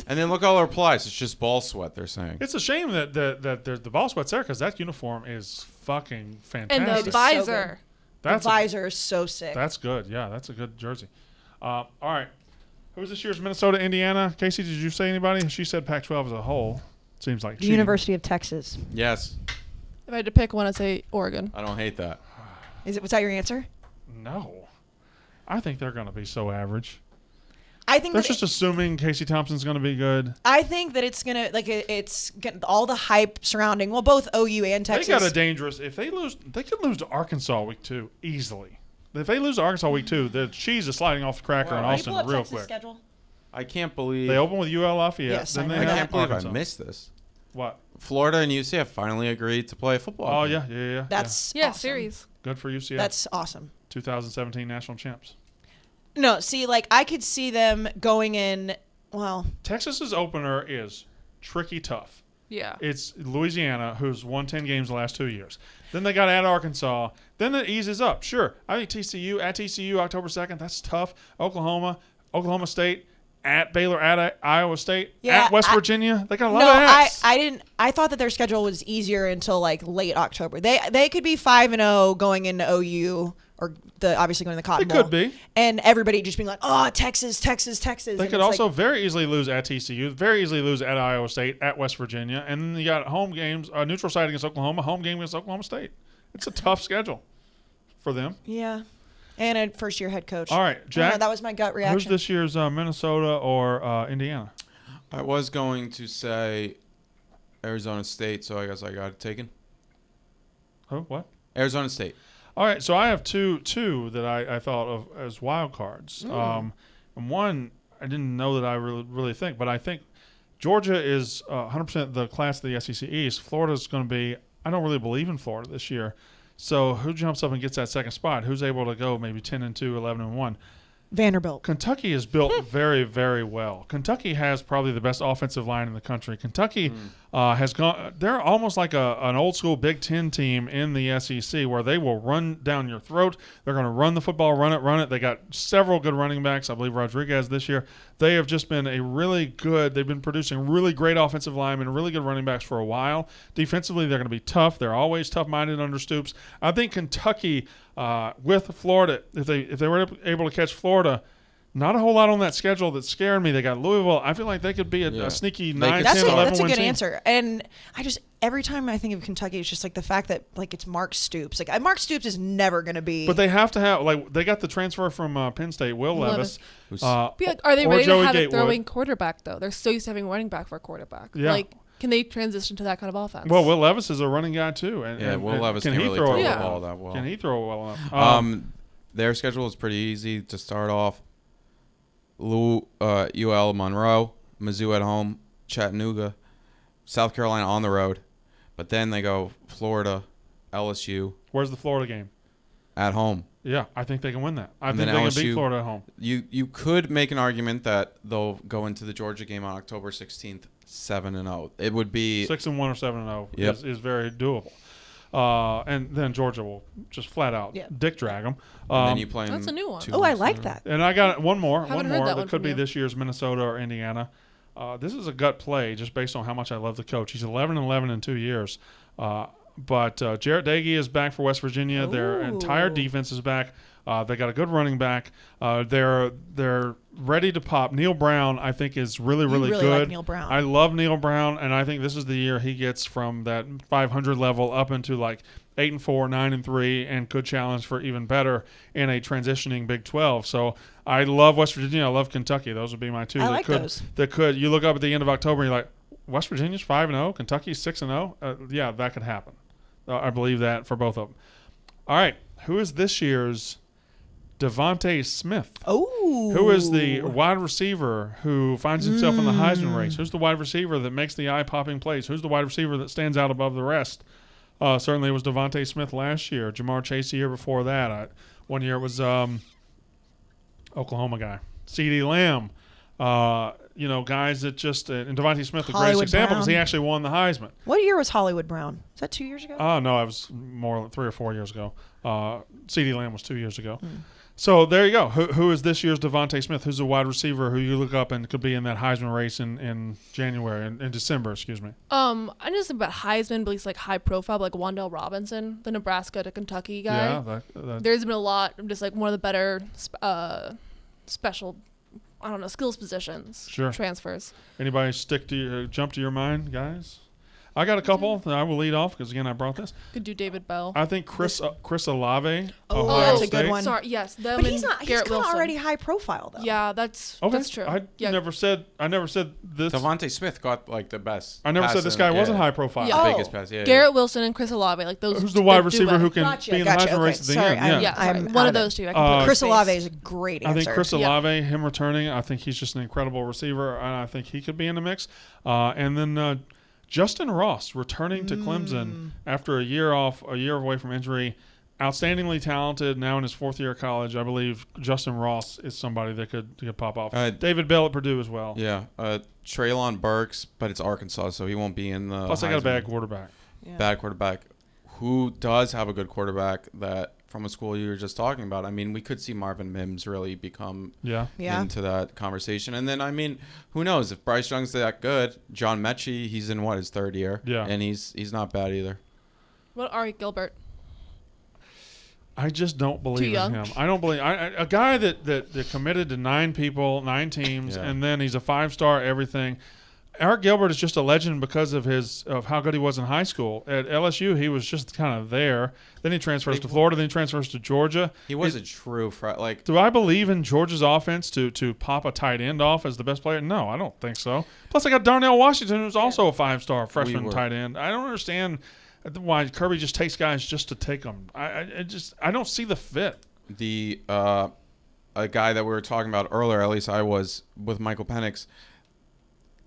And then look at all the replies. It's just ball sweat. They're saying. It's a shame that the ball sweat's there because that uniform is fucking And fantastic. the so visor. That's the visor is so sick. That's good. Yeah, that's a good jersey. All right. Who's this year's Minnesota, Indiana? Kayce, did you say anybody? She said Pac-12 as a whole. Seems like the cheating. University of Texas. Yes. If I had to pick one, I'd say Oregon. I don't hate that. Was that your answer? No. I think they're going to be so average. I think They're that just assuming Casey Thompson's going to be good. I think that it's gonna it's getting all the hype surrounding both OU and Texas. They got a dangerous. If they lose, they could lose to Arkansas week 2 easily. If they lose to Arkansas week 2, the cheese is sliding off the cracker in Wow. Austin real Texas quick. schedule? I can't believe. They open with UL Lafayette. Yes, then I they know I have can't believe Arkansas. I missed this. What? Florida and UCF finally agreed to play a football. Oh game. yeah. That's Yeah, awesome. series. Good for UCF. That's awesome. 2017 national champs. No, see, I could see them going in. Well, Texas's opener is tricky tough. Yeah. It's Louisiana, who's won 10 games the last 2 years. Then they got at Arkansas. Then it eases up. Sure, I think TCU October 2nd. That's tough. Oklahoma State, at Baylor, at Iowa State, Yeah, at West Virginia. They got a lot no, of hats. I didn't. I thought that their schedule was easier until late October. They could be 5-0 going into OU or obviously going to the Cotton They Bowl. could be. And everybody just being like, oh, Texas. They And could also very easily lose at TCU, very easily lose at Iowa State, at West Virginia, and then you got home games, a neutral site against Oklahoma, home game against Oklahoma State. It's a tough schedule for them. Yeah. And a first-year head coach. All right, I don't Jack. know, that was my gut reaction. Who's this year's Minnesota or Indiana? I was going to say Arizona State, so I guess I got it taken. Who? What? Arizona State. All right, so I have two that I thought of as wild cards. And one I didn't know that I really think, but I think Georgia is 100% the class of the SEC East. Florida's going to be. I don't really believe in Florida this year. So who jumps up and gets that second spot? Who's able to go maybe 10-2, 11-1? Vanderbilt. Kentucky is built very, very well. Kentucky has probably the best offensive line in the country. Kentucky has gone. They're almost like an old school Big Ten team in the SEC, where they will run down your throat. They're going to run the football, run it. They got several good running backs. I believe Rodriguez this year. They have just been a really good. They've been producing really great offensive linemen and really good running backs for a while. Defensively, they're going to be tough. They're always tough-minded under Stoops. I think Kentucky. With Florida, if they were able to catch Florida, not a whole lot on that schedule that scared me. They got Louisville. I feel like they could be a sneaky 9, 10, 11 That's a win good team. answer. And I just every time I think of Kentucky, it's just the fact that it's Mark Stoops. Mark Stoops is never going to be. But they have to have they got the transfer from Penn State, Will Levis. Are they or ready Joey to have Gatewood. a throwing quarterback though? They're so used to having running back for a quarterback. Yeah. Can they transition to that kind of offense? Well, Will Levis is a running guy too, and Will Levis can can he really throw throw it the Yeah. ball that well. Can he throw it well enough? Their schedule is pretty easy to start off. UL Monroe, Mizzou at home, Chattanooga, South Carolina on the road, but then they go Florida, LSU Where's the Florida game? at home. Yeah, I think they can win that. I And think then they can beat LSU Florida at home. You could make an argument that they'll go into the Georgia game on October 16th 7-0. It would be 6-1 or 7-0 Yep. is very doable. And then Georgia will just flat out dick drag them. and then you play. That's a new one. Oh, I like that. And I got one more Haven't heard that that one could from be you. this year's Minnesota or Indiana. This is a gut play just based on how much I love the coach. He's 11-11 in 2 years. But Jarrett Dagey is back for West Virginia. Their entire Ooh. defense is back. They got a good running back. They're ready to pop. Neil Brown, I think, is really really good. like Neil Brown. I love Neil Brown, and I think this is the year he gets from that 500 level up into 8-4, 9-3, and could challenge for even better in a transitioning Big 12. So I love West Virginia. I love Kentucky. Those would be my two. I that like could, those. That could. You look up at the end of October, and you're like, West Virginia's 5-0, Kentucky's 6-0. Yeah, that could happen. I believe that for both of them. All right, who is this year's Devonta Smith? Oh. Who is the wide receiver who finds himself in the Heisman race? Who's the wide receiver that makes the eye-popping plays? Who's the wide receiver that stands out above the rest? Certainly it was Devonta Smith last year. Jamar Chase the year before that. One year it was Oklahoma guy. CeeDee Lamb. Guys that just and Devonta Smith, the greatest Hollywood example because he Brown. actually won the Heisman. What year was Hollywood Brown? Is that 2 years ago? Oh no, it was more like 3 or 4 years ago. CeeDee Lamb was 2 years ago. So there you go. Who is this year's Devonta Smith? Who's a wide receiver who you look up and could be in that Heisman race in January, in December, excuse me. I just think about Heisman, but he's like high profile, like Wan'Dale Robinson, the Nebraska to Kentucky guy. Yeah, There's been a lot of just like one of the better special, skills positions. Sure. Transfers. Anybody jump to your mind, guys? I got a couple that I will lead off because again I brought this. Could do David Bell. I think Chris Olave. Oh, Ohio that's a State. good one. Sorry, yes, them But and he's not. He's Garrett kind of Wilson. already high profile though. Yeah, that's true. I never said this. Devonta Smith got like the best. I never said this guy wasn't high profile. Yeah. The biggest pass. Yeah. Garrett Wilson and Chris Olave, like those. Who's the wide they do receiver well. who can Gotcha, be in the Heisman okay. race at the Sorry, end? Yeah, sorry. I'm One out of those two. I can Uh, put in Chris space. Olave is a great answer. I think Chris Yeah. Olave, him returning, I think he's just an incredible receiver, and I think he could be in the mix. And then Justin Ross returning to Clemson after a year away from injury. Outstandingly talented, now in his 4th year of college. I believe Justin Ross is somebody that could pop off. David Bell at Purdue as well. Yeah. Treylon Burks, but it's Arkansas, so he won't be in the. Plus, they got a Heisman. bad quarterback. Yeah. Bad quarterback. Who does have a good quarterback that from a school you were just talking about? I mean, we could see Marvin Mims really become Yeah. into that conversation. And then, I mean, who knows? If Bryce Young's that good, John Mechie, he's in his 3rd year. Yeah. And he's not bad either. What Ari Gilbert? I just don't believe in young? him. I don't believe a guy that committed to 9 teams, Yeah. and then he's a 5-star everything. Eric Gilbert is just a legend because of how good he was in high school. At LSU, he was just kind of there. Then he transfers to Florida. Then he transfers to Georgia. He was a true Do I believe in Georgia's offense to pop a tight end off as the best player? No, I don't think so. Plus, I got Darnell Washington, who's also a 5-star freshman tight end. I don't understand why Kirby just takes guys just to take them. I don't see the fit. A guy that we were talking about earlier, at least I was with Michael Penix,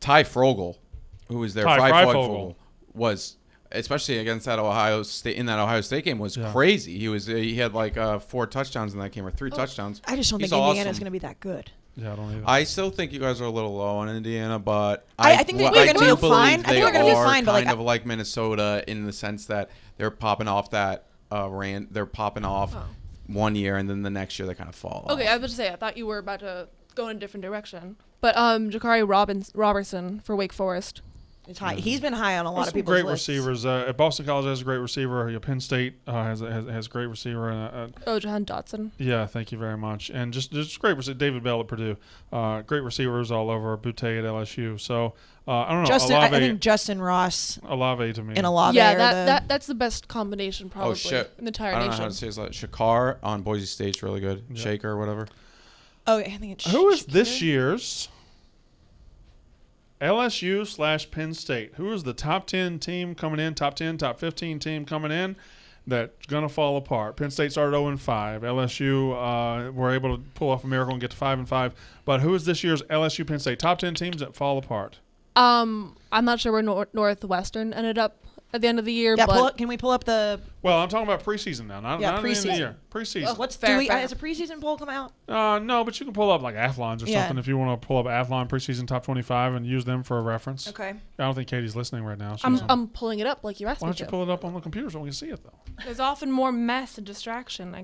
Ty Frogel, who was there, Frogel, was especially against that Ohio State game was crazy. He had like 4 touchdowns in that game or 3 touchdowns. I just don't think He's Indiana's awesome. going to be that good. Yeah, I don't either. I still think you guys are a little low on Indiana, but I think they're I gonna do be fine. believe I think they they're gonna be are fine, but, kind like, of like Minnesota in the sense that they're popping off that rant. They're popping off 1 year, and then the next year they kind of fall off. Okay, I was about to say, I thought you were about to go in a different direction. But Jakari Robertson for Wake Forest. It's high. He's been high on a lot There's of some people's great lists. receivers. At Boston College has a great receiver. Penn State has a great receiver. Jahan Dotson. Yeah, thank you very much. And just great receiver. David Bell at Purdue. Great receivers all over. Butte at LSU. So I don't know. I think Justin Ross Olave to me. and Olave. Yeah, that's the best combination probably shit. in the entire I don't nation. know how to say his last. Shakar on Boise State's really good. Yep. Shaker or whatever. Oh, I think it's Who is this Shakir. year's LSU/Penn State? Who is the top 10 team coming in, top 10, top 15 team coming in that's going to fall apart? Penn State started 0-5. LSU were able to pull off a miracle and get to 5-5. But who is this year's LSU/Penn State? Top 10 teams that fall apart. I'm not sure where Northwestern ended up at the end of the year, Yeah, but can we pull up the? Well, I'm talking about preseason now, not at the end of the year. Preseason. What's Fair. has a preseason poll come out? No, but you can pull up like Athlons or something if you want to pull up Athlon preseason top 25 and use them for a reference. Okay. I don't think Katie's listening right now. I'm pulling it up like you asked Why me don't you to. pull it up on the computer so we can see it though? There's often more mess and distraction.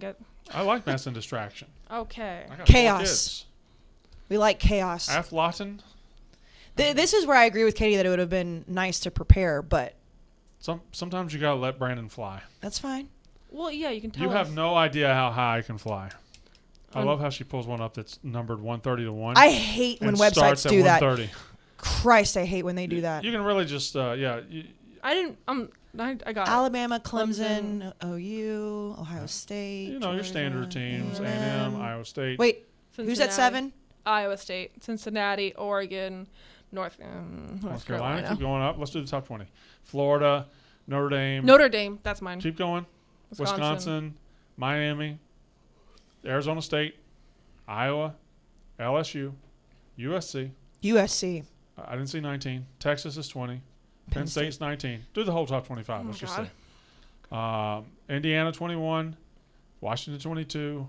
I like mess and distraction. Okay. I got 4 Chaos. kids. We like chaos. Athlon. This is where I agree with Katie that it would have been nice to prepare, but Sometimes you gotta let Brandon fly. that's fine. Well, yeah, you can tell You have us. no idea how high I can fly. I Um, love how she pulls one up that's numbered 130 to 1. I hate when and websites starts at do that. 130. Christ, I hate when they do that. You can really just I didn't. I got it. Alabama, Clemson, OU, Ohio State. you know your standard Georgia, teams, A&M. A&M, Iowa State. Wait, who's at Cincinnati, 7? Iowa State, Cincinnati, Oregon, North Carolina. Keep going up. Let's do the top 20. Florida, Notre Dame. Notre Dame. That's mine. Keep going. Wisconsin, Miami, Arizona State, Iowa, LSU, USC. USC. I didn't see 19. Texas is 20. Penn State's 19. Do the whole top 25. Oh let's my just God. say. Indiana 21, Washington 22,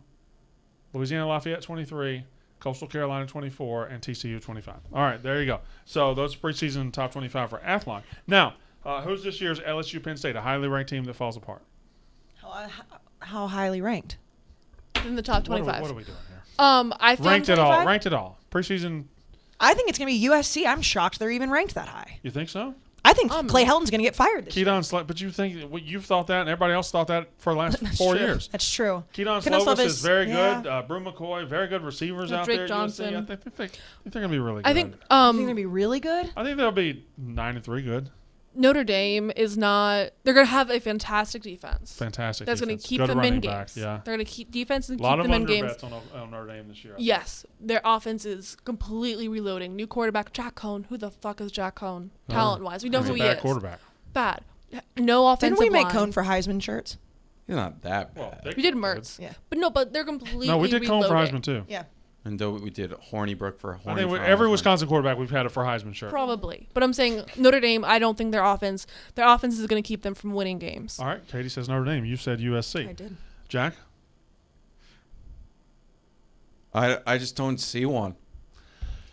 Louisiana Lafayette 23, Coastal Carolina 24, and TCU 25. All right, there you go. So those preseason top 25 for Athlon. Now, who's this year's LSU Penn State, a highly ranked team that falls apart? How highly ranked? In the top 25. What are we doing here? I think Ranked at all. Preseason. I think it's going to be USC. I'm shocked they're even ranked that high. You think so? I think Clay Helton's going to get fired this year. But you think you've thought that, and everybody else thought that for the last 4 years. That's true. Keaton Slovis is very good. Brew McCoy, very good receivers out Drake there. Johnson. I think they're going to be really good. I think You think they're going to be really good? I think they'll be 9-3 good. Notre Dame is not. They're going to have a fantastic defense. Fantastic. That's going to keep good them in running games. back, yeah. They're going to keep defense and A lot keep of them in games. under bets on Notre Dame this year. Yes, their offense is completely reloading. New quarterback, Jack Cohn. Who the fuck is Jack Cohn? Talent-wise, we know who he is. Bad quarterback. Bad. No offensive Didn't we make line. Cone for Heisman shirts? He's not that Well, bad. We did Mertz. Yeah. But they're completely No, we did Cone for reloading. Heisman too. Yeah. And though we did Hornibrook for I Horny think for every Heisman. Wisconsin quarterback we've had it for Heisman shirt. Probably. But I'm saying Notre Dame, I don't think their offense is going to keep them from winning games. All right, Katie says Notre Dame. You said USC. I did. Jack? I just don't see one.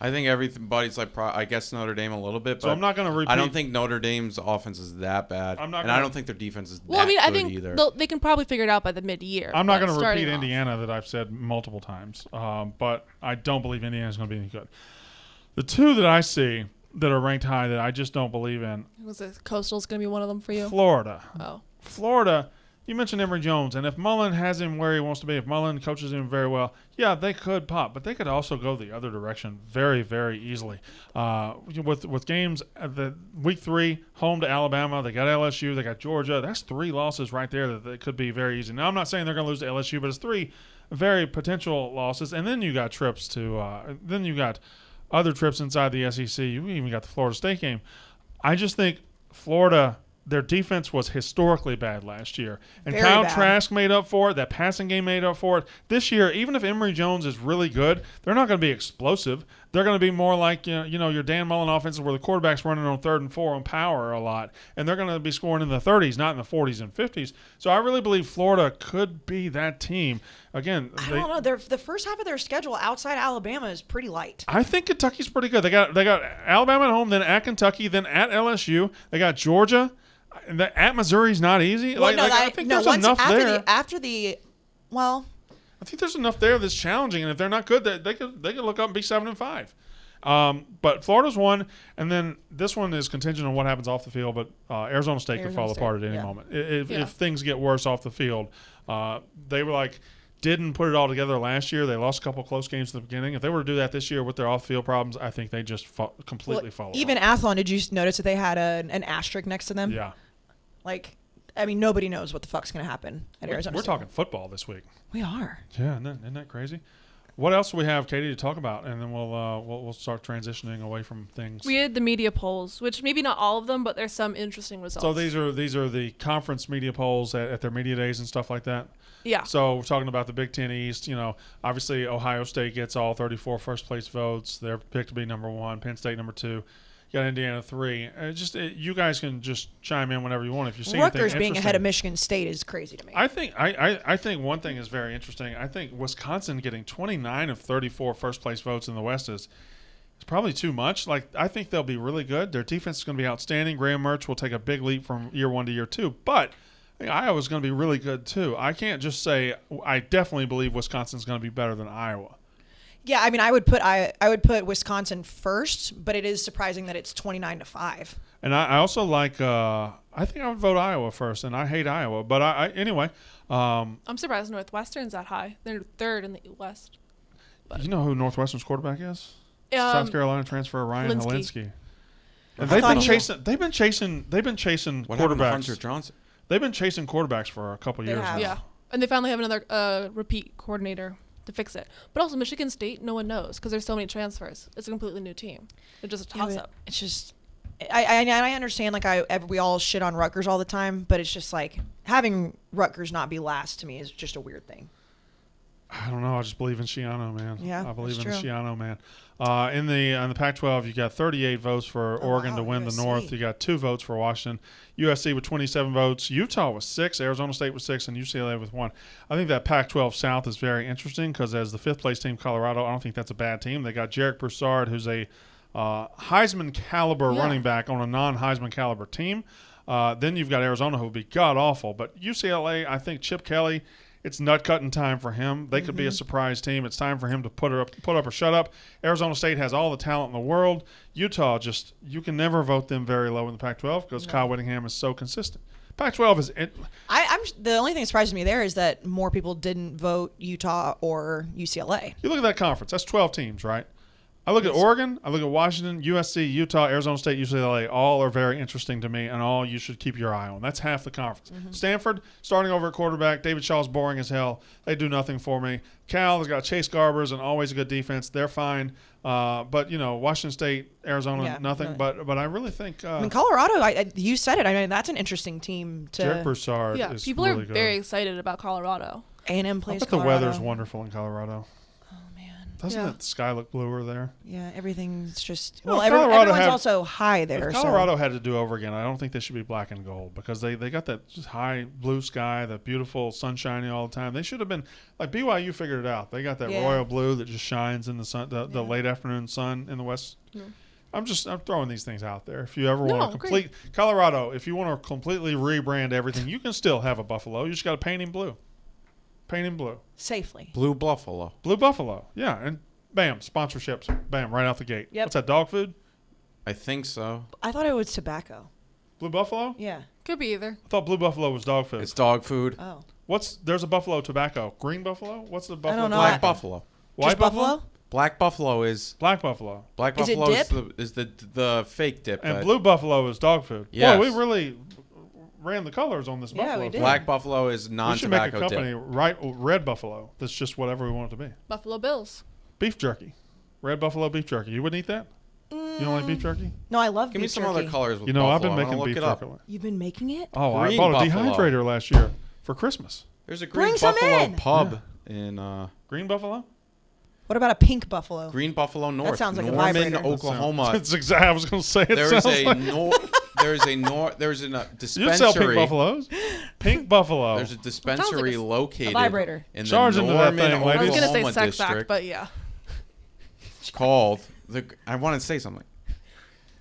I think everybody's like, I guess Notre Dame a little bit, but So I'm not going to repeat. I don't think Notre Dame's offense is that bad. I'm not and gonna- I don't think their defense is Well, I that mean, I good think either. they can probably figure it out by the mid-year. I'm not but going to starting repeat off- Indiana that I've said multiple times, but I don't believe Indiana's going to be any good. The two that I see that are ranked high that I just don't believe in, Was it Coastal's going to be one of them for you? Florida. Oh. Florida, you mentioned Emory Jones, and if Mullen has him where he wants to be, if Mullen coaches him very well, yeah, they could pop, but they could also go the other direction very, very easily. With games, the week 3, home to Alabama, they got LSU, they got Georgia. That's 3 losses right there that could be very easy. Now, I'm not saying they're going to lose to LSU, but it's 3 very potential losses, and then you got trips to, then you got other trips inside the SEC. You even got the Florida State game. I just think Florida, their defense was historically bad last year. And Very Kyle bad. Trask made up for it. That passing game made up for it. This year, even if Emory Jones is really good, they're not going to be explosive. They're going to be more like your Dan Mullen offenses where the quarterback's running on 3rd and 4 on power a lot. And they're going to be scoring in the 30s, not in the 40s and 50s. So I really believe Florida could be that team. Again, I don't know. The first half of their schedule outside Alabama is pretty light. I think Kentucky's pretty good. They got Alabama at home, then at Kentucky, then at LSU. They got Georgia. And at Missouri's not easy. I think there's enough there. I think there's enough there that's challenging, and if they're not good, they could look up and be 7-5. But Florida's one, and then this one is contingent on what happens off the field. But Arizona State could fall apart at any moment if things get worse off the field. They were didn't put it all together last year. They lost a couple close games at the beginning. If they were to do that this year with their off-field problems, I think they just completely fall apart. Even Athlon, did you notice that they had an asterisk next to them? Yeah. Nobody knows what the fuck's going to happen at Arizona We're State. talking football this week. We are. Yeah, isn't that crazy? What else do we have, Katie, to talk about? And then we'll start transitioning away from things. We had the media polls, which maybe not all of them, but there's some interesting results. So these are the conference media polls at their media days and stuff like that. Yeah. So we're talking about the Big Ten East. Obviously Ohio State gets all 34 first place votes. They're picked to be number 1. Penn State number 2. You got Indiana 3. You guys can just chime in whenever you want if you see anything Rutgers being interesting. ahead of Michigan State is crazy to me. I think one thing is very interesting. I think Wisconsin getting 29 of 34 first place votes in the West is probably too much. I think they'll be really good. Their defense is going to be outstanding. Graham Mertz will take a big leap from year 1 to year 2. But I think Iowa's going to be really good too. I can't just say I definitely believe Wisconsin's going to be better than Iowa. Yeah, I mean, I would put Wisconsin first, but it is surprising that it's 29-5. And I also like. I think I would vote Iowa first, and I hate Iowa. But anyway. I'm surprised Northwestern's that high. They're 3rd in the West. But you know who Northwestern's quarterback is? Um, South Carolina transfer Ryan Linsky. Holinsky. And they've been chasing What happened to quarterbacks. Hunter Johnson? They've been chasing quarterbacks for a couple years now. Yeah. And they finally have another repeat coordinator to fix it. But also Michigan State, no one knows because there's so many transfers. It's a completely new team. It's just a toss-up. It's just I understand we all shit on Rutgers all the time, but it's just having Rutgers not be last to me is just a weird thing. I don't know. I just believe in Schiano, man. Yeah, I believe that's in true. the Schiano, man. In the Pac-12, you got 38 votes for Oregon to win USC. the North. You got 2 votes for Washington. USC with 27 votes. Utah with 6. Arizona State with 6, and UCLA with 1. I think that Pac-12 South is very interesting because as the 5th place team, Colorado, I don't think that's a bad team. They got Jarek Broussard, who's a Heisman caliber running back on a non-Heisman caliber team. Then you've got Arizona, who will be god awful, but UCLA, I think Chip Kelly. It's nut cutting time for him. They could be a surprise team. It's time for him to put up or shut up. Arizona State has all the talent in the world. Utah, you can never vote them very low in the Pac-12 because Kyle Whittingham is so consistent. Pac-12 is it. I'm the only thing that surprises me there is that more people didn't vote Utah or UCLA. You look at that conference. That's 12 teams, right? I look at Oregon, I look at Washington, USC, Utah, Arizona State, UCLA. All are very interesting to me, and all you should keep your eye on. That's half the conference. Stanford, starting over at quarterback. David Shaw's boring as hell. They do nothing for me. Cal has got Chase Garbers and always a good defense. They're fine. But, Washington State, Arizona, nothing. Really. But I really think Colorado, you said it. I mean, that's an interesting team to. Jarek Broussard is people really are good. very excited about Colorado. A&M I plays bet the Colorado. weather's wonderful in Colorado. Doesn't the sky look bluer there? Yeah, everything's just. Well, Well, if Colorado everyone's had- also high there. If Colorado had to do over again, I don't think they should be black and gold because they got that just high blue sky, that beautiful sunshiny all the time. They should have been like BYU figured it out. They got that royal blue that just shines in the sun, the late afternoon sun in the west. Yeah. I'm throwing these things out there. If you ever No, want to complete Colorado, if you want to completely rebrand everything, you can still have a buffalo. You just got to paint him blue. Paint him blue. Safely. Blue Buffalo. Blue buffalo. Yeah, and bam, sponsorships. Bam, right out the gate. Yep. What's that, dog food? I think so. I thought it was tobacco. Blue buffalo? Yeah. Could be either. I thought blue buffalo was dog food. It's dog food. Oh. There's a buffalo tobacco. Green buffalo? What's the buffalo? don't know. Black I- Buffalo. White Just buffalo? Black Buffalo is Black buffalo. Black Is it Buffalo dip? is the fake dip. And that- blue buffalo is dog food. Yes. Boy, we really ran the colors on this Yeah, buffalo. we did. Black Buffalo is We should make a non-tobacco company, dip. red buffalo. That's just whatever we want it to be. Buffalo Bills. Beef jerky. Red buffalo beef jerky. You wouldn't eat that? You don't like beef jerky? No, I love Give me beef some jerky. other colors with You know, I've been Buffalo. I'm making gonna beef look it jerky. up. You've been making it? Oh, I Green bought a buffalo. dehydrator last year for Christmas. There's a Bring Green some Buffalo in. pub in Green buffalo? What about a pink buffalo? Green Buffalo North. sounds like a Norman, vibrator. Oklahoma. That's exactly. I was going to say it. There is sounds a like there's a you sell pink dispensary. buffaloes. Pink buffalo. There's a dispensary a located vibrator. in the Charge into that Norman, thing, ladies. I was Oklahoma gonna say sex district act, but yeah. called the. I want to say something.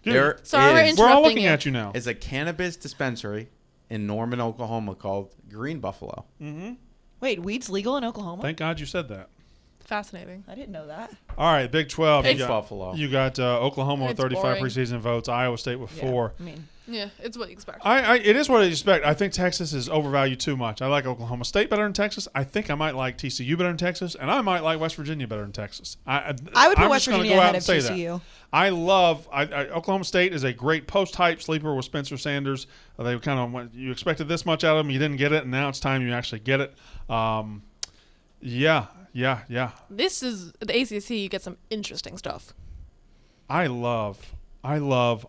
Dude, There Sorry, we're is we're all interrupting looking you. at you now. a cannabis dispensary in Norman, Oklahoma called Green Buffalo. Mm-hmm. Wait, weed's legal in Oklahoma? Thank God you said that. Fascinating. I didn't know that. All right, Big 12. Pink You got, Buffalo. you got Oklahoma with It's 35 boring. preseason votes. Iowa State with 4. I mean, Yeah, it's what you expect. It is what I expect. I think Texas is overvalued too much. I like Oklahoma State better than Texas. I think I might like TCU better than Texas, and I might like West Virginia better than Texas. I would put I'm West just gonna Virginia go out ahead and of say that. TCU. I love Oklahoma State is a great post-hype sleeper with Spencer Sanders. They kind of went, you expected this much out of him, you didn't get it, and now it's time you actually get it. Yeah. This is the ACC. You get some interesting stuff. I love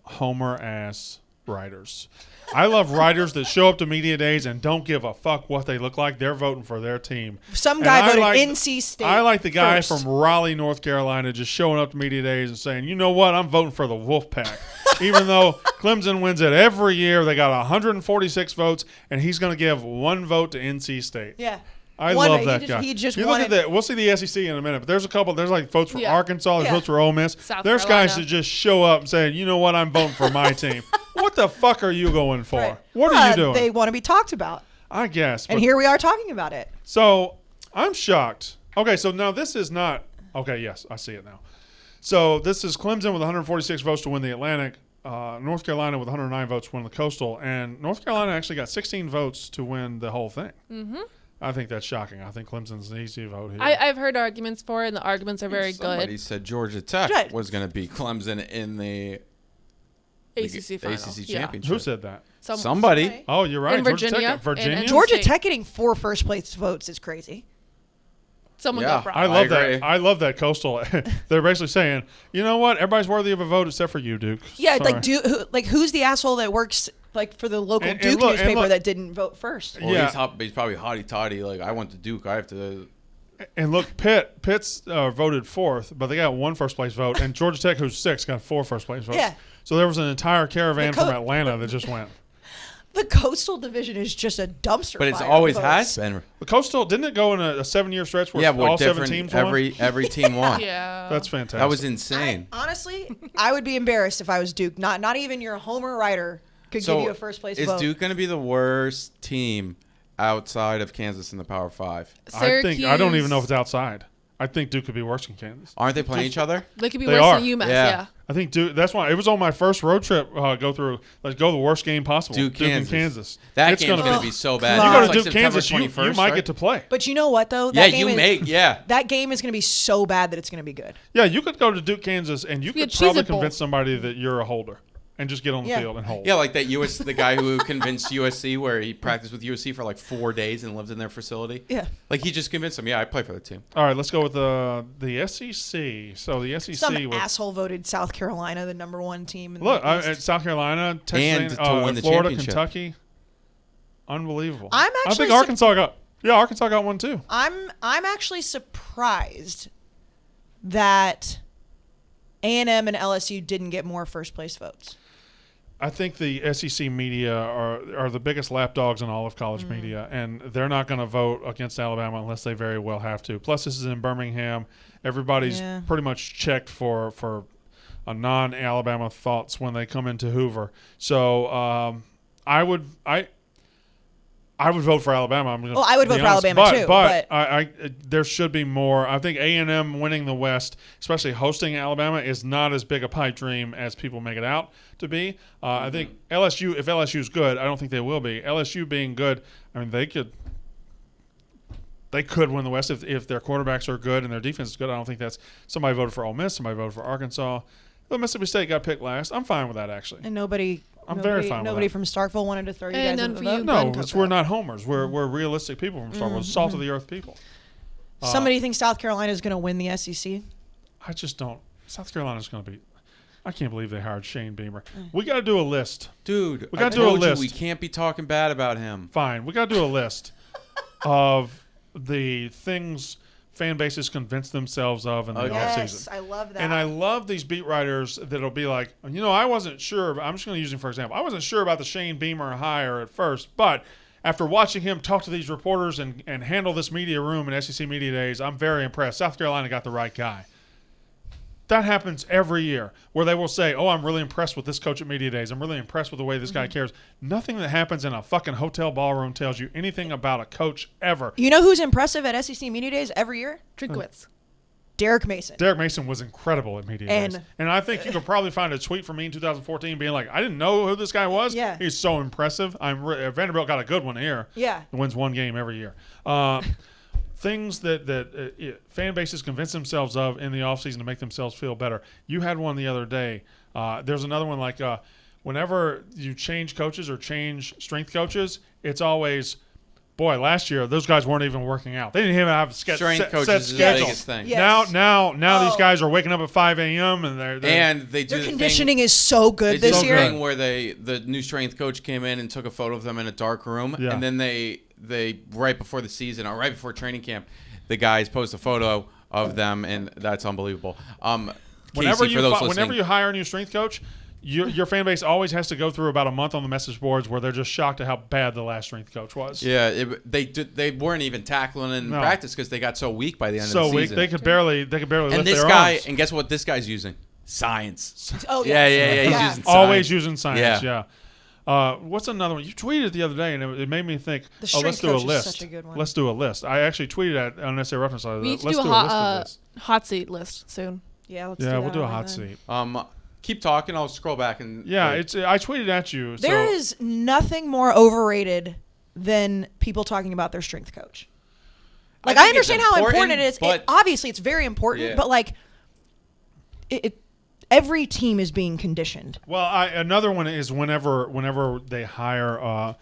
Homer ass writers. I love writers that show up to media days and don't give a fuck what they look like. They're voting for their team. Some And guy I voted like- NC State. I like the guy first. from Raleigh, North Carolina, just showing up to media days and saying, you know what, I'm voting for the Wolfpack. Even though Clemson wins it every year, they got 146 votes, and he's going to give one vote to NC State. Yeah. I One love vote. that He guy. he just you look wanted. at that. We'll see the SEC in a minute, but there's a couple. There's like votes for Yeah. Arkansas. There's Yeah. votes for Ole Miss. South There's Carolina. guys that just show up and say, you know what, I'm voting for my team. What the fuck are you going for? Right. What are Well, you doing? They want to be talked about, I guess. and but- here we are talking about it. So I'm shocked. Okay, so now this is not. Okay, yes, I see it now. So this is Clemson with 146 votes to win the Atlantic. North Carolina with 109 votes to win the Coastal, and North Carolina actually got 16 votes to win the whole thing. Mm-hmm. I think that's shocking. I think Clemson's an easy vote here. I've heard arguments for it, and the arguments are very Somebody good. said Georgia Tech Right. was going to beat Clemson in the ACC final. ACC Yeah. championship. Who said that? Somebody. Oh, you're right. In Georgia Virginia, Tech. Virginia. and- Georgia State. Tech getting 4 first place votes is crazy. Someone Yeah. got brought. I love agree. that. I love that Coastal. They're basically saying, you know what? Everybody's worthy of a vote except for you, Duke. Yeah, Sorry. who's the asshole that works like for the local And Duke look- and newspaper look- that didn't vote first? Well, Yeah. he's probably hotty toddy. Like, I went to Duke. I have to And look, Pitt's voted 4th, but they got 1 first place vote, and Georgia Tech, who's 6th, got 4 first place votes. Yeah. So there was an entire caravan from Atlanta that just went. The Coastal Division is just a dumpster. But it's fire always of has votes. been. The Coastal, didn't it go in a 7-year stretch where Yeah, all what 7 different teams won? every team won. Yeah. That's fantastic. That was insane. Honestly, I would be embarrassed if I was Duke. Not even your Homer writer could give you a first place vote. Is Duke going to be the worst team outside of Kansas in the Power 5? I don't even know if it's outside. I think Duke could be worse than Kansas. Aren't they playing each other? They could be They worse are. than UMass. Yeah. Yeah. I think Duke. That's why it was on my first road trip. Go through. Let's go the worst game possible. Duke and Kansas. Kansas. That It's game's gonna going to be. be so bad. God. You go to It's Duke, like Kansas. September You 21st, might right? get to play. But you know what though? Yeah, That that game is going to be so bad that it's going to be good. Yeah, you could go to Duke, Kansas, and you be a could probably Cheez-It Bowl. convince somebody that you're a holder and just get on the Yeah. field and hold. Yeah, like that the guy who convinced USC where he practiced with USC for like 4 days and lived in their facility. Yeah. Like he just convinced them, yeah, I play for the team. All right, let's go with the SEC. So the SEC Some was asshole voted South Carolina the #1 team. In look the East. South Carolina, Texas, And to win the Florida, championship. Kentucky. Unbelievable. I'm I actually think Arkansas got. Yeah, Arkansas got one too. I'm actually surprised that A&M and LSU didn't get more first place votes. I think the SEC media are the biggest lapdogs in all of college media, and they're not going to vote against Alabama unless they very well have to. Plus, this is in Birmingham. Everybody's Yeah. pretty much checked for a non-Alabama thoughts when they come into Hoover. So I would vote for Alabama. Well, I would vote for Alabama too, But I there should be more. I think A&M winning the West, especially hosting Alabama, is not as big a pipe dream as people make it out to be. I think LSU, if LSU is good, I don't think they will be. LSU being good, I mean, they could win the West if their quarterbacks are good and their defense is good. I don't think that's somebody voted for Ole Miss, somebody voted for Arkansas. The Mississippi State got picked last. I'm fine with that actually. And nobody very fine with Nobody that. from Starkville wanted to throw you And guys none under for the you, vote. No, Glenn it's, we're not homers. We're realistic people from Star Wars, salt of the earth people. Somebody thinks South Carolina is going to win the SEC. I just don't. South Carolina's going to be. I can't believe they hired Shane Beamer. We got to do a list. Dude, We I gotta do a told you list. we can't be talking bad about him. Fine, we got to do a list of the things fan bases convince themselves of in the Okay. Yes, offseason. I love that. And I love these beat writers that'll be like, I wasn't sure. I'm just going to use him for example. I wasn't sure about the Shane Beamer hire at first, but after watching him talk to these reporters and handle this media room in SEC Media Days, I'm very impressed. South Carolina got the right guy. That happens every year where they will say, oh, I'm really impressed with this coach at Media Days. I'm really impressed with the way this guy cares. Nothing that happens in a fucking hotel ballroom tells you anything about a coach ever. You know who's impressive at SEC Media Days every year? Drinkwitz. Derek Mason. Derek Mason was incredible at Media And- Days. And I think you could probably find a tweet from me in 2014 being like, I didn't know who this guy was. Yeah. He's so impressive. Vanderbilt got a good one here. Yeah. He wins one game every year. Things that fan bases convince themselves of in the offseason to make themselves feel better. You had one the other day. There's another one like whenever you change coaches or change strength coaches, it's always, boy, last year those guys weren't even working out. They didn't even have Strength set coaches is the schedules. biggest thing. Yes. Now these Oh. guys are waking up at 5 a.m. and they're And they do Their the thing- conditioning is so good They did this the year. thing where the new strength coach came in and took a photo of them in a dark room, Yeah. and then they right before the season or right before training camp, the guys post a photo of them, and that's unbelievable. whenever Kayce, for those whenever listening, you hire a new strength coach, your fan base always has to go through about a month on the message boards where they're just shocked at how bad the last strength coach was. yeah, they weren't even tackling in No. practice because they got so weak by the end So of the weak season. they could barely lift and this their guy, arms. and guess what? This guy's using science. Oh, Yeah, yes. yeah. He's Yeah. using Always science. using science. Yeah. What's another one? You tweeted the other day, and it made me think. The Oh, let's strength do a coach is list. such a good one. Let's do a list. I actually tweeted at Unnecessary Roughness. We need Let's to do a list of hot, this. hot seat list soon. Yeah, let's Yeah, do we'll that do a one hot then. seat. Keep talking. I'll scroll back and Yeah, wait. I tweeted at you. There so is nothing more overrated than people talking about their strength coach. Like I, think it's understand how important it is. but- Obviously, it's very important, Yeah. but like, every team is being conditioned. Well, another one is whenever they hire a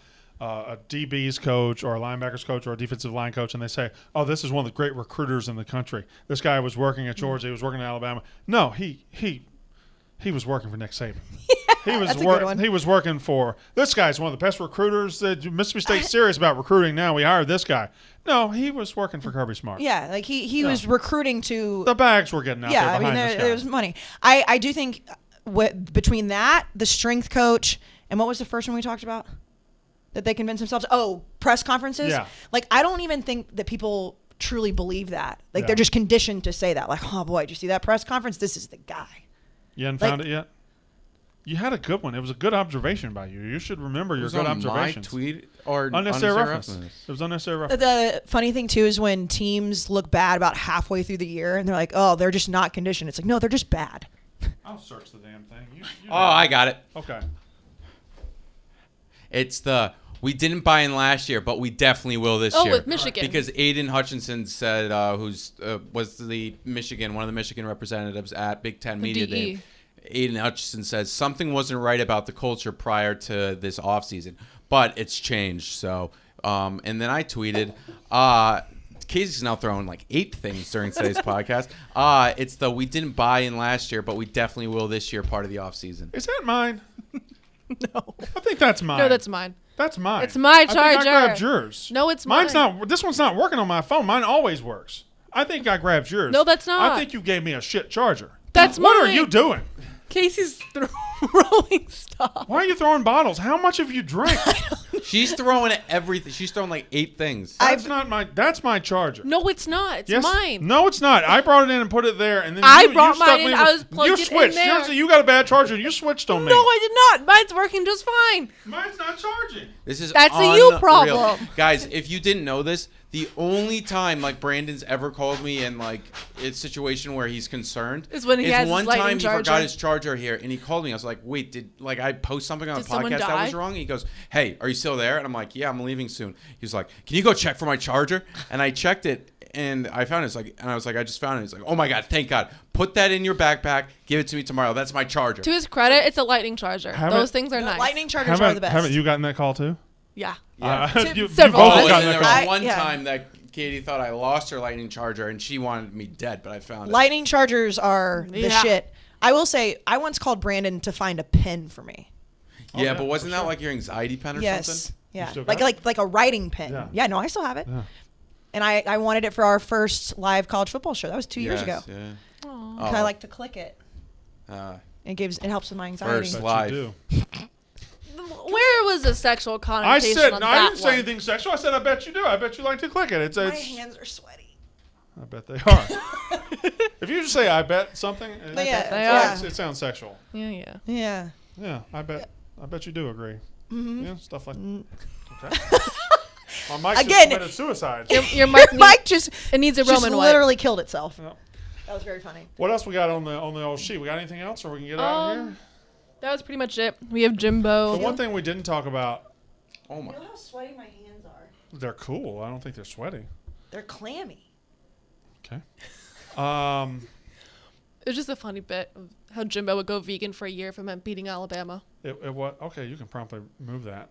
DB's coach or a linebackers coach or a defensive line coach, and they say, "Oh, this is one of the great recruiters in the country. This guy was working at Georgia. He was working at Alabama." No, he was working for Nick Saban. that's a good one. He was working for this guy's one of the best recruiters. That Mississippi State's serious about recruiting now. We hired this guy. No, he was working for Kirby Smart. Yeah, like he was recruiting to. The bags were getting out there Yeah, I mean behind there's money. I do think between that, the strength coach, and what was the first one we talked about? That they convince themselves. Oh, press conferences. Yeah. Like I don't even think that people truly believe that. Like Yeah. they're just conditioned to say that. Like, oh boy, did you see that press conference? This is the guy. You hadn't found it yet? You had a good one. It was a good observation by you. You should remember your good observations. My tweet or Unnecessary roughness. It was unnecessary roughness. The funny thing too is when teams look bad about halfway through the year and they're like, oh, they're just not conditioned. It's like, no, they're just bad. I'll search the damn thing. You Oh, I got it. Okay. It's we didn't buy in last year, but we definitely will this year. Oh, with Michigan. Because Aiden Hutchinson said, was the one of the Michigan representatives at Big Ten Media DE. Day. Aiden Hutchinson says something wasn't right about the culture prior to this offseason, but it's changed. So, and then I tweeted, Kayce's now throwing like 8 things during today's podcast. It's we didn't buy in last year, but we definitely will this year, part of the offseason. Is that mine? No. I think that's mine. No, that's mine. That's mine. It's my I think charger. I grabbed yours. No, it's Mine's mine. not. This one's not working on my phone. Mine always works. I think I grabbed yours. No, that's not. I think you gave me a shit charger. That's What are mine. you doing? Casey's throwing stuff. Why are you throwing bottles? How much have you drank? She's throwing everything. She's throwing like 8 things. That's my charger. No, it's not. It's Yes. mine. No, it's not. I brought it in and put it there, and then I you brought stuck mine me in. with- I was plugged You it in switched. there. You got a bad charger. You switched on me. No, I did not. Mine's working just fine. Mine's not charging. This is That's a you unreal. problem. Guys, if you didn't know this, the only time like Brandon's ever called me in like a situation where he's concerned Is when he has his one lightning time he charger. forgot his charger here and he called me. I was like, wait, did like I post something on Did a someone podcast that was die? wrong? He goes, hey, are you still there? And I'm like, yeah, I'm leaving soon. He was like, can you go check for my charger? And I checked it and I found it. And I was like, I just found it. He's like, oh my God, thank God. Put that in your backpack. Give it to me tomorrow. That's my charger. To his credit, it's a lightning charger. Haven't- Those things are No, nice. lightning chargers are the best. Haven't you gotten that call too? Yeah. Yeah. You Several both times. Oh, gotten and that there call. was one yeah. time that Katie thought I lost her lightning charger and she wanted me dead, but I found it. Lightning chargers are the Yeah. shit. I will say, I once called Brandon to find a pen for me. Yeah, Okay, but wasn't for that sure. like your anxiety pen or Yes. something? Yeah. still got Like a writing pen. Yeah. No, I still have it. Yeah. And I wanted it for our first live college football show. That was 2 years ago. Yeah. Aw. 'Cause I like to click it. Uh, It helps with my anxiety. First Bet live. you do. Where was the sexual I connotation said on no, that I didn't say one? anything sexual. I said I bet you do. I bet you like to click it. My It's hands are sweaty. I bet they are. If you just say I bet something, Yeah, they yeah. it sounds sexual. Yeah. Yeah. Yeah, I bet you do agree. Mm-hmm. Yeah, stuff like okay. My mic Again- just committed suicide. Your mic, Mike just it needs a just Roman wipe. literally killed itself. Yep. That was very funny. What else we got on the old sheet? We got anything else, or we can get out of here? That was pretty much it. We have Jimbo. The one thing we didn't talk about, Oh my. Feel how sweaty my hands are. they're cool. I don't think they're sweaty. They're clammy. Okay. It was just a funny bit of how Jimbo would go vegan for a year if it meant beating Alabama. It what? Okay, you can promptly move that.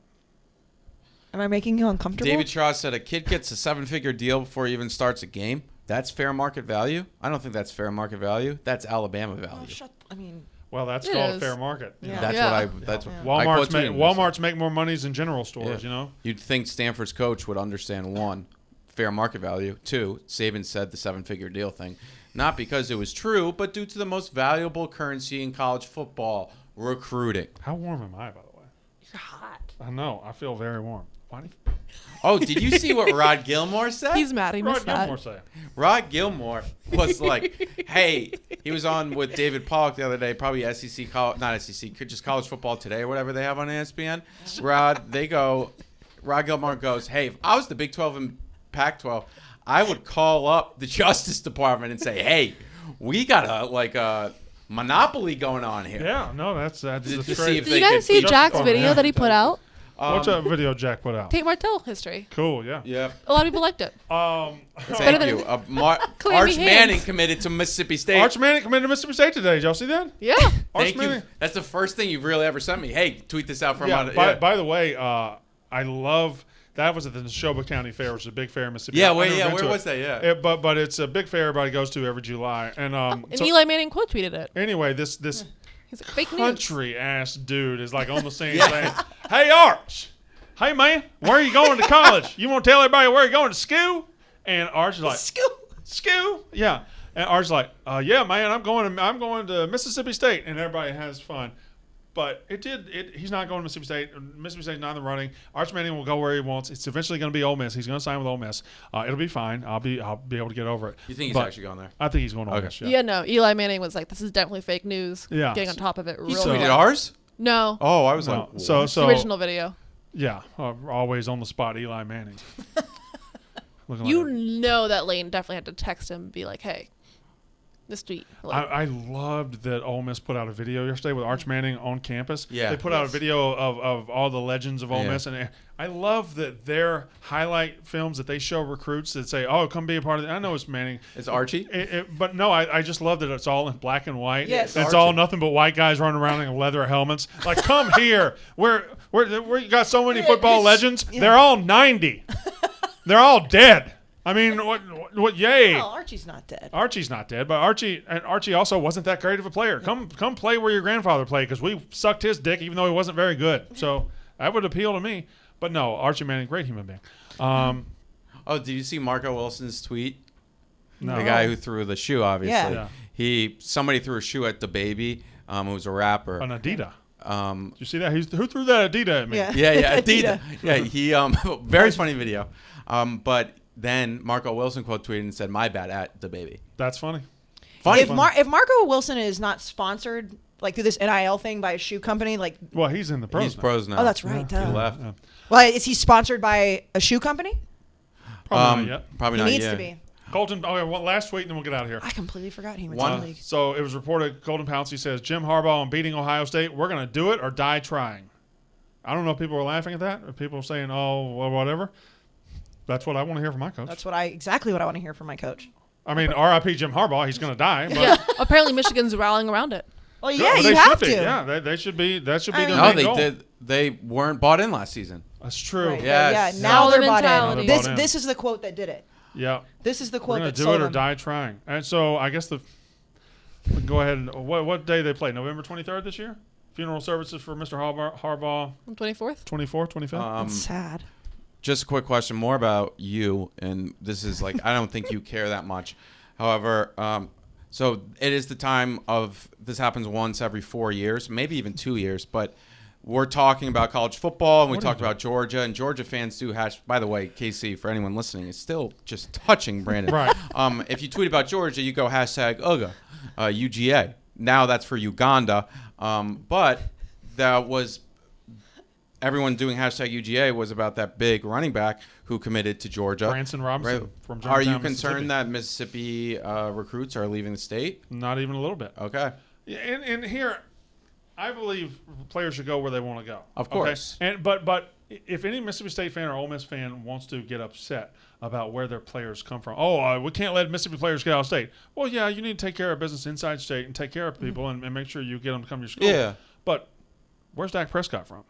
Am I making you uncomfortable? David Shaw said a kid gets a 7-figure deal before he even starts a game. That's fair market value. I don't think that's fair market value. That's Alabama value. Oh, I mean, Well, that's It called is. fair market. you Yeah. know. That's Yeah. what I. That's Yeah. what I quote tweeted him. Walmart's make more monies than general stores. Yeah. You know. You'd think Stanford's coach would understand 1, fair market value. 2, Saban said the 7-figure deal thing, not because it was true, but due to the most valuable currency in college football, recruiting. How warm am I, by the way? you're hot. I know. I feel very warm. Why do Oh, did you see what Rod Gilmore said? He's mad. He Rod missed that. Gilmore say? Rod Gilmore was like, hey, he was on with David Pollock the other day, probably SEC, not SEC, just College Football Today or whatever they have on ESPN. Rod Gilmore goes, hey, if I was the Big 12 and Pac-12, I would call up the Justice Department and say, hey, we got a monopoly going on here. Yeah. No, that's To the see straight. if Did they you guys could see beat- Jack's Justice video Department, that he put out? What's that video Jack put out? Tate Martell history. Cool. Yeah. Yeah. A lot of people liked it. Thank better you. than- Arch Clammy Manning hands. committed to Mississippi State. Arch Manning committed to Mississippi State today. Did y'all see that? Yeah. Arch Thank you. Manning. That's the first thing you've really ever sent me. Hey, tweet this out from Yeah. yeah. By the way, I love that was at the Neshoba County Fair, which is a big fair in Mississippi. Yeah, I've wait, never yeah, been where to was that? Yeah. But it's a big fair everybody goes to every July. And And so- Eli Manning quote tweeted it. anyway, this He's like, fake news. country ass dude is like on the scene saying, "Hey Arch, hey, man, where are you going to college? You want to tell everybody where you're going to school? And Arch is like, school? Yeah. And Arch's like, yeah, man, I'm going to Mississippi State. And everybody has fun. But he's not going to Mississippi State. Mississippi State's not in the running. Arch Manning will go where he wants. It's eventually going to be Ole Miss. He's going to sign with Ole Miss. It'll be fine. I'll be able to get over it. You think he's actually going there? I think he's going to Ole Miss. Yeah, no. Eli Manning was like, this is definitely fake news. Yeah. Getting on top of it. He Really tweeted ours? No. Oh, I was like, so The original video. Yeah, always on the spot, Eli Manning. You know that Lane definitely had to text him and be like, hey, this tweet. I loved that Ole Miss put out a video yesterday with Arch Manning on campus. Yeah. They put out a video of all the legends of Ole Miss. And I love that their highlight films that they show recruits that say, oh, come be a part of it. I know it's Manning. It's Archie? But no, I just love that it's all in black and white. Yes. It's all nothing but white guys running around in leather helmets. Like, come here. Where you got so many football legends. Yeah. They're all 90. They're all dead. I mean, what? Yay! Well, Archie's not dead. Archie's not dead, but Archie also wasn't that great of a player. Come play where your grandfather played, because we sucked his dick, even though he wasn't very good. So that would appeal to me. But no, Archie Manning, great human being. Did you see Marco Wilson's tweet? No. The guy who threw the shoe, obviously. Yeah. Somebody threw a shoe at the baby, who was a rapper. An Adidas. Did you see that? Who threw that Adidas at me? Yeah, Adidas. Yeah, he very funny video. But then Marco Wilson quote tweeted and said, "My bad," at the baby. That's funny. If Marco Wilson is not sponsored like through this NIL thing by a shoe company, like he's in the pros. He's pros now. Oh, that's right. He left. Yeah. Well, is he sponsored by a shoe company? Probably not yet. Probably He not needs yet. to be. Colton. Okay, last tweet, and then we'll get out of here. I completely forgot he was in the league. So it was reported. Colton Pouncey says Jim Harbaugh on beating Ohio State. We're going to do it or die trying. I don't know if people are laughing at that, or people are saying, "Oh, well, whatever." That's what I want to hear from my coach. That's exactly what I want to hear from my coach. I mean, R.I.P. Jim Harbaugh. He's going to die. But yeah. Apparently, Michigan's rallying around it. Well, yeah, you have to. Yeah, they should be. That should be their No, main goal. they weren't bought in last season. That's true. Right. Yes. Yeah. Now they're bought mentality. in. Now they're bought in. This is the quote that did it. Yeah. This is the We're quote going that to do sold it or them. die trying. And so I guess we can go ahead and what day they play? November 23rd this year. Funeral services for Mr. Harbaugh. 24th. 24th, 25th. It's sad. Just a quick question, more about you, and this is like I don't think you care that much. However, so it is the time of this happens once every 4 years, maybe even 2 years, but we're talking about college football, and we talked about Georgia, and Georgia fans do hash. By the way, Kayce, for anyone listening, is still just touching Brandon. Right. If you tweet about Georgia, you go hashtag UGA, UGA. Now that's for Uganda, but that was. Everyone doing hashtag UGA was about that big running back who committed to Georgia. Branson Robinson from Germantown, Are you Mississippi. concerned that Mississippi recruits are leaving the state? Not even a little bit. Okay. Yeah, and here, I believe players should go where they want to go. Of course. Okay? But if any Mississippi State fan or Ole Miss fan wants to get upset about where their players come from, we can't let Mississippi players get out of state. Well, yeah, you need to take care of business inside state and take care of people and make sure you get them to come to your school. Yeah. But where's Dak Prescott from?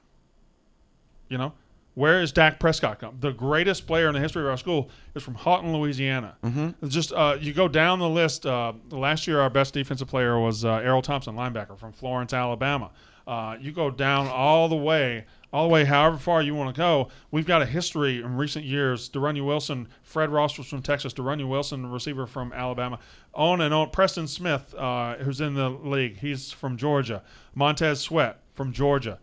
You know, where is Dak Prescott come? The greatest player in the history of our school is from Houghton, Louisiana. Mm-hmm. Just you go down the list. Last year, our best defensive player was Errol Thompson, linebacker from Florence, Alabama. You go down all the way, however far you want to go. We've got a history in recent years. De'Runny Wilson, Fred Ross was from Texas. De'Runny Wilson, receiver from Alabama. On and on. Preston Smith, who's in the league, he's from Georgia. Montez Sweat from Georgia.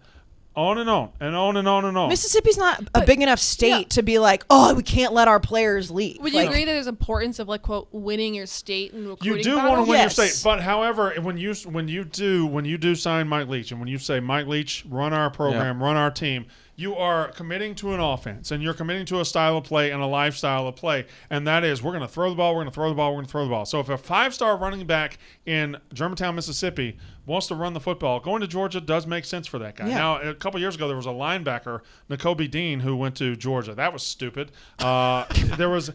On and on and on and on and on. Mississippi's not a big enough state to be like, oh, we can't let our players leave. Would you agree that there's importance of like quote winning your state and recruiting? You do want to win your state, but however, when you do sign Mike Leach, and when you say Mike Leach, run our program, run our team, you are committing to an offense, and you're committing to a style of play and a lifestyle of play, and that is we're going to throw the ball, we're going to throw the ball, we're going to throw the ball. So if a 5-star running back in Germantown, Mississippi wants to run the football, going to Georgia does make sense for that guy. Yeah. Now, a couple years ago, there was a linebacker, N'Kobe Dean, who went to Georgia. That was stupid. There's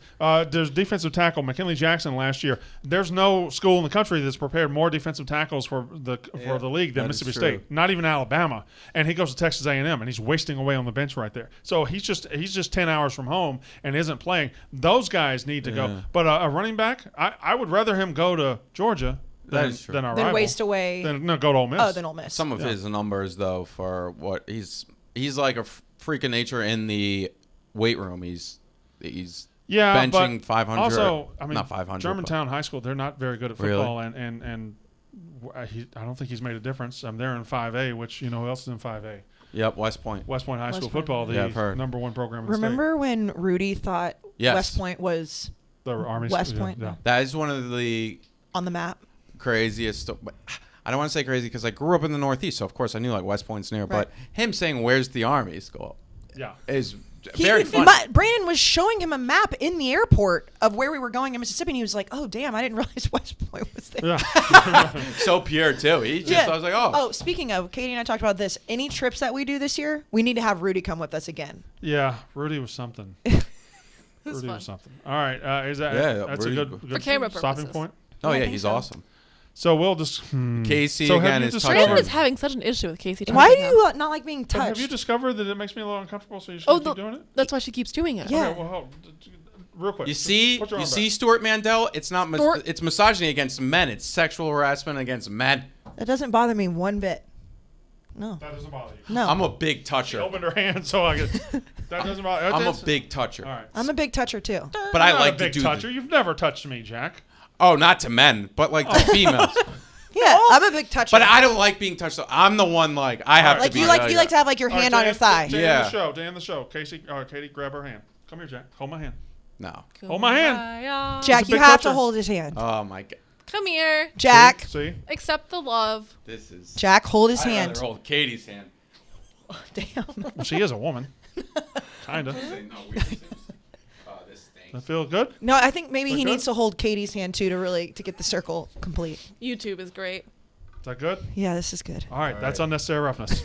defensive tackle, McKinley Jackson, last year. There's no school in the country that's prepared more defensive tackles for the league than Mississippi State. Not even Alabama. And he goes to Texas A&M, and he's wasting away on the bench right there. So he's just 10 hours from home and isn't playing. Those guys need to go. But a running back, I would rather him go to Georgia than our rival. Waste away. Go to Ole Miss. Oh, then Ole Miss. Some of his numbers, though, for what he's like freak of nature in the weight room. He's Yeah, benching but 500. Also, I mean, not 500. Germantown High School, they're not very good at football, and I don't think he's made a difference. They're in 5A, which who else is in 5A? Yep, West Point. West Point High School Point. football, the I've heard. number one program in the Remember when Rudy thought Yes. West Point was state. The Army West Point? Yeah. That is one of the on the map? craziest. I don't want to say crazy because I grew up in the Northeast, so of course I knew like West Point's near. Right. But him saying "Where's the Army school" Yeah. is very funny. Brandon was showing him a map in the airport of where we were going in Mississippi, and he was like, "Oh, damn! I didn't realize West Point was there." Yeah. So pure too. He just I was like, Oh, speaking of, Katie and I talked about this. Any trips that we do this year, we need to have Rudy come with us again. Yeah, Rudy was something. Rudy fun. was something. All right, is that Yeah, that's Rudy- a good For camera stopping purposes. point? Oh I yeah, think he's so. awesome. So we'll just Kayce so have again you is discovered- Brandon touching. is having such an issue with Kayce. Why touching do him. you not like being touched? Have you discovered that it makes me a little uncomfortable? So you should Oh, keep doing it. that's why she keeps doing it. Yeah. Okay, well, real quick. You Just see, put your you arm see, back. Stuart Mandel. It's not. Stuart- It's misogyny against men. It's sexual harassment against men. That doesn't bother me one bit. No, That doesn't bother you. no. I'm a big She toucher. opened her hand, so I guess that doesn't bother. I'm a That's- big toucher. All right. I'm a big toucher too. But I You're not like a to big do. toucher. You've never touched me, Jack. Oh, not to men, but like to females. Yeah, I'm a big toucher. But I don't like being touched. So I'm the one like I have like to be. you like to have like your hand on your thigh. Day Yeah. in the show. Katie, grab her hand. Come here, Jack. Hold my hand. No. Hold my hand. Jack, He's a you big have to toucher. hold his hand. Oh my god. Come here. Jack, See? Accept the love. This is. Jack, hold his I'd hand. rather hold Katie's hand. Damn. Well, she is a woman. Kinda. Say no weird things. This stinks. That feel good? No, I think maybe Look he good? needs to hold Katie's hand too to get the circle complete. YouTube is great. Is that good? Yeah, this is good. All right. All That's right. unnecessary roughness.